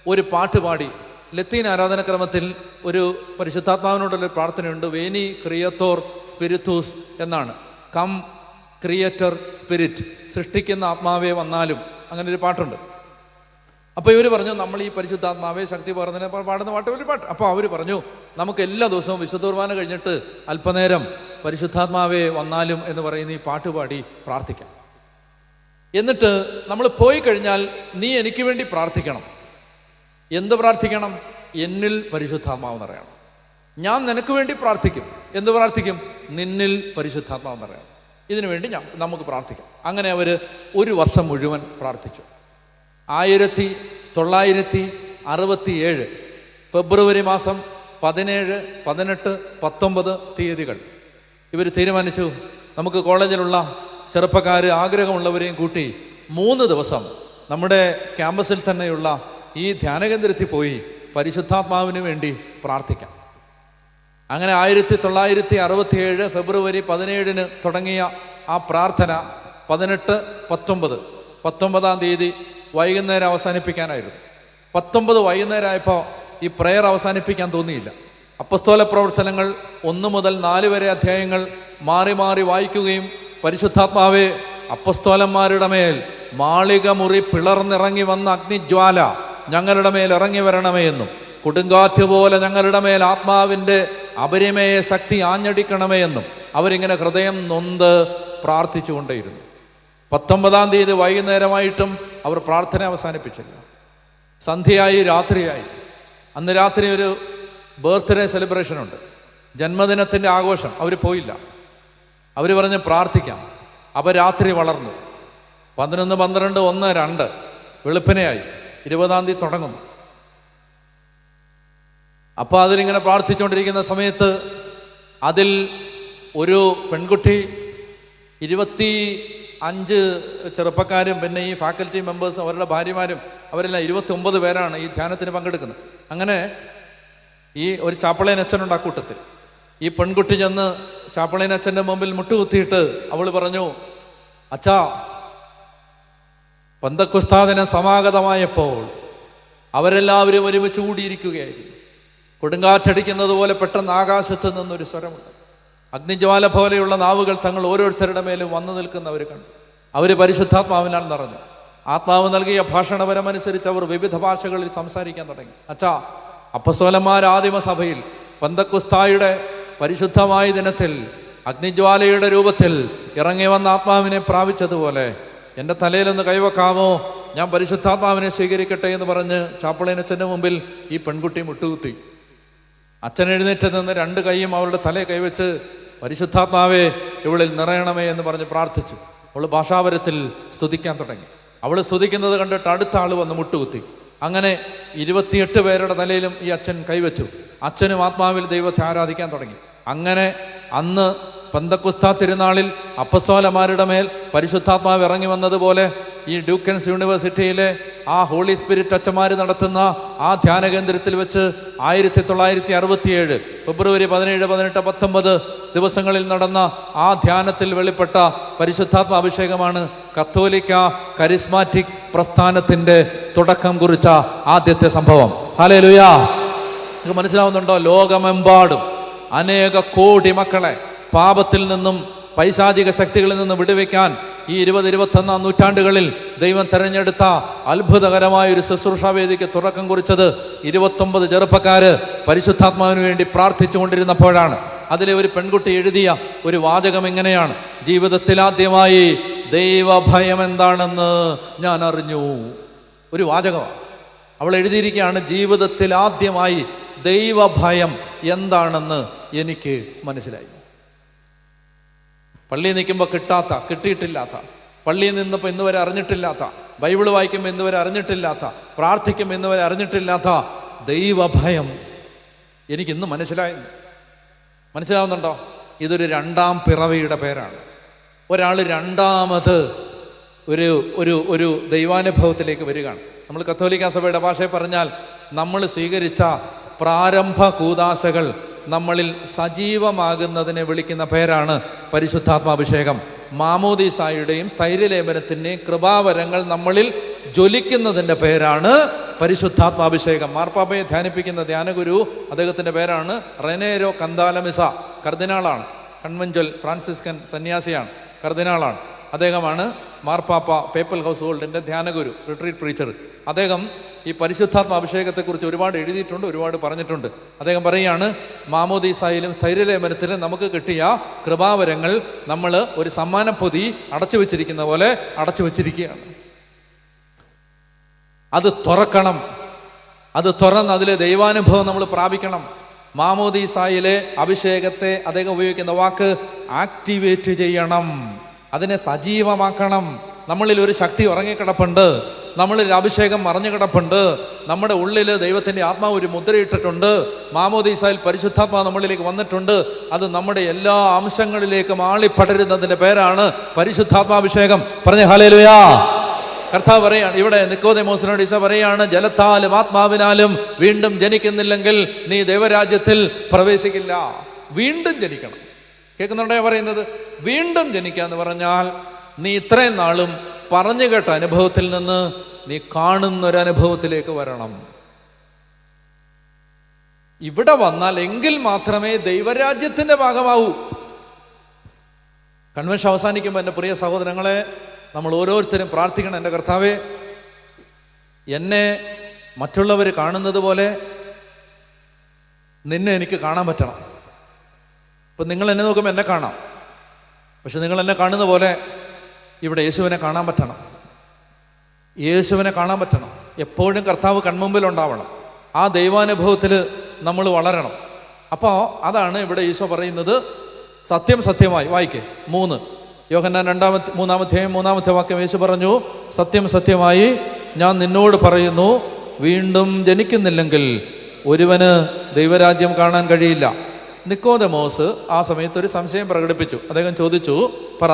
ഒരു പാട്ട് പാടി. ലത്തീൻ ആരാധനക്രമത്തിൽ ഒരു പരിശുദ്ധാത്മാവിനോടുള്ള പ്രാർത്ഥനയുണ്ട്, വേനി ക്രിയത്തോർ സ്പിരിത്തൂസ് എന്നാണ്. കം ക്രിയേറ്റർ സ്പിരിറ്റ്, സൃഷ്ടിക്കുന്ന ആത്മാവേ വന്നാലും, അങ്ങനെ ഒരു പാട്ടുണ്ട്. അപ്പോൾ ഇവർ പറഞ്ഞു, നമ്മൾ ഈ പരിശുദ്ധാത്മാവേ ശക്തി പകർന്നതിനെ പാടുന്ന പാട്ട് ഒരു പാട്ട്. അപ്പോൾ അവർ പറഞ്ഞു, നമുക്ക് എല്ലാ ദിവസവും വിശുദ്ധ കുർബാന കഴിഞ്ഞിട്ട് അല്പനേരം പരിശുദ്ധാത്മാവേ വന്നാലും എന്ന് പറയുന്ന ഈ പാട്ട് പാടി പ്രാർത്ഥിക്കാം. എന്നിട്ട് നമ്മൾ പോയി കഴിഞ്ഞാൽ നീ എനിക്ക് വേണ്ടി പ്രാർത്ഥിക്കണം. എന്ത് പ്രാർത്ഥിക്കണം? എന്നിൽ പരിശുദ്ധാത്മാവ് നിറയണം. ഞാൻ നിനക്ക് വേണ്ടി പ്രാർത്ഥിക്കും. എന്ത് പ്രാർത്ഥിക്കും? നിന്നിൽ പരിശുദ്ധാത്മാവ് നിറയണം. ഇതിനുവേണ്ടി നമുക്ക് പ്രാർത്ഥിക്കാം. അങ്ങനെ അവർ ഒരു വർഷം മുഴുവൻ പ്രാർത്ഥിച്ചു. 1967 ഫെബ്രുവരി മാസം 17, 18, 19 തീയതികൾ ഇവർ തീരുമാനിച്ചു, നമുക്ക് കോളേജിലുള്ള ചെറുപ്പക്കാർ ആഗ്രഹമുള്ളവരെയും കൂട്ടി 3 ദിവസം നമ്മുടെ ക്യാമ്പസിൽ തന്നെയുള്ള ഈ ധ്യാനകേന്ദ്രത്തിൽ പോയി പരിശുദ്ധാത്മാവിന് വേണ്ടി പ്രാർത്ഥിക്കാം. അങ്ങനെ 1967 ഫെബ്രുവരി 17 തുടങ്ങിയ ആ പ്രാർത്ഥന 18, 19, 19-ാം തീയതി വൈകുന്നേരം അവസാനിപ്പിക്കാനായിരുന്നു. 19 വൈകുന്നേരമായപ്പോൾ ഈ പ്രെയർ അവസാനിപ്പിക്കാൻ തോന്നിയില്ല. അപ്പസ്തോല പ്രവർത്തനങ്ങൾ 1 മുതൽ 4 വരെ അധ്യായങ്ങൾ മാറി മാറി വായിക്കുകയും പരിശുദ്ധാത്മാവെ അപ്പസ്തോലന്മാരുടെ മേൽ മാളിക മുറി പിളർന്നിറങ്ങി വന്ന അഗ്നിജ്വാല ഞങ്ങളുടെ മേൽ ഇറങ്ങി വരണമേ എന്നും, കൊടുങ്കാറ്റ് പോലെ ഞങ്ങളുടെ മേൽ ആത്മാവിൻ്റെ അപരിമേയ ശക്തി ആഞ്ഞടിക്കണമേ എന്നും അവരിങ്ങനെ ഹൃദയം നൊന്ത് പ്രാർത്ഥിച്ചുകൊണ്ടേയിരുന്നു. 19-ാം തീയതി വൈകുന്നേരമായിട്ടും അവർ പ്രാർത്ഥന അവസാനിപ്പിച്ചില്ല. സന്ധ്യയായി, രാത്രിയായി. അന്ന് രാത്രി ഒരു ബർത്ത്ഡേ സെലിബ്രേഷൻ ഉണ്ട്, ജന്മദിനത്തിൻ്റെ ആഘോഷം. അവർ പോയില്ല. അവർ പറഞ്ഞ് പ്രാർത്ഥിക്കാം. അപ്പോൾ രാത്രി വളർന്നു. 11, 12, 1, 2 വെളുപ്പിനെയായി. 20-ാം തീയതി തുടങ്ങും. അപ്പോൾ അതിലിങ്ങനെ പ്രാർത്ഥിച്ചുകൊണ്ടിരിക്കുന്ന സമയത്ത് അതിൽ ഒരു പെൺകുട്ടി, 25 ചെറുപ്പക്കാരും പിന്നെ ഈ ഫാക്കൽറ്റി മെമ്പേഴ്സും അവരുടെ ഭാര്യമാരും അവരെല്ലാം 29 പേരാണ് ഈ ധ്യാനത്തിന് പങ്കെടുക്കുന്നത്. അങ്ങനെ ഈ ഒരു ചാപ്പളയൻ അച്ഛനുണ്ട് ആ കൂട്ടത്തിൽ. ഈ പെൺകുട്ടി ചെന്ന് ചാപ്പളയൻ അച്ഛൻ്റെ മുമ്പിൽ മുട്ടുകുത്തിയിട്ട് അവൾ പറഞ്ഞു, അച്ഛാ, പെന്തക്കോസ്താദിന് സമാഗതമായപ്പോൾ അവരെല്ലാവരും ഒരുമിച്ച് കൂടിയിരിക്കുകയായിരുന്നു. കൊടുങ്കാറ്റടിക്കുന്നത് പോലെ പെട്ടെന്ന് ആകാശത്ത് നിന്നൊരു സ്വരമുണ്ട്. അഗ്നിജ്വാല പോലെയുള്ള നാവുകൾ തങ്ങൾ ഓരോരുത്തരുടെ മേലും വന്നു നിൽക്കുന്നവർ കണ്ടു. അവർ പരിശുദ്ധാത്മാവിനാൽ നിറഞ്ഞു. ആത്മാവ് നൽകിയ ഭാഷണപരമനുസരിച്ച് അവർ വിവിധ ഭാഷകളിൽ സംസാരിക്കാൻ തുടങ്ങി. അച്ഛാ, അപ്പസ്തോലന്മാർ ആദിമ സഭയിൽ പെന്തക്കോസ്തായുടെ പരിശുദ്ധമായ ദിനത്തിൽ അഗ്നിജ്വാലയുടെ രൂപത്തിൽ ഇറങ്ങി വന്ന ആത്മാവിനെ പ്രാപിച്ചതുപോലെ എൻ്റെ തലയിലൊന്ന് കൈവെക്കാമോ, ഞാൻ പരിശുദ്ധാത്മാവിനെ സ്വീകരിക്കട്ടെ എന്ന് പറഞ്ഞ് ചാപ്പളയനച്ഛൻ്റെ മുമ്പിൽ ഈ പെൺകുട്ടി മുട്ടുകുത്തി. അച്ഛൻ എഴുന്നേറ്റ് നിന്ന് 2 കൈയും അവളുടെ തലയെ കൈവച്ച് പരിശുദ്ധാത്മാവേ ഇവളിൽ നിറയണമേ എന്ന് പറഞ്ഞ് പ്രാർത്ഥിച്ചു. അവൾ ഭാഷാപരത്തിൽ സ്തുതിക്കാൻ തുടങ്ങി. അവൾ സ്തുതിക്കുന്നത് കണ്ടിട്ട് അടുത്ത ആൾ വന്ന് മുട്ടുകുത്തി. അങ്ങനെ 28 പേരുടെ തലയിലും ഈ അച്ഛൻ കൈവച്ചു. അച്ഛനും ആത്മാവിൽ ദൈവത്തെ ആരാധിക്കാൻ തുടങ്ങി. അങ്ങനെ അന്ന് പെന്തക്കോസ്താ തിരുനാളിൽ അപ്പസ്തോലന്മാരുടെ മേൽ പരിശുദ്ധാത്മാവ് ഇറങ്ങി വന്നതുപോലെ ഈ ഡ്യൂക്കൻസ് യൂണിവേഴ്സിറ്റിയിലെ ആ ഹോളി സ്പിരിറ്റ് അച്ഛന്മാർ നടത്തുന്ന ആ ധ്യാനകേന്ദ്രത്തിൽ വെച്ച് 1967 ഫെബ്രുവരി 17, 18, 19 ദിവസങ്ങളിൽ നടന്ന ആ ധ്യാനത്തിൽ വെളിപ്പെട്ട പരിശുദ്ധാത്മ അഭിഷേകമാണ് കത്തോലിക്ക കരിസ്മാറ്റിക് പ്രസ്ഥാനത്തിൻ്റെ തുടക്കം കുറിച്ച ആദ്യത്തെ സംഭവം. ഹല്ലേലൂയാ! നിങ്ങൾക്ക് മനസ്സിലാവുന്നുണ്ടോ? ലോകമെമ്പാടും അനേക കോടി മക്കളെ പാപത്തിൽ നിന്നും പൈശാചിക ശക്തികളിൽ നിന്ന് വിടുവിക്കാൻ ഈ 20, 21 നൂറ്റാണ്ടുകളിൽ ദൈവം തെരഞ്ഞെടുത്ത അത്ഭുതകരമായ ഒരു ശുശ്രൂഷാവേദിക്ക് തുടക്കം കുറിച്ചത് 29 ചെറുപ്പക്കാര് പരിശുദ്ധാത്മാവിന് വേണ്ടി പ്രാർത്ഥിച്ചു കൊണ്ടിരുന്നപ്പോഴാണ്. അതിലെ ഒരു പെൺകുട്ടി എഴുതിയ ഒരു വാചകം ഇങ്ങനെയാണ്: ജീവിതത്തിൽ ആദ്യമായി ദൈവഭയം എന്താണെന്ന് ഞാൻ അറിഞ്ഞു. ഒരു വാചകമാണ് അവൾ എഴുതിയിരിക്കുകയാണ്. ജീവിതത്തിൽ ആദ്യമായി ദൈവഭയം എന്താണെന്ന് എനിക്ക് മനസ്സിലായി. പള്ളിയിൽ നിൽക്കുമ്പോൾ കിട്ടിയിട്ടില്ലാത്ത, പള്ളിയിൽ നിന്നപ്പോൾ ഇന്നുവരെ അറിഞ്ഞിട്ടില്ലാത്ത, ബൈബിൾ വായിക്കുമ്പോൾ ഇന്നുവരെ അറിഞ്ഞിട്ടില്ലാത്ത, പ്രാർത്ഥിക്കുമ്പോൾ ഇന്നുവരെ അറിഞ്ഞിട്ടില്ലാത്ത ദൈവഭയം എനിക്കിന്ന് മനസ്സിലാവുന്നുണ്ടോ? ഇതൊരു 2ാം പിറവിയുടെ പേരാണ്. ഒരാൾ രണ്ടാമത് ഒരു ദൈവാനുഭവത്തിലേക്ക് വരികയാണ്. നമ്മൾ കത്തോലിക്ക സഭയുടെ ഭാഷയിൽ പറഞ്ഞാൽ നമ്മൾ സ്വീകരിച്ച പ്രാരംഭ കൂദാശകൾ നമ്മളിൽ സജീവമാകുന്നതിനെ വിളിക്കുന്ന പേരാണ് പരിശുദ്ധാത്മാഭിഷേകം. മാമോദീസായുടെയും സ്ഥൈര്യലേപനത്തിൻ്റെയും കൃപാവരങ്ങൾ നമ്മളിൽ ജ്വലിക്കുന്നതിൻ്റെ പേരാണ് പരിശുദ്ധാത്മാഭിഷേകം. മാർപ്പാപ്പയെ ധ്യാനിപ്പിക്കുന്ന ധ്യാനഗുരു, അദ്ദേഹത്തിൻ്റെ പേരാണ് റെനേരോ കന്താലമിസ. കർദിനാളാണ്, കൺവെൻച്വൽ ഫ്രാൻസിസ്കൻ സന്യാസിയാണ്, കർദിനാളാണ്. അദ്ദേഹമാണ് മാർപ്പാപ്പ പേപ്പൽ ഹൗസ് ഹോൾഡിൻ്റെ ധ്യാനഗുരു, റിട്രീറ്റ് പ്രീച്ചർ. അദ്ദേഹം ഈ പരിശുദ്ധാത്മ അഭിഷേകത്തെക്കുറിച്ച് ഒരുപാട് എഴുതിയിട്ടുണ്ട്, ഒരുപാട് പറഞ്ഞിട്ടുണ്ട്. അദ്ദേഹം പറയുകയാണ്, മാമോദീസായിലും സ്ഥൈര്യലേപനത്തിലും നമുക്ക് കിട്ടിയ കൃപാവരങ്ങൾ നമ്മൾ ഒരു സമ്മാന പൊതി അടച്ചു വെച്ചിരിക്കുന്ന പോലെ അടച്ചു വെച്ചിരിക്കുകയാണ്. അത് തുറക്കണം, അത് തുറന്ന് അതിലെ ദൈവാനുഭവം നമ്മൾ പ്രാപിക്കണം. മാമോദീസായിലെ അഭിഷേകത്തെ അദ്ദേഹം ഉപയോഗിക്കുന്ന വാക്ക് ആക്ടിവേറ്റ് ചെയ്യണം, അതിനെ സജീവമാക്കണം. നമ്മളിൽ ഒരു ശക്തി ഉറങ്ങിക്കിടപ്പുണ്ട്, നമ്മളിൽ അഭിഷേകം മറഞ്ഞു കിടപ്പുണ്ട്, നമ്മുടെ ഉള്ളിൽ ദൈവത്തിൻ്റെ ആത്മാവ് ഒരു മുദ്രയിട്ടിട്ടുണ്ട്. മാമോദീസായിൽ പരിശുദ്ധാത്മാവ് നമ്മളിലേക്ക് വന്നിട്ടുണ്ട്. അത് നമ്മുടെ എല്ലാ അംശങ്ങളിലേക്കും ആളിപ്പടരുന്നതിൻ്റെ പേരാണ് പരിശുദ്ധാത്മാഭിഷേകം. പറഞ്ഞ ഹല്ലേലൂയാ. കർത്താവ് പറയാണ്, ഇവിടെ നിക്കോദെമോസിനോട് ഈശോ പറയാണ്, ജലത്താലും ആത്മാവിനാലും വീണ്ടും ജനിക്കുന്നില്ലെങ്കിൽ നീ ദൈവരാജ്യത്തിൽ പ്രവേശിക്കില്ല. വീണ്ടും ജനിക്കണം. കേൾക്കുന്നുണ്ടോ പറയുന്നത്? വീണ്ടും ജനിക്കുക എന്ന് പറഞ്ഞാൽ നീ ഇത്രയും നാളും പറഞ്ഞു കേട്ട അനുഭവത്തിൽ നിന്ന് നീ കാണുന്നൊരനുഭവത്തിലേക്ക് വരണം. ഇവിടെ വന്നാൽ എങ്കിൽ മാത്രമേ ദൈവരാജ്യത്തിന്റെ ഭാഗമാവൂ. കൺവെൻഷൻ അവസാനിക്കുമ്പോൾ എൻ്റെ പ്രിയ സഹോദരങ്ങളെ, നമ്മൾ ഓരോരുത്തരും പ്രാർത്ഥിക്കണം, എൻ്റെ കർത്താവേ, എന്നെ മറ്റുള്ളവർ കാണുന്നത് പോലെ നിന്നെ എനിക്ക് കാണാൻ പറ്റണം. ഇപ്പം നിങ്ങൾ എന്നെ നോക്കുമ്പോൾ എന്നെ കാണാം, പക്ഷെ നിങ്ങൾ എന്നെ കാണുന്ന പോലെ ഇവിടെ യേശുവിനെ കാണാൻ പറ്റണം. യേശുവിനെ കാണാൻ പറ്റണം. എപ്പോഴും കർത്താവ് കൺമുമ്പിൽ ഉണ്ടാവണം. ആ ദൈവാനുഭവത്തിൽ നമ്മൾ വളരണം. അപ്പോൾ അതാണ് ഇവിടെ ഈശോ പറയുന്നത്. സത്യം സത്യമായി വായിക്കേ 3 യോഹന്നാൻ 3-ാമത്തെ വാക്യം യേശു പറഞ്ഞു, സത്യം സത്യമായി ഞാൻ നിന്നോട് പറയുന്നു, വീണ്ടും ജനിക്കുന്നില്ലെങ്കിൽ ഒരുവന് ദൈവരാജ്യം കാണാൻ കഴിയില്ല. നിക്കോദെമോസ് ആ സമയത്ത് ഒരു സംശയം പ്രകടിപ്പിച്ചു. അദ്ദേഹം ചോദിച്ചു, പറ,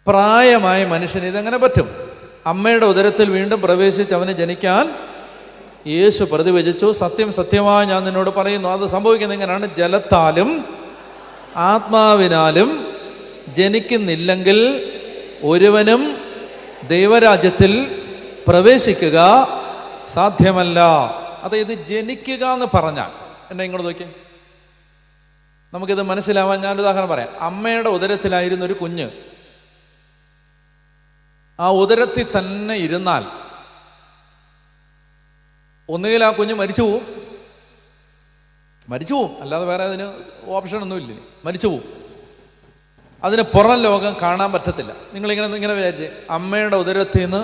പ്രായമായ മനുഷ്യന് ഇതെങ്ങനെ പറ്റും? അമ്മയുടെ ഉദരത്തിൽ വീണ്ടും പ്രവേശിച്ച് അവന് ജനിക്കാൻ? യേശു പ്രതിവചിച്ചു, സത്യം സത്യമായി ഞാൻ നിന്നോട് പറയുന്നു. അത് സംഭവിക്കുന്നത് എങ്ങനെയാണ്? ജലത്താലും ആത്മാവിനാലും ജനിക്കുന്നില്ലെങ്കിൽ ഒരുവനും ദൈവരാജ്യത്തിൽ പ്രവേശിക്കുക സാധ്യമല്ല. അതായത് ജനിക്കുക എന്ന് പറഞ്ഞാൽ എന്നെ ഇങ്ങോട്ട് നോക്കി, നമുക്കിത് മനസ്സിലാവാൻ ഞാനൊരു ഉദാഹരണം പറയാം. അമ്മയുടെ ഉദരത്തിലായിരുന്ന ഒരു കുഞ്ഞ് ആ ഉദരത്തിൽ തന്നെ ഇരുന്നാൽ ഒന്നുകിൽ ആ കുഞ്ഞ് മരിച്ചു പോവും, അല്ലാതെ വേറെ അതിന് ഓപ്ഷനൊന്നുമില്ല, മരിച്ചു പോവും. അതിന് പുറം ലോകം കാണാൻ പറ്റത്തില്ല. നിങ്ങളിങ്ങനെ വിചാരിച്ച്, അമ്മയുടെ ഉദരത്തിൽ നിന്ന്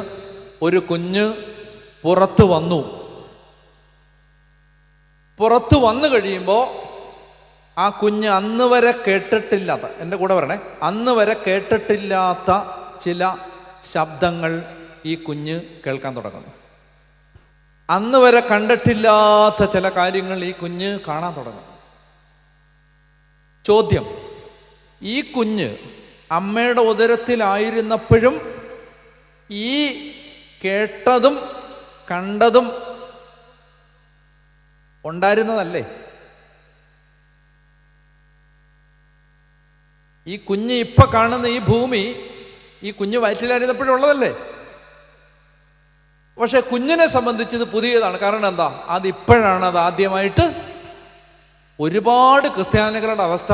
ഒരു കുഞ്ഞ് പുറത്തു വന്നു കഴിയുമ്പോൾ ആ കുഞ്ഞ് അന്ന് വരെ കേട്ടിട്ടില്ലാത്ത, എൻ്റെ കൂടെ പറയണേ, അന്ന് വരെ കേട്ടിട്ടില്ലാത്ത ചില ശബ്ദങ്ങൾ ഈ കുഞ്ഞ് കേൾക്കാൻ തുടങ്ങുന്നു. അന്ന് വരെ കണ്ടിട്ടില്ലാത്ത ചില കാര്യങ്ങൾ ഈ കുഞ്ഞ് കാണാൻ തുടങ്ങുന്നു. ചോദ്യം, ഈ കുഞ്ഞ് അമ്മയുടെ ഉദരത്തിലായിരുന്നപ്പോഴും ഈ കേട്ടതും കണ്ടതും ഉണ്ടായിരുന്നതല്ലേ? ഈ കുഞ്ഞ് ഇപ്പൊ കാണുന്ന ഈ ഭൂമി ഈ കുഞ്ഞ് വയറ്റിലായിരുന്നപ്പോഴും ഉള്ളതല്ലേ? പക്ഷെ കുഞ്ഞിനെ സംബന്ധിച്ച് ഇത് പുതിയതാണ്. കാരണം എന്താ? അതിപ്പോഴാണ് അത് ആദ്യമായിട്ട്. ഒരുപാട് ക്രിസ്ത്യാനികളുടെ അവസ്ഥ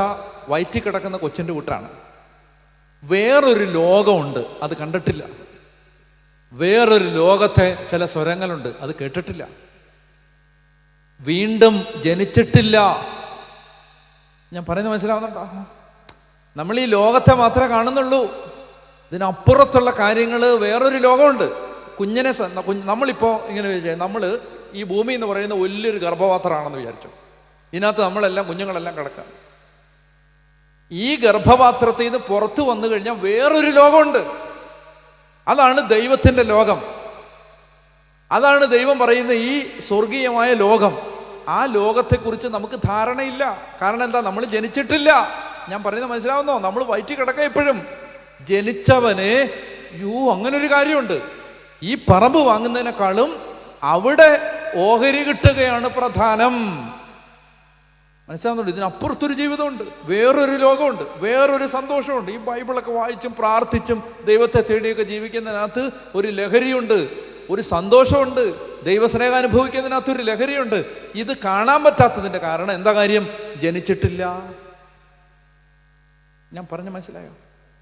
വയറ്റിൽ കിടക്കുന്ന കൊച്ചിൻ്റെ കൂട്ടാണ്. വേറൊരു ലോകമുണ്ട്, അത് കണ്ടിട്ടില്ല. വേറൊരു ലോകത്തെ ചില സ്വരങ്ങളുണ്ട്, അത് കേട്ടിട്ടില്ല. വീണ്ടും ജനിച്ചിട്ടില്ല. ഞാൻ പറയുന്നത് മനസ്സിലാവുന്നുണ്ടോ? നമ്മൾ ഈ ലോകത്തെ മാത്രമേ കാണുന്നുള്ളൂ. ഇതിനപ്പുറത്തുള്ള കാര്യങ്ങൾ വേറൊരു ലോകമുണ്ട്. കുഞ്ഞിനെ നമ്മളിപ്പോൾ ഇങ്ങനെ വിചാരിച്ചു, നമ്മൾ ഈ ഭൂമി എന്ന് പറയുന്ന വലിയൊരു ഗർഭപാത്രമാണെന്ന് വിചാരിച്ചു. ഇതിനകത്ത് നമ്മളെല്ലാം കുഞ്ഞുങ്ങളെല്ലാം കിടക്കാം. ഈ ഗർഭപാത്രത്തിൽ നിന്ന് പുറത്തു വന്നു കഴിഞ്ഞാൽ വേറൊരു ലോകമുണ്ട്. അതാണ് ദൈവത്തിൻ്റെ ലോകം. അതാണ് ദൈവം പറയുന്ന ഈ സ്വർഗീയമായ ലോകം. ആ ലോകത്തെക്കുറിച്ച് നമുക്ക് ധാരണയില്ല. കാരണം എന്താ? നമ്മൾ ജനിച്ചിട്ടില്ല. ഞാൻ പറയുന്നത് മനസ്സിലാവുന്നോ? നമ്മൾ വയറ്റിൽ കിടക്കാം ഇപ്പോഴും. ജനിച്ചവന് അങ്ങനൊരു കാര്യമുണ്ട്. ഈ പറമ്പ് വാങ്ങുന്നതിനേക്കാളും അവിടെ ഓഹരി കിട്ടുകയാണ് പ്രധാനം. മനസ്സിലാവുന്നുണ്ട്? ഇതിനപ്പുറത്തൊരു ജീവിതമുണ്ട്, വേറൊരു ലോകമുണ്ട്, വേറൊരു സന്തോഷമുണ്ട്. ഈ ബൈബിളൊക്കെ വായിച്ചും പ്രാർത്ഥിച്ചും ദൈവത്തെ തേടിയൊക്കെ ജീവിക്കുന്നതിനകത്ത് ഒരു ലഹരിയുണ്ട്, ഒരു സന്തോഷമുണ്ട്. ദൈവസ്നേഹം അനുഭവിക്കുന്നതിനകത്തൊരു ലഹരിയുണ്ട്. ഇത് കാണാൻ പറ്റാത്തതിൻ്റെ കാരണം എന്താ? കാര്യം ജനിച്ചിട്ടില്ല. ഞാൻ പറഞ്ഞ മനസ്സിലായോ?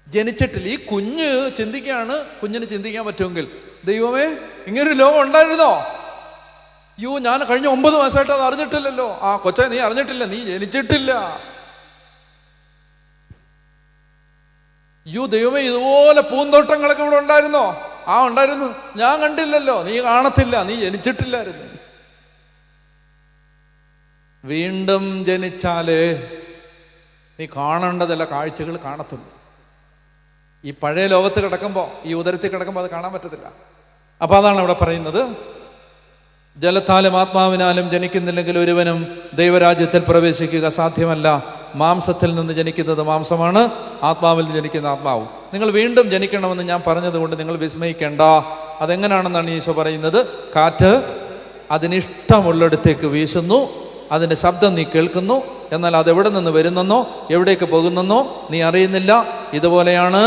ജനിച്ചിട്ടില്ല. ഈ കുഞ്ഞ് ചിന്തിക്കുകയാണ്, കുഞ്ഞിന് ചിന്തിക്കാൻ പറ്റുമെങ്കിൽ, ദൈവമേ ഇങ്ങനൊരു ലോകം ഉണ്ടായിരുന്നോ? ഞാൻ കഴിഞ്ഞ 9 മാസമായിട്ട് അത് അറിഞ്ഞിട്ടില്ലല്ലോ. ആ കൊച്ചെ, നീ അറിഞ്ഞിട്ടില്ല, നീ ജനിച്ചിട്ടില്ല. ദൈവമേ ഇതുപോലെ പൂന്തോട്ടങ്ങളൊക്കെ ഇവിടെ ഉണ്ടായിരുന്നോ? ഉണ്ടായിരുന്നു, ഞാൻ കണ്ടില്ലല്ലോ. നീ കാണത്തില്ല, നീ ജനിച്ചിട്ടില്ലായിരുന്നു. വീണ്ടും ജനിച്ചാലേ നീ കാണേണ്ട ചില കാഴ്ചകൾ കാണത്തുള്ളൂ. ഈ പഴയ ലോകത്ത് കിടക്കുമ്പോൾ, ഈ ഉദരത്തിൽ കിടക്കുമ്പോൾ അത് കാണാൻ പറ്റത്തില്ല. അപ്പൊ അതാണ് ഇവിടെ പറയുന്നത്, ജലത്താലും ആത്മാവിനാലും ജനിക്കുന്നില്ലെങ്കിൽ ഒരുവനും ദൈവരാജ്യത്തിൽ പ്രവേശിക്കുക സാധ്യമല്ല. മാംസത്തിൽ നിന്ന് ജനിക്കുന്നത് മാംസമാണ്, ആത്മാവിൽ നിന്ന് ജനിക്കുന്ന ആത്മാവും. നിങ്ങൾ വീണ്ടും ജനിക്കണമെന്ന് ഞാൻ പറഞ്ഞതുകൊണ്ട് നിങ്ങൾ വിസ്മയിക്കേണ്ട. അതെങ്ങനെയാണെന്നാണ് ഈശോ പറയുന്നത്. കാറ്റ് അതിനിഷ്ടമുള്ളിടത്തേക്ക് വീശുന്നു, അതിൻ്റെ ശബ്ദം നീ കേൾക്കുന്നു, എന്നാൽ അത് എവിടെ നിന്ന് വരുന്നെന്നോ എവിടേക്ക് പോകുന്നെന്നോ നീ അറിയുന്നില്ല. ഇതുപോലെയാണ്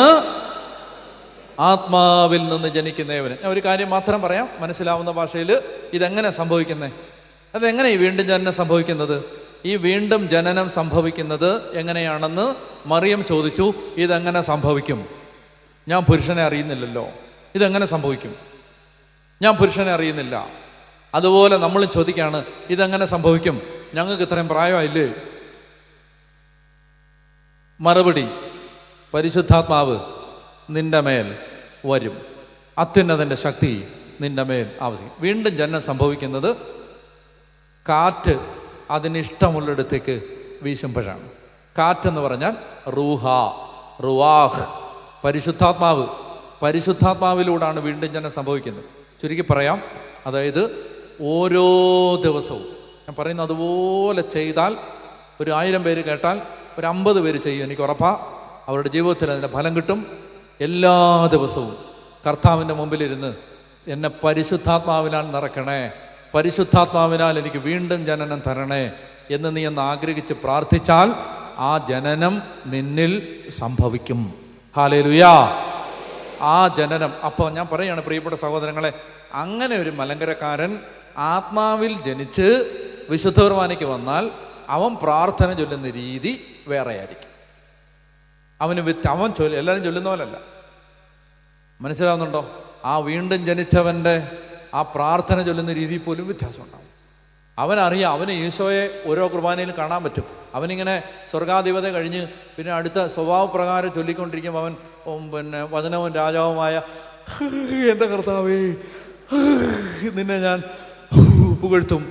ആത്മാവിൽ നിന്ന് ജനിക്കുന്നവന്. ഞാൻ ഒരു കാര്യം മാത്രം പറയാം മനസ്സിലാവുന്ന ഭാഷയിൽ. ഇതെങ്ങനെ സംഭവിക്കുന്നത്? അതെങ്ങനെ ഈ വീണ്ടും ജനനം സംഭവിക്കുന്നത്? ഈ വീണ്ടും ജനനം സംഭവിക്കുന്നത് എങ്ങനെയാണെന്ന് മറിയം ചോദിച്ചു. ഇതെങ്ങനെ സംഭവിക്കും? ഞാൻ പുരുഷനെ അറിയുന്നില്ലല്ലോ, ഇതെങ്ങനെ സംഭവിക്കും? ഞാൻ പുരുഷനെ അറിയുന്നില്ല. അതുപോലെ നമ്മളും ചോദിക്കുകയാണ്, ഇതെങ്ങനെ സംഭവിക്കും? ഞങ്ങൾക്ക് ഇത്രയും പ്രായമായില്ലേ? മറുപടി, പരിശുദ്ധാത്മാവ് നിന്റെ മേൽ വരും, അത്യുന്നതൻ്റെ ശക്തി നിന്റെ മേൽ ആവശ്യം. വീണ്ടും ജനനം സംഭവിക്കുന്നത് കാറ്റ് അതിനിഷ്ടമുള്ളിടത്തേക്ക് വീശുമ്പോഴാണ്. കാറ്റെന്ന് പറഞ്ഞാൽ റൂഹ, റുവാഹ്, പരിശുദ്ധാത്മാവ്. പരിശുദ്ധാത്മാവിലൂടെയാണ് വീണ്ടും ജനനം സംഭവിക്കുന്നത്. ചുരുക്കി പറയാം, അതായത് ഓരോ ദിവസവും ഞാൻ പറയുന്നത് അതുപോലെ ചെയ്താൽ, ഒരു 1000 പേര് കേട്ടാൽ ഒരു 50 പേര് ചെയ്യും, എനിക്ക് ഉറപ്പാ. അവരുടെ ജീവിതത്തിൽ അതിൻ്റെ ഫലം കിട്ടും. എല്ലാ ദിവസവും കർത്താവിൻ്റെ മുമ്പിലിരുന്ന് എന്നെ പരിശുദ്ധാത്മാവിനാൽ നിറയ്ക്കണേ, പരിശുദ്ധാത്മാവിനാൽ എനിക്ക് വീണ്ടും ജനനം തരണേ എന്ന് നീ എന്ന് ആഗ്രഹിച്ച് പ്രാർത്ഥിച്ചാൽ ആ ജനനം നിന്നിൽ സംഭവിക്കും. ഹല്ലേലൂയാ. ആ ജനനം. അപ്പോൾ ഞാൻ പറയുകയാണ് പ്രിയപ്പെട്ട സഹോദരങ്ങളെ, അങ്ങനെ ഒരു മലങ്കരക്കാരൻ ആത്മാവിൽ ജനിച്ച് വിശുദ്ധ കുർബാനയ്ക്ക് വന്നാൽ അവൻ പ്രാർത്ഥന ചൊല്ലുന്ന രീതി വേറെയായിരിക്കും. അവൻ എല്ലാവരും ചൊല്ലുന്ന പോലല്ല. മനസ്സിലാവുന്നുണ്ടോ? ആ വീണ്ടും ജനിച്ചവൻ്റെ ആ പ്രാർത്ഥന ചൊല്ലുന്ന രീതിയിൽ പോലും വ്യത്യാസം ഉണ്ടാവും. അവനറിയാം, അവന് ഈശോയെ ഓരോ കുർബാനയിലും കാണാൻ പറ്റും. അവനിങ്ങനെ സ്വർഗാധിപത കഴിഞ്ഞ് പിന്നെ അടുത്ത സ്വഭാവപ്രകാരം ചൊല്ലിക്കൊണ്ടിരിക്കുമ്പോൾ അവൻ പിന്നെ വചനവും രാജാവുമായ എൻ്റെ കർത്താവേ നിന്നെ ഞാൻ പുകഴ്ത്തും.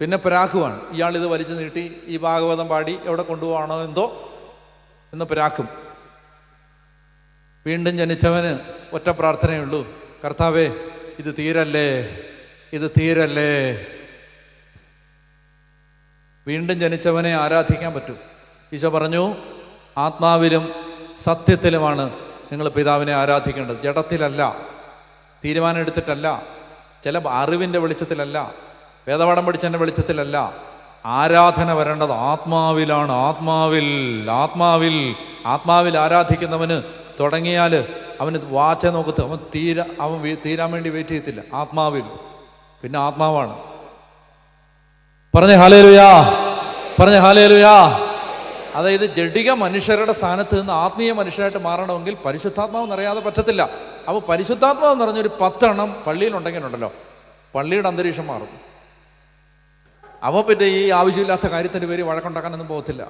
പിന്നെ പരാക്കുവാണ്. ഇയാളിത് വലിച്ചു നീട്ടി ഈ ഭാഗവതം പാടി എവിടെ കൊണ്ടുപോകണോ എന്തോ എന്ന് പരാക്കും. വീണ്ടും ജനിച്ചവന് ഒറ്റ പ്രാർത്ഥനയുള്ളൂ, കർത്താവേ ഇത് തീരല്ലേ, ഇത് തീരല്ലേ. വീണ്ടും ജനിച്ചവനെ ആരാധിക്കാൻ പറ്റൂ. ഈശോ പറഞ്ഞു, ആത്മാവിലും സത്യത്തിലുമാണ് നിങ്ങൾ പിതാവിനെ ആരാധിക്കേണ്ടത്, ജഡത്തിലല്ല, തീരുമാനം എടുത്തിട്ടല്ല, ചില അറിവിൻ്റെ വെളിച്ചത്തിലല്ല, വേദപാഠം പഠിച്ചതിൻ്റെ വെളിച്ചത്തിലല്ല. ആരാധന വരേണ്ടത് ആത്മാവിലാണ്. ആത്മാവിൽ ആത്മാവിൽ ആത്മാവിൽ ആരാധിക്കുന്നവന് തുടങ്ങിയാൽ അവന് വാച്ച നോക്കത്ത് അവൻ തീരാൻ വേണ്ടി വെയിറ്റ് ചെയ്യത്തില്ല. ആത്മാവിൽ, പിന്നെ ആത്മാവാണ്. പറഞ്ഞേ ഹല്ലേലൂയാ, പറഞ്ഞേ ഹല്ലേലൂയാ. അതായത് ജഡിക മനുഷ്യരുടെ സ്ഥാനത്ത് നിന്ന് ആത്മീയ മനുഷ്യരായിട്ട് മാറണമെങ്കിൽ പരിശുദ്ധാത്മാവ് നിറയാതെ പറ്റത്തില്ല. അപ്പോൾ പരിശുദ്ധാത്മാവ് നിറഞ്ഞൊരു 10 എണ്ണം പള്ളിയിലുണ്ടെങ്കിലുണ്ടല്ലോ, പള്ളിയുടെ അന്തരീക്ഷം മാറും. അവൻ പിന്നെ ഈ ആവശ്യമില്ലാത്ത കാര്യത്തിൻ്റെ പേര് വഴക്കുണ്ടാക്കാനൊന്നും പോകത്തില്ല.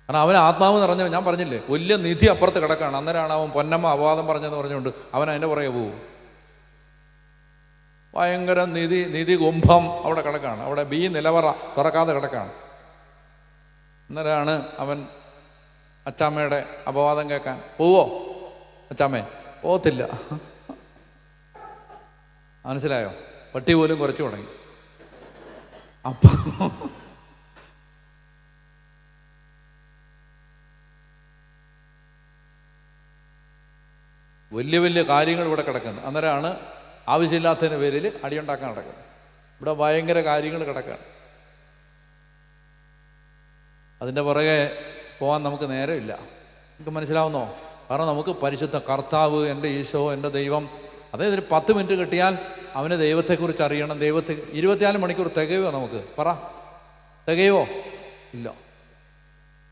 കാരണം അവൻ ആത്മാവ് നിറഞ്ഞവൻ. ഞാൻ പറഞ്ഞില്ലേ, വലിയ നിധി അപ്പുറത്ത് കിടക്കാണ്. അന്നേരമാണ് അവൻ പൊന്നമ്മ അപവാദം പറഞ്ഞെന്ന് പറഞ്ഞുകൊണ്ട് അവൻ അതിൻ്റെ പുറകെ പോവും. ഭയങ്കര നിധി കുംഭം അവിടെ കിടക്കാണ്, അവിടെ നിലവറ തുറക്കാതെ കിടക്കാണ്. അന്നേരമാണ് അവൻ അച്ചാമ്മയുടെ അപവാദം കേൾക്കാൻ പോവോ? അച്ചാമ്മേ പോകത്തില്ല. മനസ്സിലായോ? പട്ടി പോലും കുറച്ചു തുടങ്ങി. അപ്പൊ വലിയ വലിയ കാര്യങ്ങൾ ഇവിടെ കിടക്കുന്നു. അന്നേരമാണ് ആവശ്യമില്ലാത്തതിൻ്റെ പേരിൽ അടിയുണ്ടാക്കാൻ നടക്കുന്നത്. ഇവിടെ ഭയങ്കര കാര്യങ്ങൾ കിടക്കുകയാണ്. അതിൻ്റെ പുറകെ പോകാൻ നമുക്ക് നേരമില്ല. നമുക്ക് മനസ്സിലാവുന്നോ? കാരണം നമുക്ക് പരിശുദ്ധ കർത്താവ്, എൻ്റെ ഈശോ, എൻ്റെ ദൈവം, അതായത് ഒരു 10 മിനിറ്റ് കിട്ടിയാൽ അവന് ദൈവത്തെക്കുറിച്ച് അറിയണം. 24 മണിക്കൂർ തികയുമോ? നമുക്ക് പറ, തികയുമോ? ഇല്ല.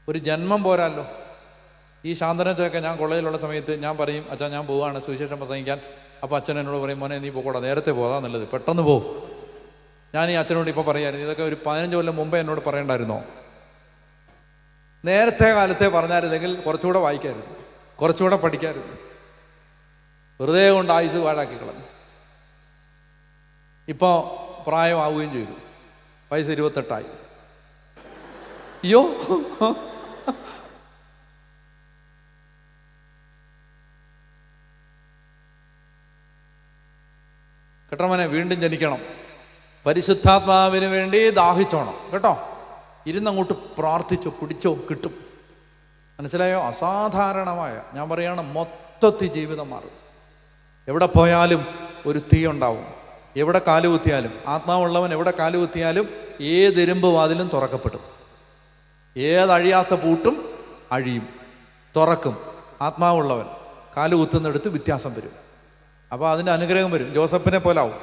ഒരു ജന്മം പോരാല്ലോ. ഈ ശാന്തനച്ചൊക്കെ ഞാൻ കോളേജിലുള്ള സമയത്ത് ഞാൻ പറയും, അച്ഛാ ഞാൻ പോവുകയാണ് സുവിശേഷം പ്രസംഗിക്കാൻ. അപ്പോൾ അച്ഛൻ എന്നോട് പറയും, മോനെ നീ പോകൂടാ, നേരത്തെ പോകാൻ നല്ലത്, പെട്ടെന്ന് പോകും. ഞാൻ ഈ അച്ഛനോട് ഇപ്പോൾ പറയായിരുന്നു, ഇതൊക്കെ ഒരു 15 കൊല്ലം മുമ്പേ എന്നോട് പറയണ്ടായിരുന്നോ? നേരത്തെ കാലത്തെ പറഞ്ഞായിരുന്നെങ്കിൽ കുറച്ചുകൂടെ വായിക്കായിരുന്നു, കുറച്ചുകൂടെ പഠിക്കായിരുന്നു. വെറുതെ കൊണ്ട് ആയുസ് പാഴാക്കി കളഞ്ഞു. ഇപ്പോൾ പ്രായമാവുകയും ചെയ്തു, വയസ്സ് 28. അയ്യോ, കേട്ടോമനെ, വീണ്ടും ജനിക്കണം. പരിശുദ്ധാത്മാവിന് വേണ്ടി ദാഹിച്ചോണം കേട്ടോ. ഇരുന്നങ്ങോട്ട് പ്രാർത്ഥിച്ചോ, പിടിച്ചോ, കിട്ടും. മനസ്സിലായോ? അസാധാരണമായ, ഞാൻ പറയണം, മൊത്തത്തിൽ ജീവിതം മാറും. എവിടെ പോയാലും ഒരു തീ ഉണ്ടാവും. എവിടെ കാലുകുത്തിയാലും, ആത്മാവുള്ളവൻ എവിടെ കാലുകുത്തിയാലും ഏതിരുമ്പ് വാതിലും തുറക്കപ്പെടും. ഏതഴിയാത്ത പൂട്ടും അഴിയും, തുറക്കും. ആത്മാവുള്ളവൻ കാലുകുത്തുന്നിടത്ത് വ്യത്യാസം വരും. അപ്പോൾ അതിൻ്റെ അനുഗ്രഹം വരും. ജോസഫിനെ പോലാവും.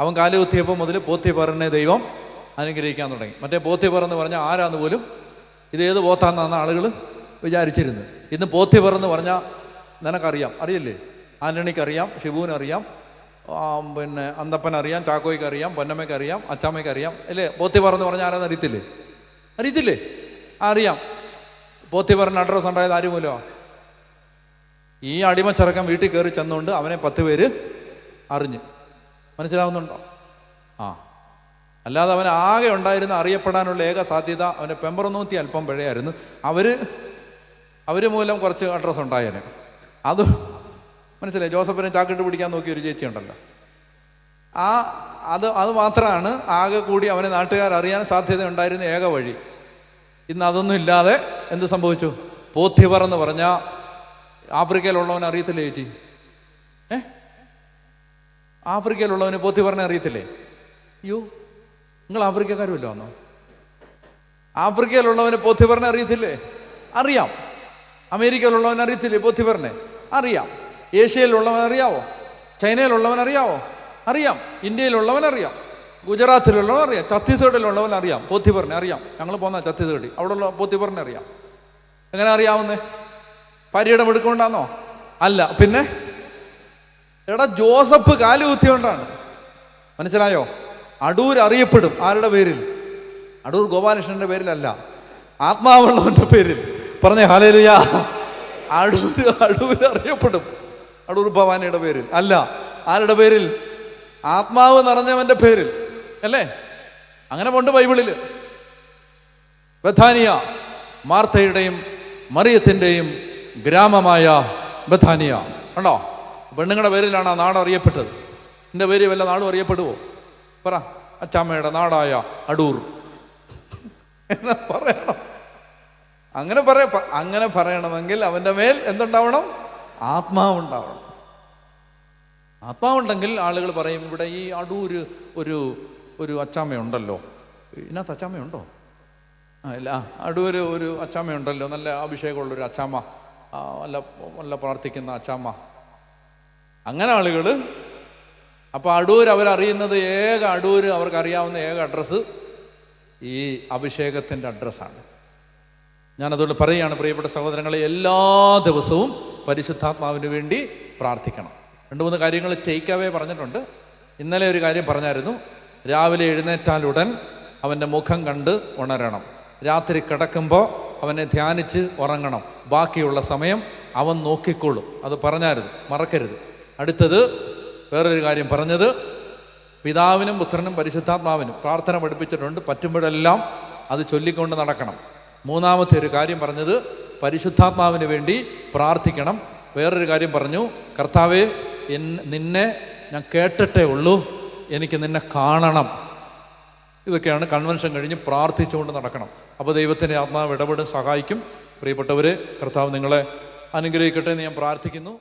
അവൻ കാലുകുത്തിയപ്പോൾ മുതൽ പോത്തിഫറിനെ ദൈവം അനുഗ്രഹിക്കാൻ തുടങ്ങി. മറ്റേ പോത്തിഫർ എന്ന് പറഞ്ഞാൽ ആരാന്ന് പോലും, ഇതേത് പോത്താന്നാണ് ആളുകൾ വിചാരിച്ചിരുന്നത്. ഇന്ന് പോത്തിഫർ എന്ന് പറഞ്ഞാൽ നിനക്കറിയാം, അറിയില്ലേ? ആന്റണിക്കറിയാം, ഷിബുവിനറിയാം, പിന്നെ അന്തപ്പനറിയാം, ചാക്കോയ്ക്കറിയാം, പൊന്നമ്മയ്ക്കറിയാം, അച്ചാമ്മയ്ക്കറിയാം, അല്ലേ? പോത്തിഫർ എന്ന് പറഞ്ഞാൽ ആരാന്ന് അറിയത്തില്ലേ? അറിയത്തില്ലേ? അറിയാം. പോത്തിഫറിന് അഡ്രസ് ഉണ്ടായത് ആര് മൂലമോ? ഈ അടിമച്ചെറുക്കൻ വീട്ടിൽ കയറി ചെന്നുകൊണ്ട് അവനെ 10 പേര് അറിഞ്ഞ്. മനസ്സിലാവുന്നുണ്ടോ? അല്ലാതെ അവൻ ആകെ ഉണ്ടായിരുന്ന അറിയപ്പെടാനുള്ള ഏക സാധ്യത അവൻ്റെ പെമ്പറന്നൂത്തി അല്പം പിഴയായിരുന്നു. അവർ മൂലം കുറച്ച് അഡ്രസ്സ് ഉണ്ടായേനെ. അത് മനസ്സിലായി. ജോസഫിനെ ചാക്കിട്ട് പിടിക്കാൻ നോക്കിയ ഒരു ചേച്ചി ഉണ്ടല്ലോ, അത് മാത്രമാണ് ആകെ കൂടി അവനെ നാട്ടുകാർ അറിയാൻ സാധ്യത ഉണ്ടായിരുന്ന ഏക വഴി. ഇന്ന് അതൊന്നും ഇല്ലാതെ എന്ത് സംഭവിച്ചു? പോത്തിഫർ എന്ന് പറഞ്ഞാൽ ആഫ്രിക്കയിലുള്ളവൻ അറിയത്തില്ലേ ചേച്ചി? ആഫ്രിക്കയിലുള്ളവന് പോത്തിഫറിനെ അറിയത്തില്ലേ? അയ്യോ, നിങ്ങൾ ആഫ്രിക്കക്കാരുമല്ലോ വന്നോ? ആഫ്രിക്കയിലുള്ളവന് പോത്തിഫറിനെ അറിയത്തില്ലേ? അറിയാം. അമേരിക്കയിലുള്ളവൻ അറിയത്തില്ലേ പോത്തിഫറിനെ? അറിയാം. ഏഷ്യയിലുള്ളവൻ അറിയാവോ? ചൈനയിലുള്ളവൻ അറിയാവോ? അറിയാം. ഇന്ത്യയിലുള്ളവൻ അറിയാം. ഗുജറാത്തിലുള്ളവൻ അറിയാം. ഛത്തീസ്ഗഡിലുള്ളവൻ അറിയാം. പോത്തിഫറിനെ അറിയാം. ഞങ്ങൾ പോന്ന ഛത്തീസ്ഗഡിൽ, അവിടെയുള്ള പോത്തിഫറിനെ അറിയാം. എങ്ങനെ അറിയാവുന്നേ? പര്യടം എടുക്കൊണ്ടാന്നോ? അല്ല, പിന്നെ എടാ, ജോസഫ് കാലുകുത്തിയോണ്ടാണ്. മനസ്സിലായോ? അടൂർ അറിയപ്പെടും. ആരുടെ പേരിൽ? അടൂർ ഗോപാലകൃഷ്ണന്റെ പേരിലല്ല, ആത്മാവുള്ളവന്റെ പേരിൽ. പറഞ്ഞേ ഹല്ലേലൂയ. അടൂർ അറിയപ്പെടും അടൂർ ഭവാനിയുടെ പേരിൽ അല്ല. ആരുടെ പേരിൽ? ആത്മാവ് നിറഞ്ഞവന്റെ പേരിൽ, അല്ലേ? അങ്ങനെ കൊണ്ട് ബൈബിളില്. ബഥാനിയ, മാർത്തയുടെയും മറിയത്തിൻ്റെയും ഗ്രാമമായ ബഥാനിയ ഉണ്ടോ? പെണ്ണുങ്ങളുടെ പേരിലാണ് ആ നാട് അറിയപ്പെട്ടത്. എൻ്റെ പേര് വല്ല നാടും അറിയപ്പെടുവോ? പറ. അച്ചാമ്മയുടെ നാടായ അടൂർ എന്ന് പറയണം. അങ്ങനെ പറയണമെങ്കിൽ അവൻ്റെ മേൽ എന്തുണ്ടാവണം? ആത്മാവുണ്ടാവണം. ആത്മാവുണ്ടെങ്കിൽ ആളുകൾ പറയും, ഇവിടെ ഈ അടൂര് ഒരു അച്ചാമ്മയുണ്ടല്ലോ. ഇതിനകത്ത് അച്ചാമ്മയുണ്ടോ? ഇല്ല. അടൂര് ഒരു അച്ചാമ്മയുണ്ടല്ലോ, നല്ല അഭിഷേകമുള്ളൊരു അച്ചാമ്മ, നല്ല പ്രാർത്ഥിക്കുന്ന അച്ചാമ്മ. അങ്ങനെ ആളുകൾ. അപ്പോൾ അടൂർ അവരറിയുന്നത് അടൂർ അവർക്കറിയാവുന്ന ഏക അഡ്രസ്സ് ഈ അഭിഷേകത്തിൻ്റെ അഡ്രസ്സാണ്. ഞാനതുകൊണ്ട് പറയുകയാണ്, പ്രിയപ്പെട്ട സഹോദരങ്ങളെ, എല്ലാ ദിവസവും പരിശുദ്ധാത്മാവിന് വേണ്ടി പ്രാർത്ഥിക്കണം. 2-3 കാര്യങ്ങൾ ടേക്ക് അവേ പറഞ്ഞിട്ടുണ്ട്. ഇന്നലെ ഒരു കാര്യം പറഞ്ഞായിരുന്നു. രാവിലെ എഴുന്നേറ്റാലുടൻ അവൻ്റെ മുഖം കണ്ട് ഉണരണം. രാത്രി കിടക്കുമ്പോൾ അവനെ ധ്യാനിച്ച് ഉറങ്ങണം. ബാക്കിയുള്ള സമയം അവൻ നോക്കിക്കോളും. അത് പറഞ്ഞായിരുന്നു, മറക്കരുത്. അടുത്തത് വേറൊരു കാര്യം പറഞ്ഞത്, പിതാവിനും പുത്രനും പരിശുദ്ധാത്മാവിനും പ്രാർത്ഥന പഠിപ്പിച്ചിട്ടുണ്ട്. പറ്റുമ്പോഴെല്ലാം അത് ചൊല്ലിക്കൊണ്ട് നടക്കണം. 3-മത്തെ ഒരു കാര്യം പറഞ്ഞത്, പരിശുദ്ധാത്മാവിന് വേണ്ടി പ്രാർത്ഥിക്കണം. വേറൊരു കാര്യം പറഞ്ഞു, കർത്താവേ, നിന്നെ ഞാൻ കേട്ടിട്ടേ ഉള്ളൂ, എനിക്ക് നിന്നെ കാണണം. ഇതൊക്കെയാണ് കൺവെൻഷൻ കഴിഞ്ഞ് പ്രാർത്ഥിച്ചുകൊണ്ട് നടക്കണം. അപ്പോൾ ദൈവത്തിൻ്റെ ആത്മാവ് ഇടപെടും, സഹായിക്കും. പ്രിയപ്പെട്ടവരെ, കർത്താവ് നിങ്ങളെ അനുഗ്രഹിക്കട്ടെ എന്ന് ഞാൻ പ്രാർത്ഥിക്കുന്നു.